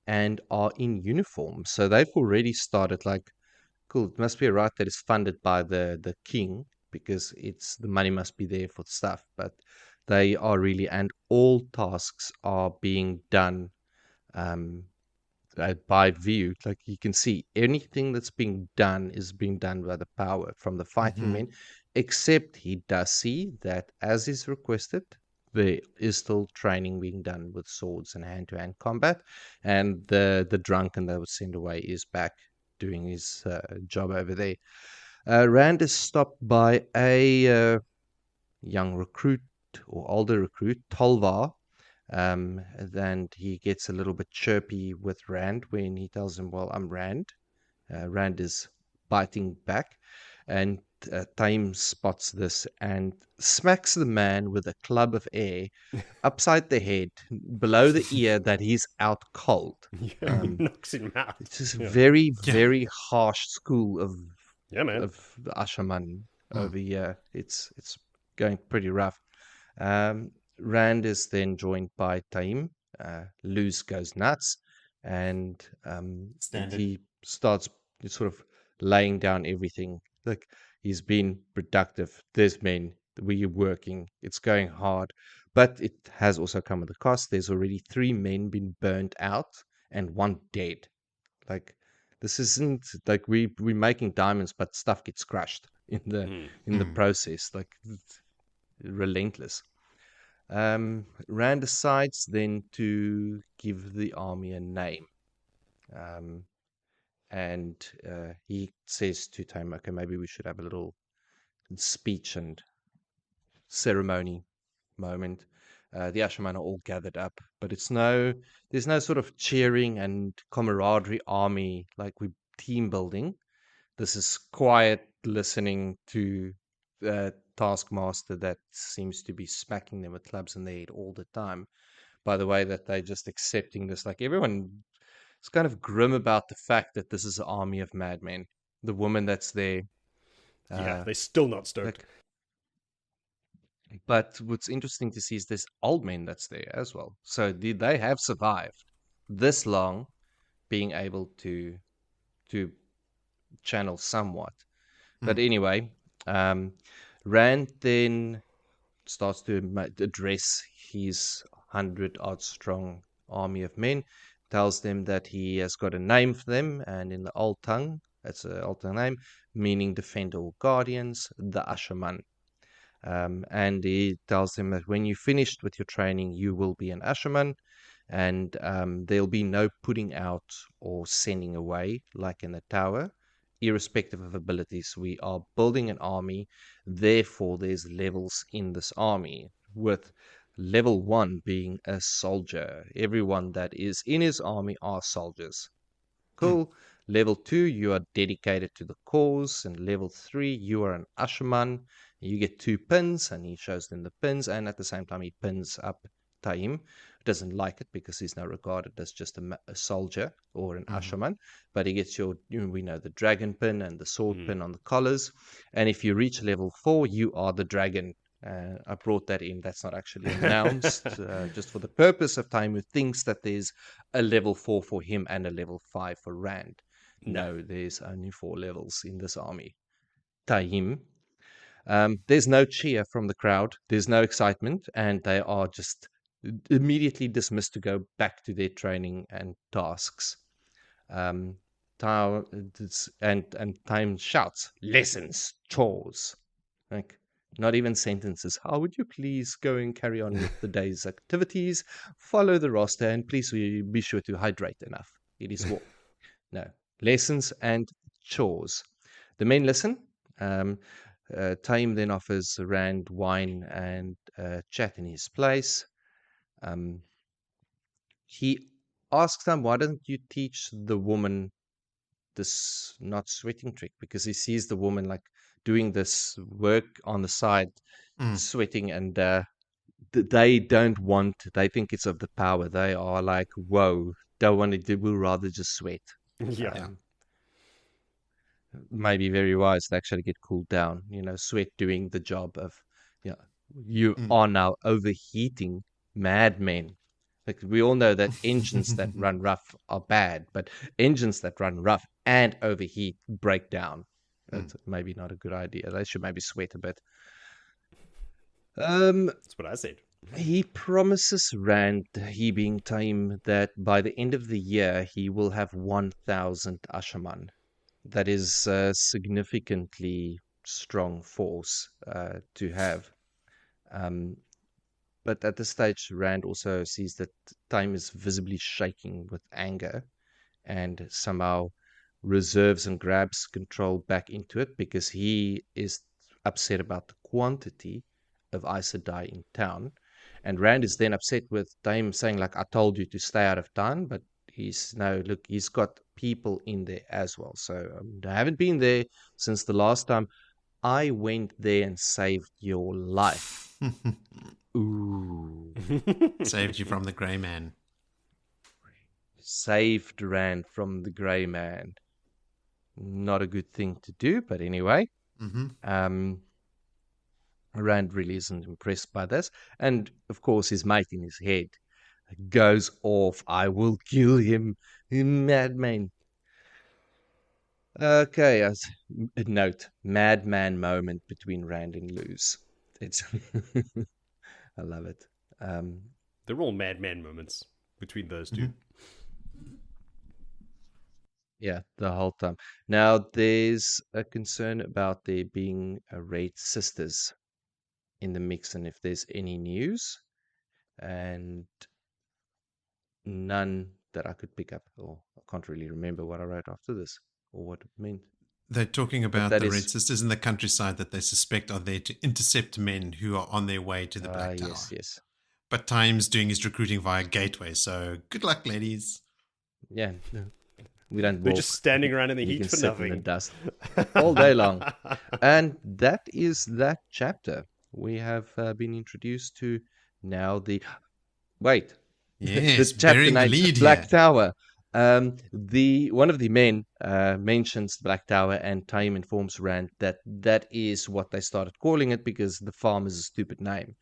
S2: and are in uniform, so they've already started. Like, cool, it must be right that it's funded by the king, because it's the money must be there for the stuff, but they are really, and all tasks are being done by view. Like, you can see anything that's being done is being done by the power from the fighting men, except he does see that, as is requested, there is still training being done with swords and hand-to-hand combat, and the drunken that was sent away is back doing his job over there. Rand is stopped by a young recruit, or older recruit, Tolvar, and he gets a little bit chirpy with Rand when he tells him, well, I'm Rand. Rand is biting back, and Thom spots this and smacks the man with a club of air upside the head, below the ear, that he's out cold.
S3: Knocks him out.
S2: It's just very, very harsh school of Asha'man over here. It's going pretty rough. Rand is then joined by Thom. Luz goes nuts, and he starts sort of laying down everything. Like, he's been productive. There's men. We're working. It's going hard. But it has also come at a cost. There's already 3 men been burnt out and 1 dead. Like, this isn't like we're making diamonds, but stuff gets crushed in the process. Like, relentless. Rand decides then to give the army a name. And he says to Thom, okay, maybe we should have a little speech and ceremony moment. The Asha'man are all gathered up, but there's no sort of cheering and camaraderie army like we team building. This is quiet listening to Taskmaster that seems to be smacking them with clubs in the head all the time. By the way, that they're just accepting this. Like, everyone is kind of grim about the fact that this is an army of madmen. The woman that's there.
S3: They're still not stoked.
S2: But what's interesting to see is this old men that's there as well. So they have survived this long, being able to channel somewhat. But anyway, Rand then starts to address his 100-odd strong army of men, tells them that he has got a name for them, and in the old tongue, That's an alternate name, meaning defender or guardians, the Asha'man. And he tells them that when you're finished with your training, you will be an Asha'man, and there'll be no putting out or sending away like in the tower, irrespective of abilities. We are building an army, therefore there's levels in this army, with level 1 being a soldier. Everyone that is in his army are soldiers. Cool. Level 2, you are dedicated to the cause, and level 3, you are an Asha'man. You get 2 pins, and he shows them the pins, and at the same time he pins up Thom. Doesn't like it because he's now regarded as just a soldier or an Asha'man, but he gets we know, the dragon pin and the sword pin on the collars, and if you reach level 4, you are the dragon. I brought that in. That's not actually announced, just for the purpose of Thom, who thinks that there's a level 4 for him and a level 5 for Rand. No, there's only 4 levels in this army. Thom. There's no cheer from the crowd. There's no excitement, and they are just immediately dismissed to go back to their training and tasks. And Thom shouts, "Lessons, chores!" Like, not even sentences. How would you please go and carry on with the day's activities? Follow the roster, and please be sure to hydrate enough. It is war. No. Lessons and chores. The men listen. Thom then offers Rand wine and chat in his place. He asks them, why don't you teach the woman this not sweating trick? Because he sees the woman like doing this work on the side, sweating, and they don't want, they think it's of the power. They are like, whoa, don't want to do, we'll rather just sweat.
S3: Yeah.
S2: Maybe very wise to actually get cooled down, sweat doing the job of, you are now overheating madmen. Like, we all know that engines that run rough are bad, but engines that run rough and overheat break down. That's maybe not a good idea. They should maybe sweat a bit.
S3: That's what I said.
S2: He promises Rand, he being Thom, that by the end of the year he will have 1,000 Asha'man. That is a significantly strong force to have. But at this stage, Rand also sees that Thom is visibly shaking with anger, and somehow reserves and grabs control back into it because he is upset about the quantity of Aes Sedai in town. And Rand is then upset with Thom, saying, like, I told you to stay out of town, but he's got people in there as well. So I haven't been there since the last time I went there and saved your life. Ooh.
S1: Saved you from the grey man.
S2: Saved Rand from the grey man. Not a good thing to do, but anyway. Rand really isn't impressed by this. And, of course, his mate in his head goes off. I will kill him, madman. Okay, as a note, madman moment between Rand and Luz. It's I love it.
S3: They're all madman moments between those two.
S2: Yeah, the whole time. Now, there's a concern about there being Red Sisters in the mix, and if there's any news, and none that I could pick up, or I can't really remember what I wrote after this or what it meant.
S1: They're talking about the Red Sisters in the countryside that they suspect are there to intercept men who are on their way to the Black Tower.
S2: Yes.
S1: But Thom's doing his recruiting via Gateway, so good luck, ladies.
S2: Yeah, no. We don't walk.
S3: They're just standing around in the heat
S2: can
S3: for
S2: sit
S3: nothing.
S2: in the dust all day long. And that is that chapter. We have been introduced to now the... Wait.
S1: Yes,
S2: the chapter
S1: bearing the
S2: named
S1: lead
S2: Black
S1: here.
S2: Tower. One of the men mentions the Black Tower, and Thom informs Rand that is what they started calling it because the farm is a stupid name.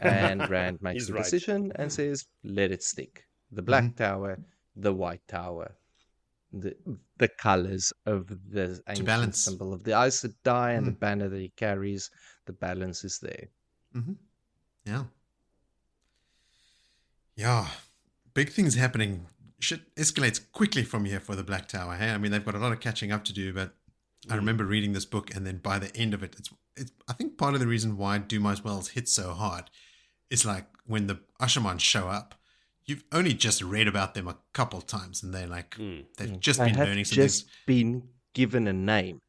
S2: And Rand makes
S3: He's
S2: the
S3: right.
S2: decision and says, let it stick. The Black Tower, the White Tower, the colors of the ancient symbol of the Aes Sedai and the banner that he carries, the balance is there.
S1: Yeah. Big things happening shit escalates quickly from here for the Black Tower. Hey, I mean, they've got a lot of catching up to do, but I remember reading this book, and then by the end of it, it's I think part of the reason why Dumai's Wells hit so hard is like when the Asha'man show up, you've only just read about them a couple times, and they're like, they've just been learning some things.
S2: Just been given a name.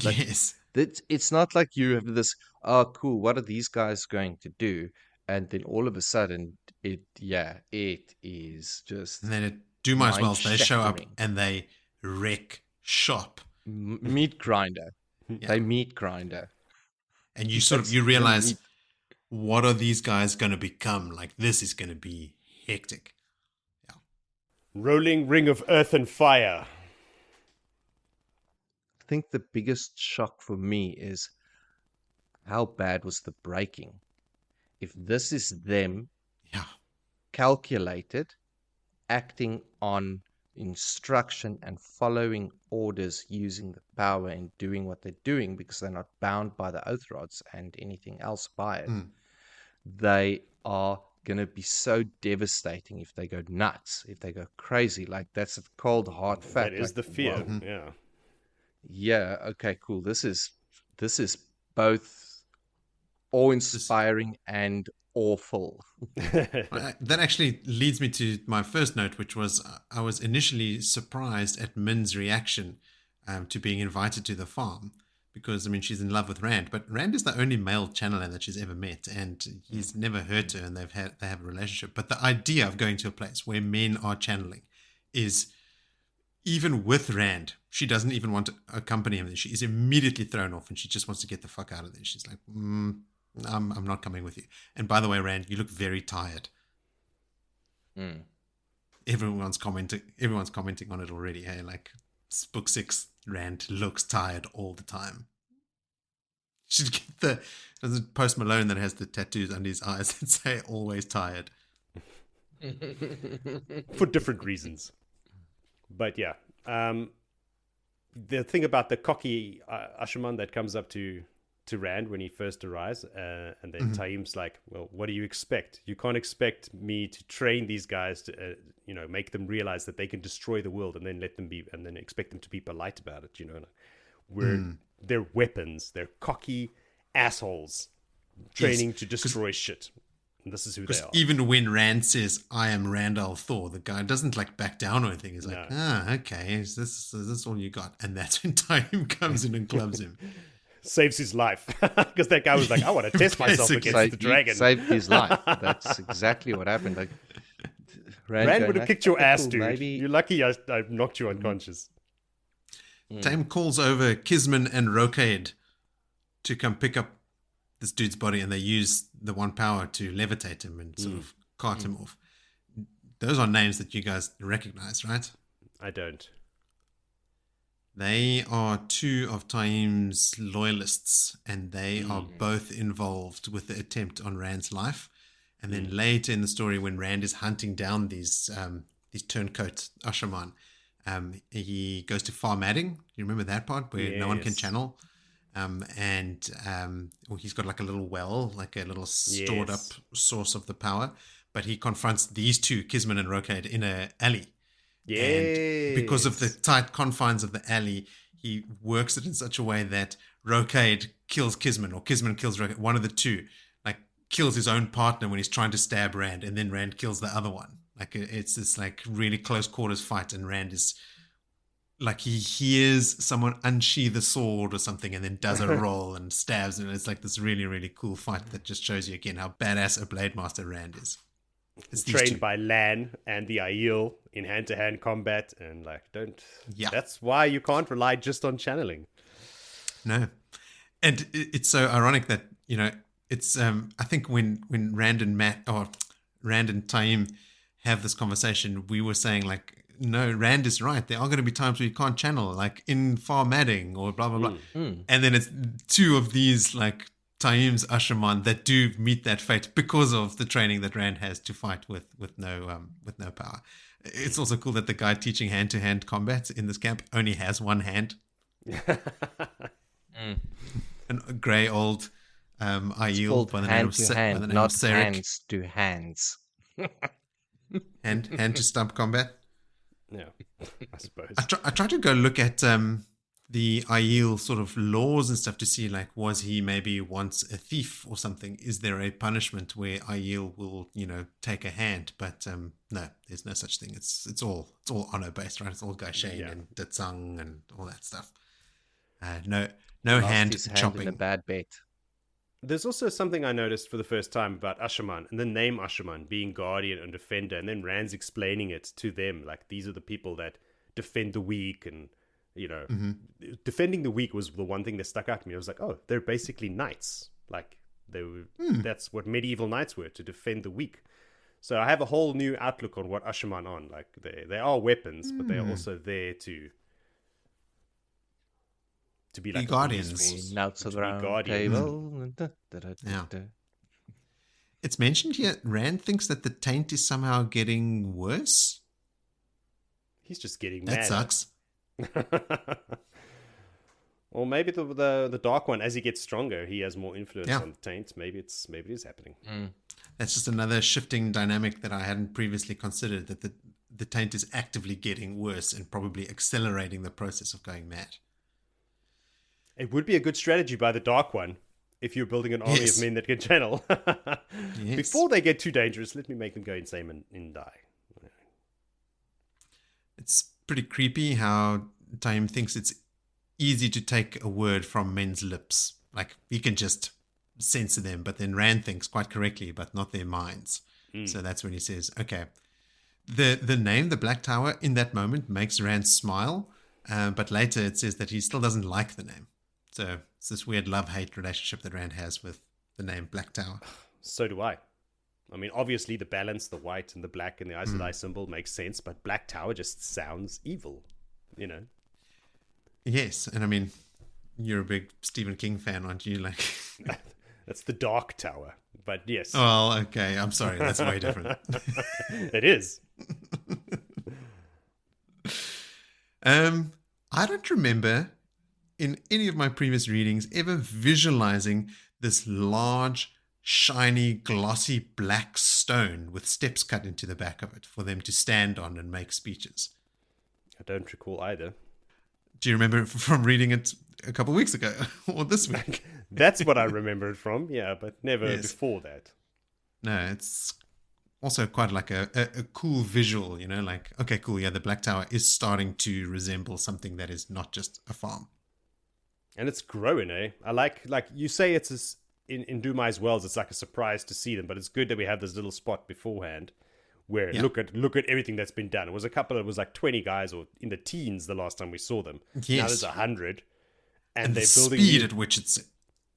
S2: Like,
S1: Yes.
S2: It's not like you have this, oh, cool, what are these guys going to do? And then all of a sudden, it is just...
S1: And then at Dumai's Wells, they show up
S2: mind-shattering.
S1: and they wreck shop.
S2: Meat grinder.
S1: Yeah.
S2: They meat grinder.
S1: And you realize, what are these guys going to become? Like, this is going to be hectic. Yeah.
S3: Rolling ring of earth and fire.
S2: I think the biggest shock for me is how bad was the breaking. If this is them
S1: Yeah.
S2: calculated, acting on instruction and following orders, using the power and doing what they're doing because they're not bound by the oath rods and anything else by it, they are going to be so devastating if they go nuts, if they go crazy. Like, that's a cold hard fact.
S3: That is
S2: like,
S3: the fear.
S2: whoa.
S3: Yeah.
S2: Yeah, okay, cool. This is both awe-inspiring and awful.
S1: Well, that actually leads me to my first note, which was I was initially surprised at Min's reaction to being invited to the farm, because I mean, she's in love with Rand, but Rand is the only male channeler that she's ever met, and he's never hurt her, and they have a relationship. But the idea of going to a place where men are channeling is, even with Rand, she doesn't even want to accompany him. She is immediately thrown off, and she just wants to get the fuck out of there. She's like, I'm not coming with you. And by the way, Rand, you look very tired. Everyone's commenting on it already. Hey, like, book 6, Rand looks tired all the time. Should get there's Post Malone that has the tattoos under his eyes that say always tired.
S3: For different reasons. But yeah, the thing about the cocky Asha'man that comes up to Rand when he first arrives, and then Taim's like, well, what do you expect? You can't expect me to train these guys to, make them realize that they can destroy the world and then and then expect them to be polite about it. They're weapons. They're cocky assholes training to destroy shit. And this is who they are.
S1: Even when Rand says, I am Randall Thor, the guy doesn't like back down or anything. He's like, okay, is this all you got? And that's when Taim comes in and clubs him.
S3: Saves his life. Because that guy was like, I want to test myself against the dragon.
S2: Saved his life. That's exactly what happened. Like,
S3: Rand would have kicked your ass, dude.
S2: Maybe...
S3: You're lucky I knocked you unconscious.
S1: Taim calls over Caemlyn and Rocade to come pick up this dude's body, and they use the one power to levitate him and sort of cart him off. Those are names that you guys recognize, right?
S3: I don't.
S1: They are 2 of Taim's loyalists, and they are both involved with the attempt on Rand's life. And then later in the story, when Rand is hunting down these turncoat Asha'man, he goes to Farm Adding. You remember that part where no one can channel? He's got like a little well, like a little stored up source of the power. But he confronts these 2, Caemlyn and Rocade, in an alley. And because of the tight confines of the alley, he works it in such a way that Rocade kills Caemlyn, or Caemlyn kills Rocade. One of the 2, like, kills his own partner when he's trying to stab Rand, and then Rand kills the other one. Like, it's this like really close quarters fight, and Rand is like, he hears someone unsheath a sword or something, and then does a roll and stabs, and it's like this really, really cool fight that just shows you again how badass a blade master Rand is. It's
S3: trained by Lan and the Aiel in hand-to-hand combat, and that's why you can't rely just on channeling.
S1: No. And it's so ironic that, it's I think when Rand and Taim have this conversation, we were saying like, no, Rand is right. There are going to be times where you can't channel, like in Farm Adding or blah blah blah. And then it's 2 of these like Taim's Asha'man that do meet that fate because of the training that Rand has to fight with no power. It's also cool that the guy teaching hand-to-hand combat in this camp only has one hand. A grey old Aiel by the name of
S2: hand, not hands to hands.
S1: hand to stump combat.
S3: suppose.
S1: I tried to go look at the Aiel sort of laws and stuff to see, like, was he maybe once a thief or something? Is there a punishment where Aiel will, take a hand? But no, there's no such thing. It's all honor based, right? It's all Gaishain and Datsang and all that stuff. No
S2: Lost
S1: hand
S2: his hand
S1: chopping.
S2: in a bad bet.
S3: There's also something I noticed for the first time about Asha'man, and the name Asha'man being guardian and defender, and then Rand's explaining it to them, like, these are the people that defend the weak, and, defending the weak was the one thing that stuck out to me. I was like, oh, they're basically knights. Like, they were, that's what medieval knights were, to defend the weak. So I have a whole new outlook on what Asha'man are. Like, they are weapons, but they are also there to be like
S1: guardians.
S2: Nouts around table.
S1: Yeah. It's mentioned here, Rand thinks that the taint is somehow getting worse.
S3: He's just getting
S1: That
S3: mad.
S1: sucks.
S3: Or maybe the dark one, as he gets stronger, he has more influence on the taint. Maybe it is happening.
S1: That's just another shifting dynamic that I hadn't previously considered, that the taint is actively getting worse and probably accelerating the process of going mad.
S3: It would be a good strategy by the Dark One if you're building an army of men that can channel. Before they get too dangerous, let me make them go insane and die.
S1: It's pretty creepy how Thom thinks it's easy to take a word from men's lips. Like, he can just censor them, but then Rand thinks quite correctly, but not their minds. So that's when he says, okay, the name, the Black Tower, in that moment makes Rand smile, but later it says that he still doesn't like the name. So it's this weird love-hate relationship that Rand has with the name Black Tower.
S3: So do I. I mean, obviously the balance, the white and the black and the Aes Sedai symbol makes sense, but Black Tower just sounds evil,
S1: Yes, and I mean, you're a big Stephen King fan, aren't you? Like,
S3: that's the Dark Tower, but yes.
S1: Well, okay, I'm sorry, that's way different.
S3: It is.
S1: I don't remember in any of my previous readings ever visualizing this large, shiny, glossy black stone with steps cut into the back of it for them to stand on and make speeches.
S3: I don't recall either.
S1: Do you remember from reading it a couple of weeks ago or this week?
S3: That's what I remember it from, yeah, but never before that.
S1: No, it's also quite like a cool visual, like, okay, cool, yeah, the Black Tower is starting to resemble something that is not just a farm.
S3: And it's growing, eh? I like you say it's in Dumai's Wells, it's like a surprise to see them, but it's good that we have this little spot beforehand where look at everything that's been done. It was like 20 guys or in the teens the last time we saw them.
S1: Yes.
S3: Now there's 100. And
S1: the
S3: they're building
S1: speed at which it's...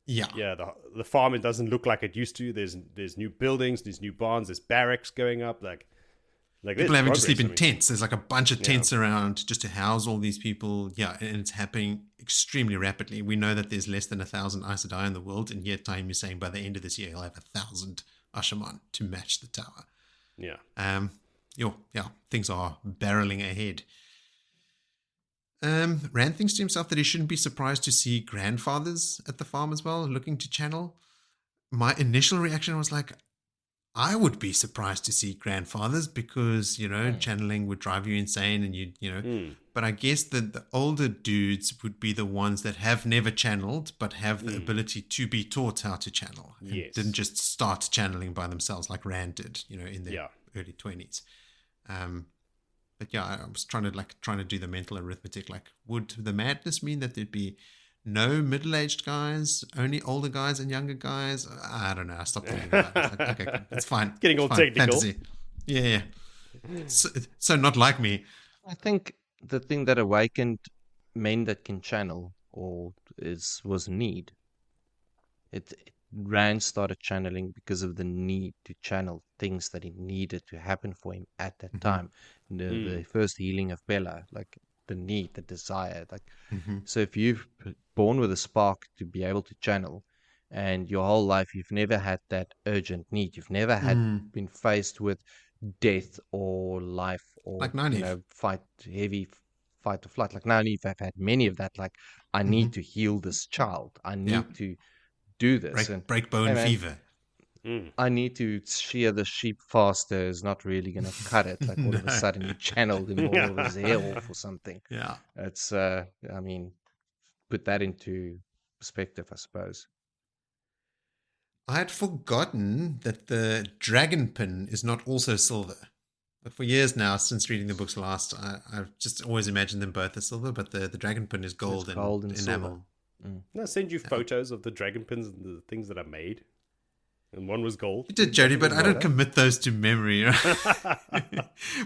S3: Yeah, the farm, it doesn't look like it used to. There's new buildings, there's new barns, there's barracks going up, like
S1: people having to sleep in tents. There's like a bunch of tents around just to house all these people. Yeah, and it's happening extremely rapidly. We know that there's less than 1,000 Aes Sedai in the world, and yet Thom is saying by the end of this year he'll have 1,000 Asha'man to match the tower.
S3: Yeah.
S1: Things are barreling ahead. Rand thinks to himself that he shouldn't be surprised to see grandfathers at the farm as well, looking to channel. My initial reaction was like, I would be surprised to see grandfathers because, channeling would drive you insane and but I guess that the older dudes would be the ones that have never channeled but have the ability to be taught how to channel. And didn't just start channeling by themselves like Rand did, in their early 20s. But yeah, I was trying to do the mental arithmetic. Like, would the madness mean that there'd be no middle-aged guys, only older guys and younger guys? I don't know. I stopped thinking about it. It's like, okay, it's fine.
S3: Getting all technical.
S1: Fantasy. Yeah. So not like me.
S2: I think the thing that awakened men that can channel was need. Rand started channeling because of the need to channel things that he needed to happen for him at that time. The first healing of Bella, like the need, the desire. So if you've born with a spark to be able to channel, and your whole life you've never had that urgent need, you've never had been faced with death or life or
S1: like Nynaeve.
S2: fight or flight. Like Nynaeve, I've had many of that. Like, I need to heal this child. I need to do this.
S1: Break bone fever.
S2: I need to shear the sheep faster is not really going to cut it. Like all of a sudden you channeled him all over his elf or something.
S1: Yeah.
S2: It's, I mean, put that into perspective, I suppose.
S1: I had forgotten that the dragon pin is not also silver. But for years now, since reading the books last, I've just always imagined them both as silver, but the dragon pin is gold,
S2: gold and
S1: enamel.
S3: I send you photos of the dragon pins and the things that I made. And one was gold.
S1: You did, Jody, but I don't commit those to memory.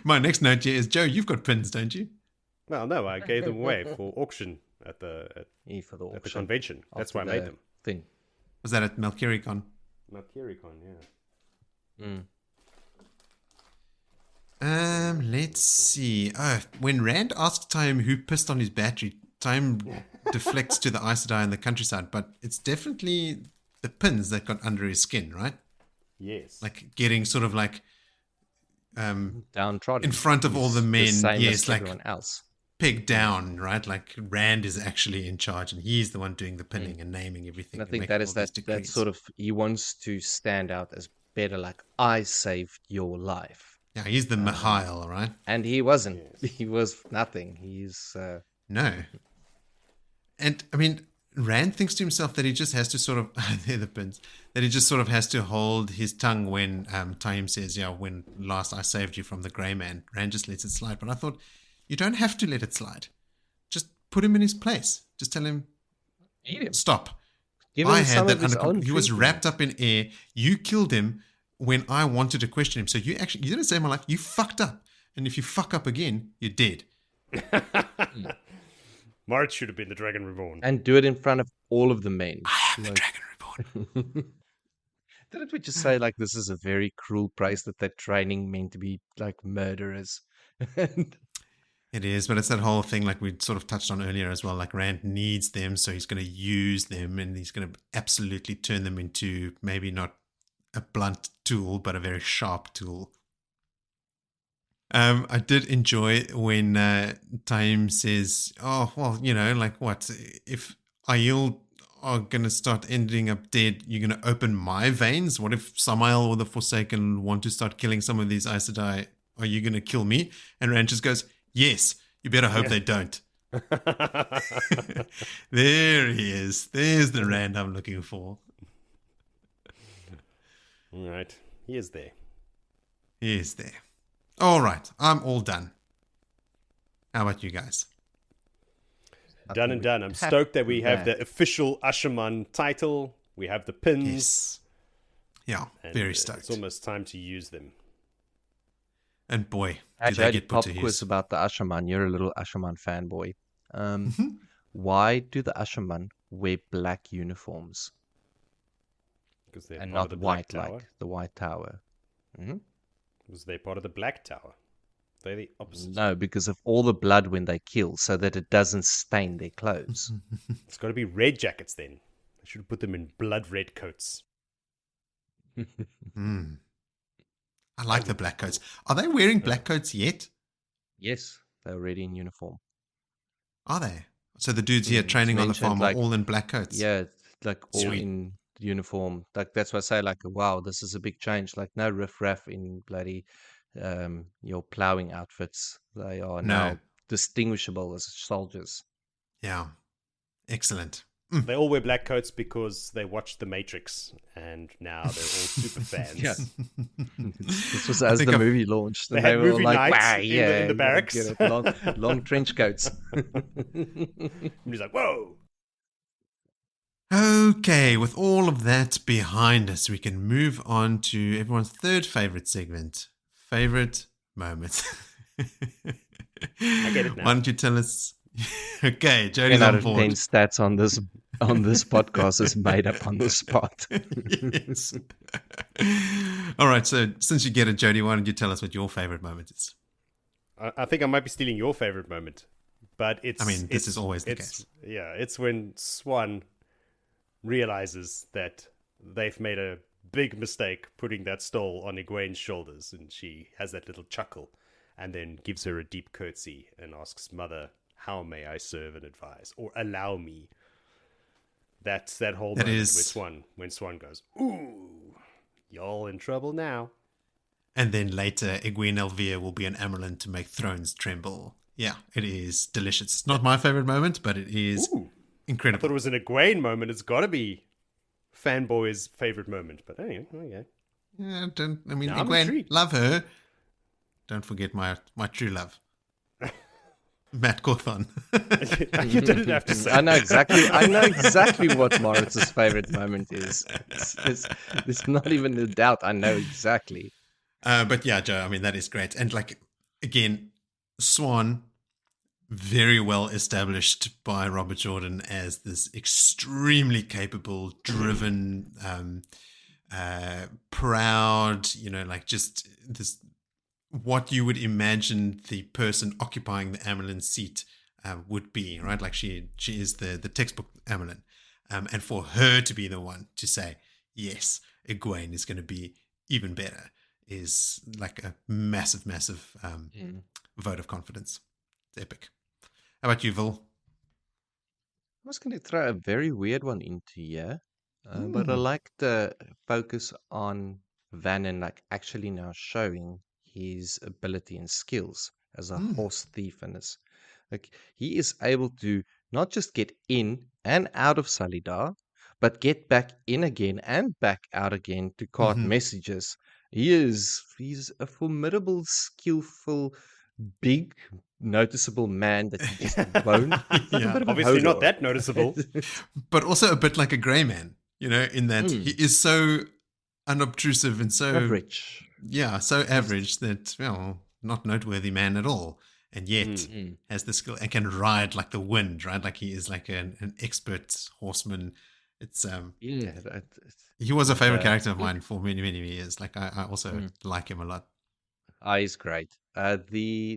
S1: My next note here is, Joe, you've got pins, don't you?
S3: Well, no, I gave them away for auction at the convention. That's why I made them.
S2: Thing.
S1: Was that at Melkiricon?
S3: Melkiricon, yeah.
S1: Let's see. Oh, when Rand asks Thom who pissed on his battery, Thom deflects to the Aes Sedai in the countryside, but it's definitely the pins that got under his skin, right?
S3: Yes.
S1: Like getting sort of like
S2: downtrodden
S1: in front of all the men.
S2: Same
S1: yes,
S2: as
S1: like
S2: everyone else.
S1: pegged down, right? Like Rand is actually in charge, and he's the one doing the pinning and naming everything.
S2: And I think that is that sort of, he wants to stand out as better, like, I saved your life.
S1: Yeah, he's the Mihail, right?
S2: And he wasn't. Yes. He was nothing. He's
S1: no. And I mean, Rand thinks to himself that he just has to sort of they're the pins, that he just sort of has to hold his tongue when Thom says, yeah, when last I saved you from the grey man. Rand just lets it slide. But I thought, you don't have to let it slide. Just put him in his place. Just tell him,
S2: eat him.
S1: Stop.
S2: Give him some of his own
S1: he was wrapped up in air. You killed him when I wanted to question him. So you didn't save my life. You fucked up. And if you fuck up again, you're dead.
S3: March should have been the Dragon Reborn.
S2: And do it in front of all of the men.
S1: I am the Dragon Reborn.
S2: Didn't we just say, like, this is a very cruel place that they're training men to be, like, murderers?
S1: It is, but it's that whole thing like we sort of touched on earlier as well. Like Rand needs them, so he's going to use them and he's going to absolutely turn them into maybe not a blunt tool, but a very sharp tool. I did enjoy when Thom says, oh, well, you know, like what? If Aiel are going to start ending up dead, you're going to open my veins? What if Samael or the Forsaken want to start killing some of these Aes Sedai? Are you going to kill me? And Rand just goes, yes, you better hope they don't. There he is. There's the Rand I'm looking for.
S3: All right. He is there.
S1: He is there. All right. I'm all done. How about you guys?
S3: Done and done. I'm stoked that we have the official Asha'man title. We have the pins.
S1: Yes. Yeah,
S3: and
S1: very stoked.
S3: It's almost time to use them.
S1: And boy, do
S2: actually,
S1: they
S2: I
S1: get
S2: did
S1: put
S2: pop
S1: to
S2: quiz
S1: use.
S2: about the Asha'man. You're a little Asha'man fanboy. Why do the Asha'man wear black uniforms
S3: Because they're
S2: and
S3: part
S2: not
S3: of the Black
S2: white
S3: Tower.
S2: like the White Tower?
S3: Because they're part of the Black Tower. They're the opposite.
S2: No, because of all the blood when they kill, so that it doesn't stain their clothes.
S3: It's got to be red jackets then. I should have put them in blood red coats.
S1: I like the black coats. Are they wearing black coats yet?
S2: Yes, they're already in uniform.
S1: Are they? So the dudes here training on the farm are all in black coats?
S2: Yeah, like all
S1: Sweet.
S2: in uniform. Like that's why I say, like, wow, this is a big change. Like no riffraff in bloody your plowing outfits. They are now distinguishable as soldiers.
S1: Yeah. Excellent.
S3: They all wear black coats because they watched The Matrix, and now they're all super fans.
S2: Yeah. This was as the movie launched.
S3: They
S2: And
S3: had
S2: were all
S3: movie
S2: like,
S3: nights
S2: wow,
S3: in the barracks.
S2: get it. Long trench coats.
S3: And he's like, whoa!
S1: Okay, with all of that behind us, we can move on to everyone's third favorite segment. Favorite moment.
S3: I get it now.
S1: Why don't you tell us? Okay, Jody's
S2: 10 out
S1: on
S2: of 10
S1: board.
S2: stats on this podcast is made up on the spot.
S1: Yes. All right, so since you get it, Jody, why don't you tell us what your favorite moment is?
S3: I think I might be stealing your favorite moment, but it's.
S1: I mean, this is always the case.
S3: Yeah, it's when Siuan realizes that they've made a big mistake putting that stole on Egwene's shoulders, and she has that little chuckle, and then gives her a deep curtsy and asks Mother, "How may I serve and advise, or allow me?" That's that whole moment when Siuan goes, "Ooh, Y'all in trouble now.
S1: And then later, Egwene Elvira will be an Amerlin to make thrones tremble. Yeah, it is delicious. It's not my favorite moment, but it is
S3: Ooh. I
S1: incredible.
S3: thought it was an Egwene moment. It's got to be fanboy's favorite moment. But anyway, okay.
S1: Yeah, I'm
S3: intrigued.
S1: Egwene, love her. Don't forget my true love. Matt Cawthon.
S3: You didn't have to say.
S2: I know exactly what Moritz's favorite moment is. There's not even a doubt. I know exactly.
S1: But yeah, Joe, I mean, that is great. And like, again, Swan, very well established by Robert Jordan as this extremely capable, driven, proud, like just this, what you would imagine the person occupying the Amerlin seat would be, right? Like she is the textbook Amerlin. And for her to be the one to say, yes, Egwene is going to be even better is like a massive, massive vote of confidence. It's epic. How about you, Vil?
S2: I was going to throw a very weird one into here, but I like the focus on Vannon, like actually now showing his ability and skills as a horse thief, and like he is able to not just get in and out of Salidar, but get back in again and back out again to cart messages. He's a formidable, skillful, big, noticeable man that you just won't.
S1: Yeah,
S3: obviously not that noticeable.
S1: But also a bit like a grey man, in that he is so unobtrusive and so
S2: average.
S1: Yeah, so average that, not noteworthy man at all. And yet has the skill and can ride like the wind, right? Like he is like an expert horseman. It's he was a favorite character of mine for many, many years. Like I also like him a lot.
S2: He's great. There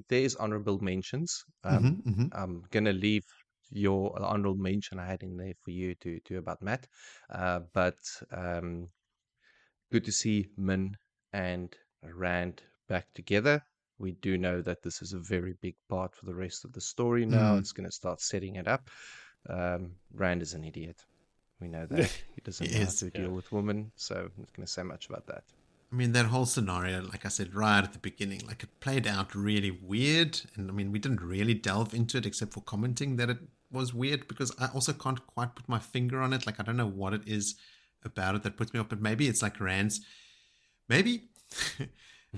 S2: is honorable mentions. I'm gonna leave your honorable mention I had in there for you to about Matt. But good to see Min and Rand back together. We do know that this is a very big part for the rest of the story now. It's going to start setting it up. Rand is an idiot. We know that. He doesn't know how to deal with women, so I'm not going to say much about that.
S1: I mean, that whole scenario, like I said right at the beginning, like it played out really weird. And I mean, we didn't really delve into it except for commenting that it was weird because I also can't quite put my finger on it. Like, I don't know what it is about it that puts me off, but maybe it's like Rand's. Maybe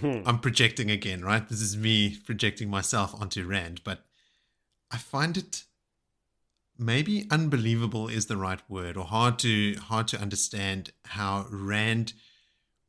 S1: I'm projecting again, right? This is me projecting myself onto Rand, but I find it maybe unbelievable is the right word, or hard to understand how Rand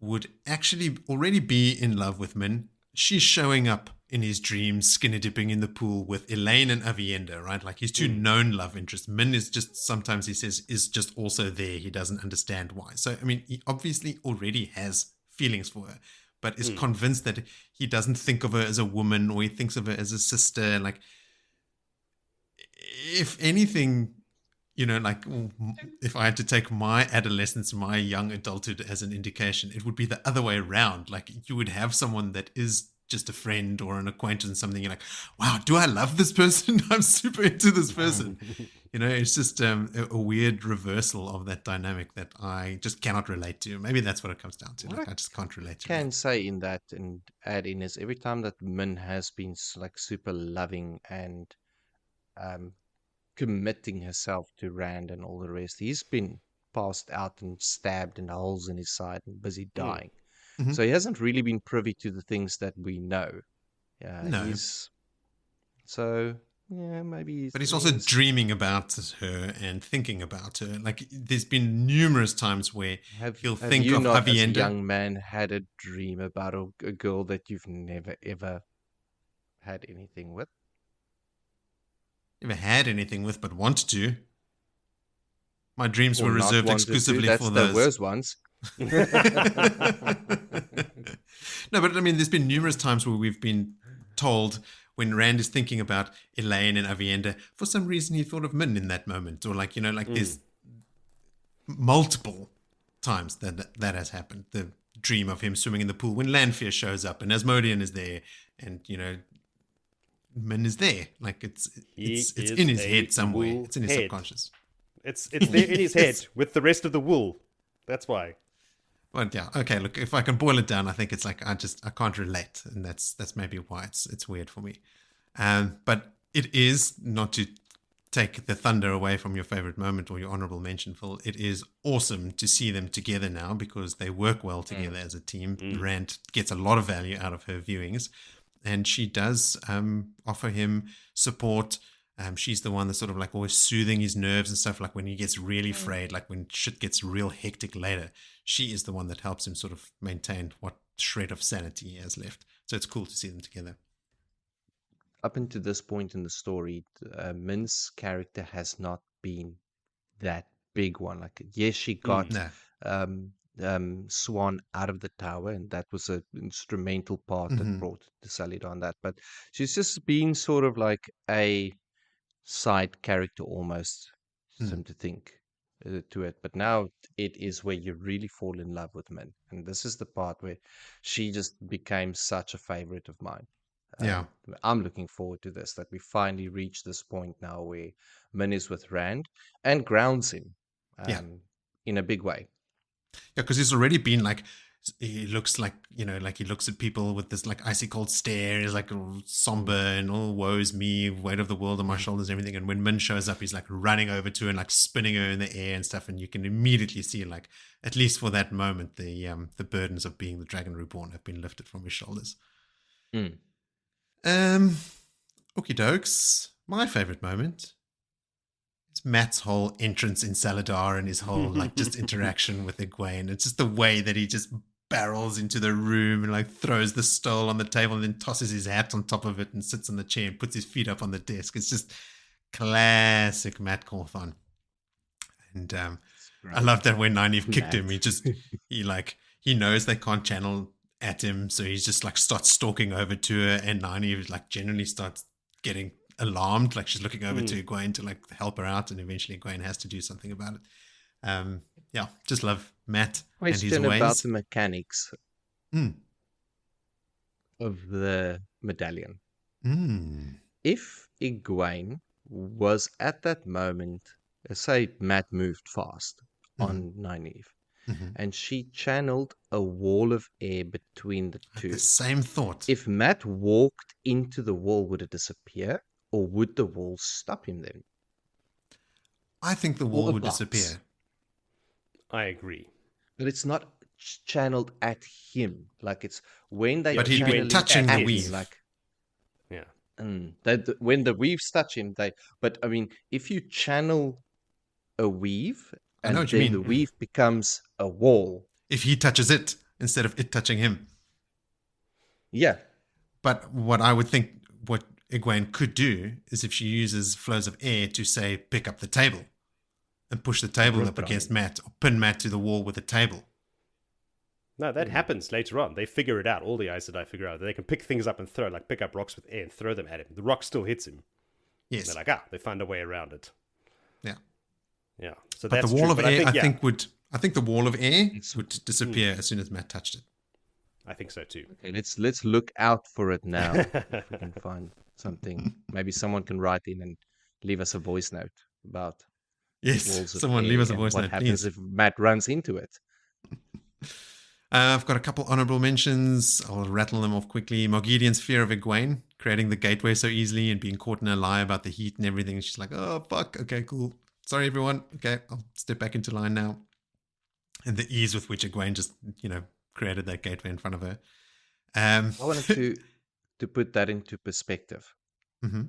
S1: would actually already be in love with Min. She's showing up in his dreams, skinny dipping in the pool with Elayne and Aviendha, right? Like his two known love interests. Min is just, sometimes he says, is just also there. He doesn't understand why. So, I mean, he obviously already has feelings for her, but is convinced that he doesn't think of her as a woman, or he thinks of her as a sister. Like, if anything, like if I had to take my adolescence, my young adulthood as an indication, it would be the other way around. Like you would have someone that is just a friend or an acquaintance, something you're like, wow, do I love this person? I'm super into this person. It's just a weird reversal of that dynamic that I just cannot relate to. Maybe that's what it comes down to. Like I just can't relate to it.
S2: I can say in that and add in is every time that Min has been like super loving and committing herself to Rand and all the rest, he's been passed out and stabbed in holes in his side and busy dying. So he hasn't really been privy to the things that we know.
S1: No.
S2: Maybe.
S1: But he's also dreaming about her and thinking about her. Like there's been numerous times where he'll think of
S2: Aviendha. As a young man had a dream about a girl that you've never ever had anything with?
S1: Never had anything with, but wanted to. My dreams were reserved exclusively for those.
S2: That's the worst ones.
S1: No, but I mean, there's been numerous times where we've been told when Rand is thinking about Elayne and Aviendha, for some reason he thought of Min in that moment, or like there's multiple times that has happened. The dream of him swimming in the pool when Lanfear shows up and Asmodean is there, and Min is there. Like it's in his head somewhere. It's in his subconscious.
S3: It's there in his head with the rest of the wool. That's why.
S1: But yeah, okay. Look, if I can boil it down, I think it's like I can't relate, and that's maybe why it's weird for me. But it is, not to take the thunder away from your favorite moment or your honorable mention, Phil. It is awesome to see them together now because they work well together as a team. Rand gets a lot of value out of her viewings, and she does offer him support. She's the one that's sort of like always soothing his nerves and stuff. Like when he gets really frayed, like when shit gets real hectic later, she is the one that helps him sort of maintain what shred of sanity he has left. So it's cool to see them together.
S2: Up until this point in the story, Min's character has not been that big one. Like, yes, she got Siuan out of the tower, and that was an instrumental part that brought the Salidar on that. But she's just been sort of like a side character almost, some to think to it. But now it is where you really fall in love with Min, and this is the part where she just became such a favorite of mine. I'm looking forward to this, that we finally reach this point now where Min is with Rand and grounds him in a big way.
S1: Yeah, because he's already been like, he looks like, like he looks at people with this like icy cold stare. He's like all somber and all woe's me, weight of the world on my shoulders and everything. And when Min shows up, he's like running over to her and like spinning her in the air and stuff. And you can immediately see, like, at least for that moment, the burdens of being the Dragon Reborn have been lifted from his shoulders. Okie dokes. My favorite moment is Matt's whole entrance in Salidar and his whole like just interaction with Egwene. It's just the way that he just barrels into the room and like throws the stole on the table and then tosses his hat on top of it and sits on the chair and puts his feet up on the desk. It's just classic Matt Cawthon. And I love that when Nynaeve kicked him, he knows they can't channel at him, so he's just like starts stalking over to her, and Nynaeve like generally starts getting alarmed, like she's looking over to Egwene to like help her out, and eventually Egwene has to do something about it. Just love Matt and his ways.
S2: About the mechanics of the medallion. If Egwene was at that moment, say Matt moved fast on Nynaeve, and she channeled a wall of air between the two.
S1: The same thought.
S2: If Matt walked into the wall, would it disappear, or would the wall stop him then?
S1: I think the wall would disappear.
S3: I agree.
S2: But it's not channeled at him. Like it's when they.
S1: But he'd be touching the weave.
S2: When the weaves touch him, they. But I mean, if you channel a weave, and then the weave becomes a wall.
S1: If he touches it instead of it touching him.
S2: Yeah.
S1: But what I would think what Egwene could do is if she uses flows of air to, say, pick up the table and push the table up against Matt, or pin Matt to the wall with a table.
S3: No, that happens later on. They figure it out. All the Aes Sedai figure out that they can pick things up and throw, like pick up rocks with air and throw them at him. The rock still hits him.
S1: Yes.
S3: They're like, they find a way around it. Yeah. So
S1: but
S3: that's
S1: the wall
S3: true.
S1: of air, I think the wall of air would disappear as soon as Matt touched it.
S3: I think so too.
S2: Okay, let's look out for it now. If we can find something. Maybe someone can write in and leave us a voice note about walls of
S1: someone
S2: air
S1: leave us a voice
S2: what
S1: note,
S2: happens
S1: please.
S2: if Matt runs into it.
S1: I've got a couple honorable mentions. I'll rattle them off quickly. Mogehedien's fear of Egwene, creating the gateway so easily and being caught in a lie about the heat and everything. She's like, oh, fuck. Okay, cool. Sorry, everyone. Okay, I'll step back into line now. And the ease with which Egwene just, created that gateway in front of her.
S2: I wanted to put that into perspective.
S1: Mm-hmm.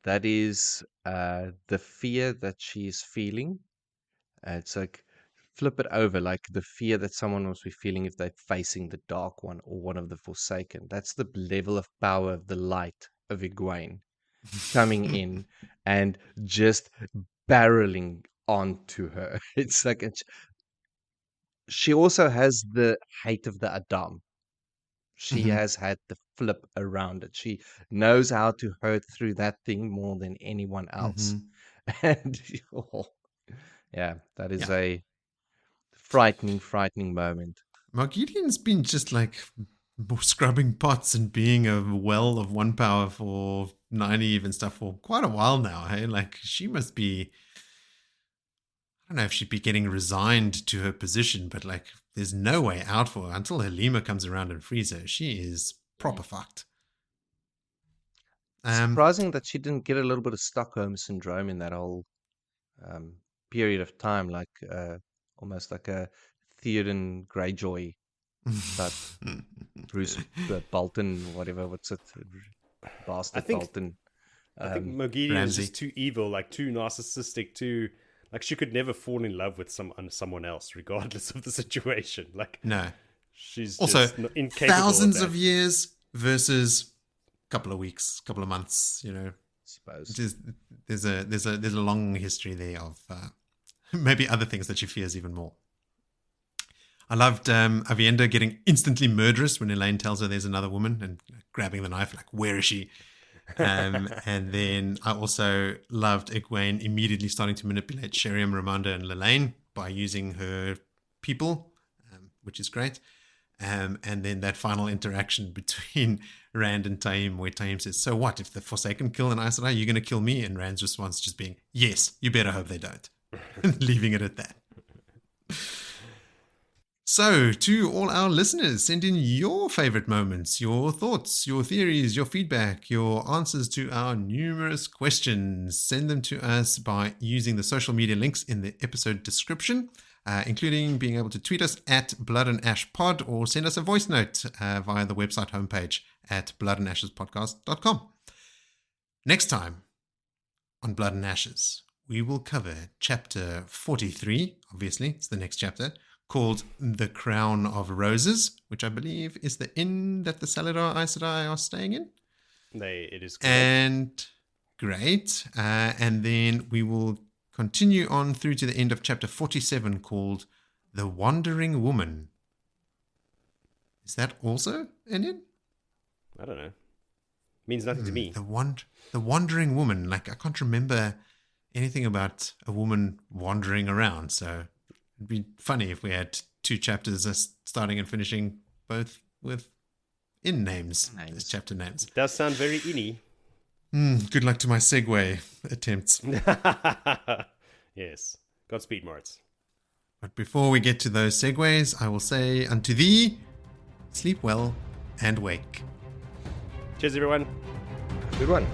S2: That is the fear that she's feeling. It's like, flip it over, like the fear that someone must be feeling if they're facing the Dark One or one of the Forsaken. That's the level of power of the light of Egwene coming in and just barreling onto her. It's like she also has the hate of the Adam. She has had the flip around it. She knows how to hurt through that thing more than anyone else. And that is a frightening moment.
S1: Mogehedien's been just like scrubbing pots and being a well of one power for Nynaeve and stuff for quite a while now. Hey, like she must be. don't know if she'd be getting resigned to her position, but like there's no way out for her until Halima comes around and frees her. She is proper fucked.
S2: Surprising that she didn't get a little bit of Stockholm syndrome in that whole period of time, like almost like a Theoden Greyjoy type. Bruce Bolton, whatever, what's it? Bastard Bolton.
S3: I think Mogehedien is
S1: Ramsay.
S3: just too evil, like too narcissistic, too like she could never fall in love with someone else, regardless of the situation. Like
S1: No.
S3: she's
S1: Also,
S3: just incapable
S1: thousands
S3: of
S1: of
S3: that.
S1: years versus a couple of weeks, couple of months, you know.
S2: Suppose.
S1: There's a long history there of maybe other things that she fears even more. I loved Aviendha getting instantly murderous when Elayne tells her there's another woman and grabbing the knife, like, where is she? And then I also loved Egwene immediately starting to manipulate Sheriam, Ramonda, and Lelaine by using her people, which is great. And then that final interaction between Rand and Taim, where Taim says, so what, if the Forsaken kill an Aes Sedai, you're going to kill me? And Rand's response just being, yes, you better hope they don't. Leaving it at that. So, to all our listeners, send in your favorite moments, your thoughts, your theories, your feedback, your answers to our numerous questions. Send them to us by using the social media links in the episode description, including being able to tweet us at Blood and Ash Pod or send us a voice note via the website homepage at bloodandashespodcast.com. Next time on Blood and Ashes, we will cover chapter 43, obviously, it's the next chapter, called The Crown of Roses, which I believe is the inn that the Salidar Aes Sedai are staying in.
S3: It is correct.
S1: And great. And then we will continue on through to the end of chapter 47 called The Wandering Woman. Is that also an inn?
S3: I don't know. Means nothing to me.
S1: The Wandering Woman. Like, I can't remember anything about a woman wandering around, so it'd be funny if we had two chapters starting and finishing both with inn names as chapter names.
S3: It does sound very inny.
S1: Good luck to my segue attempts.
S3: Yes. Godspeed, Moritz.
S1: But before we get to those segues, I will say unto thee, sleep well and wake.
S3: Cheers, everyone.
S2: Good one.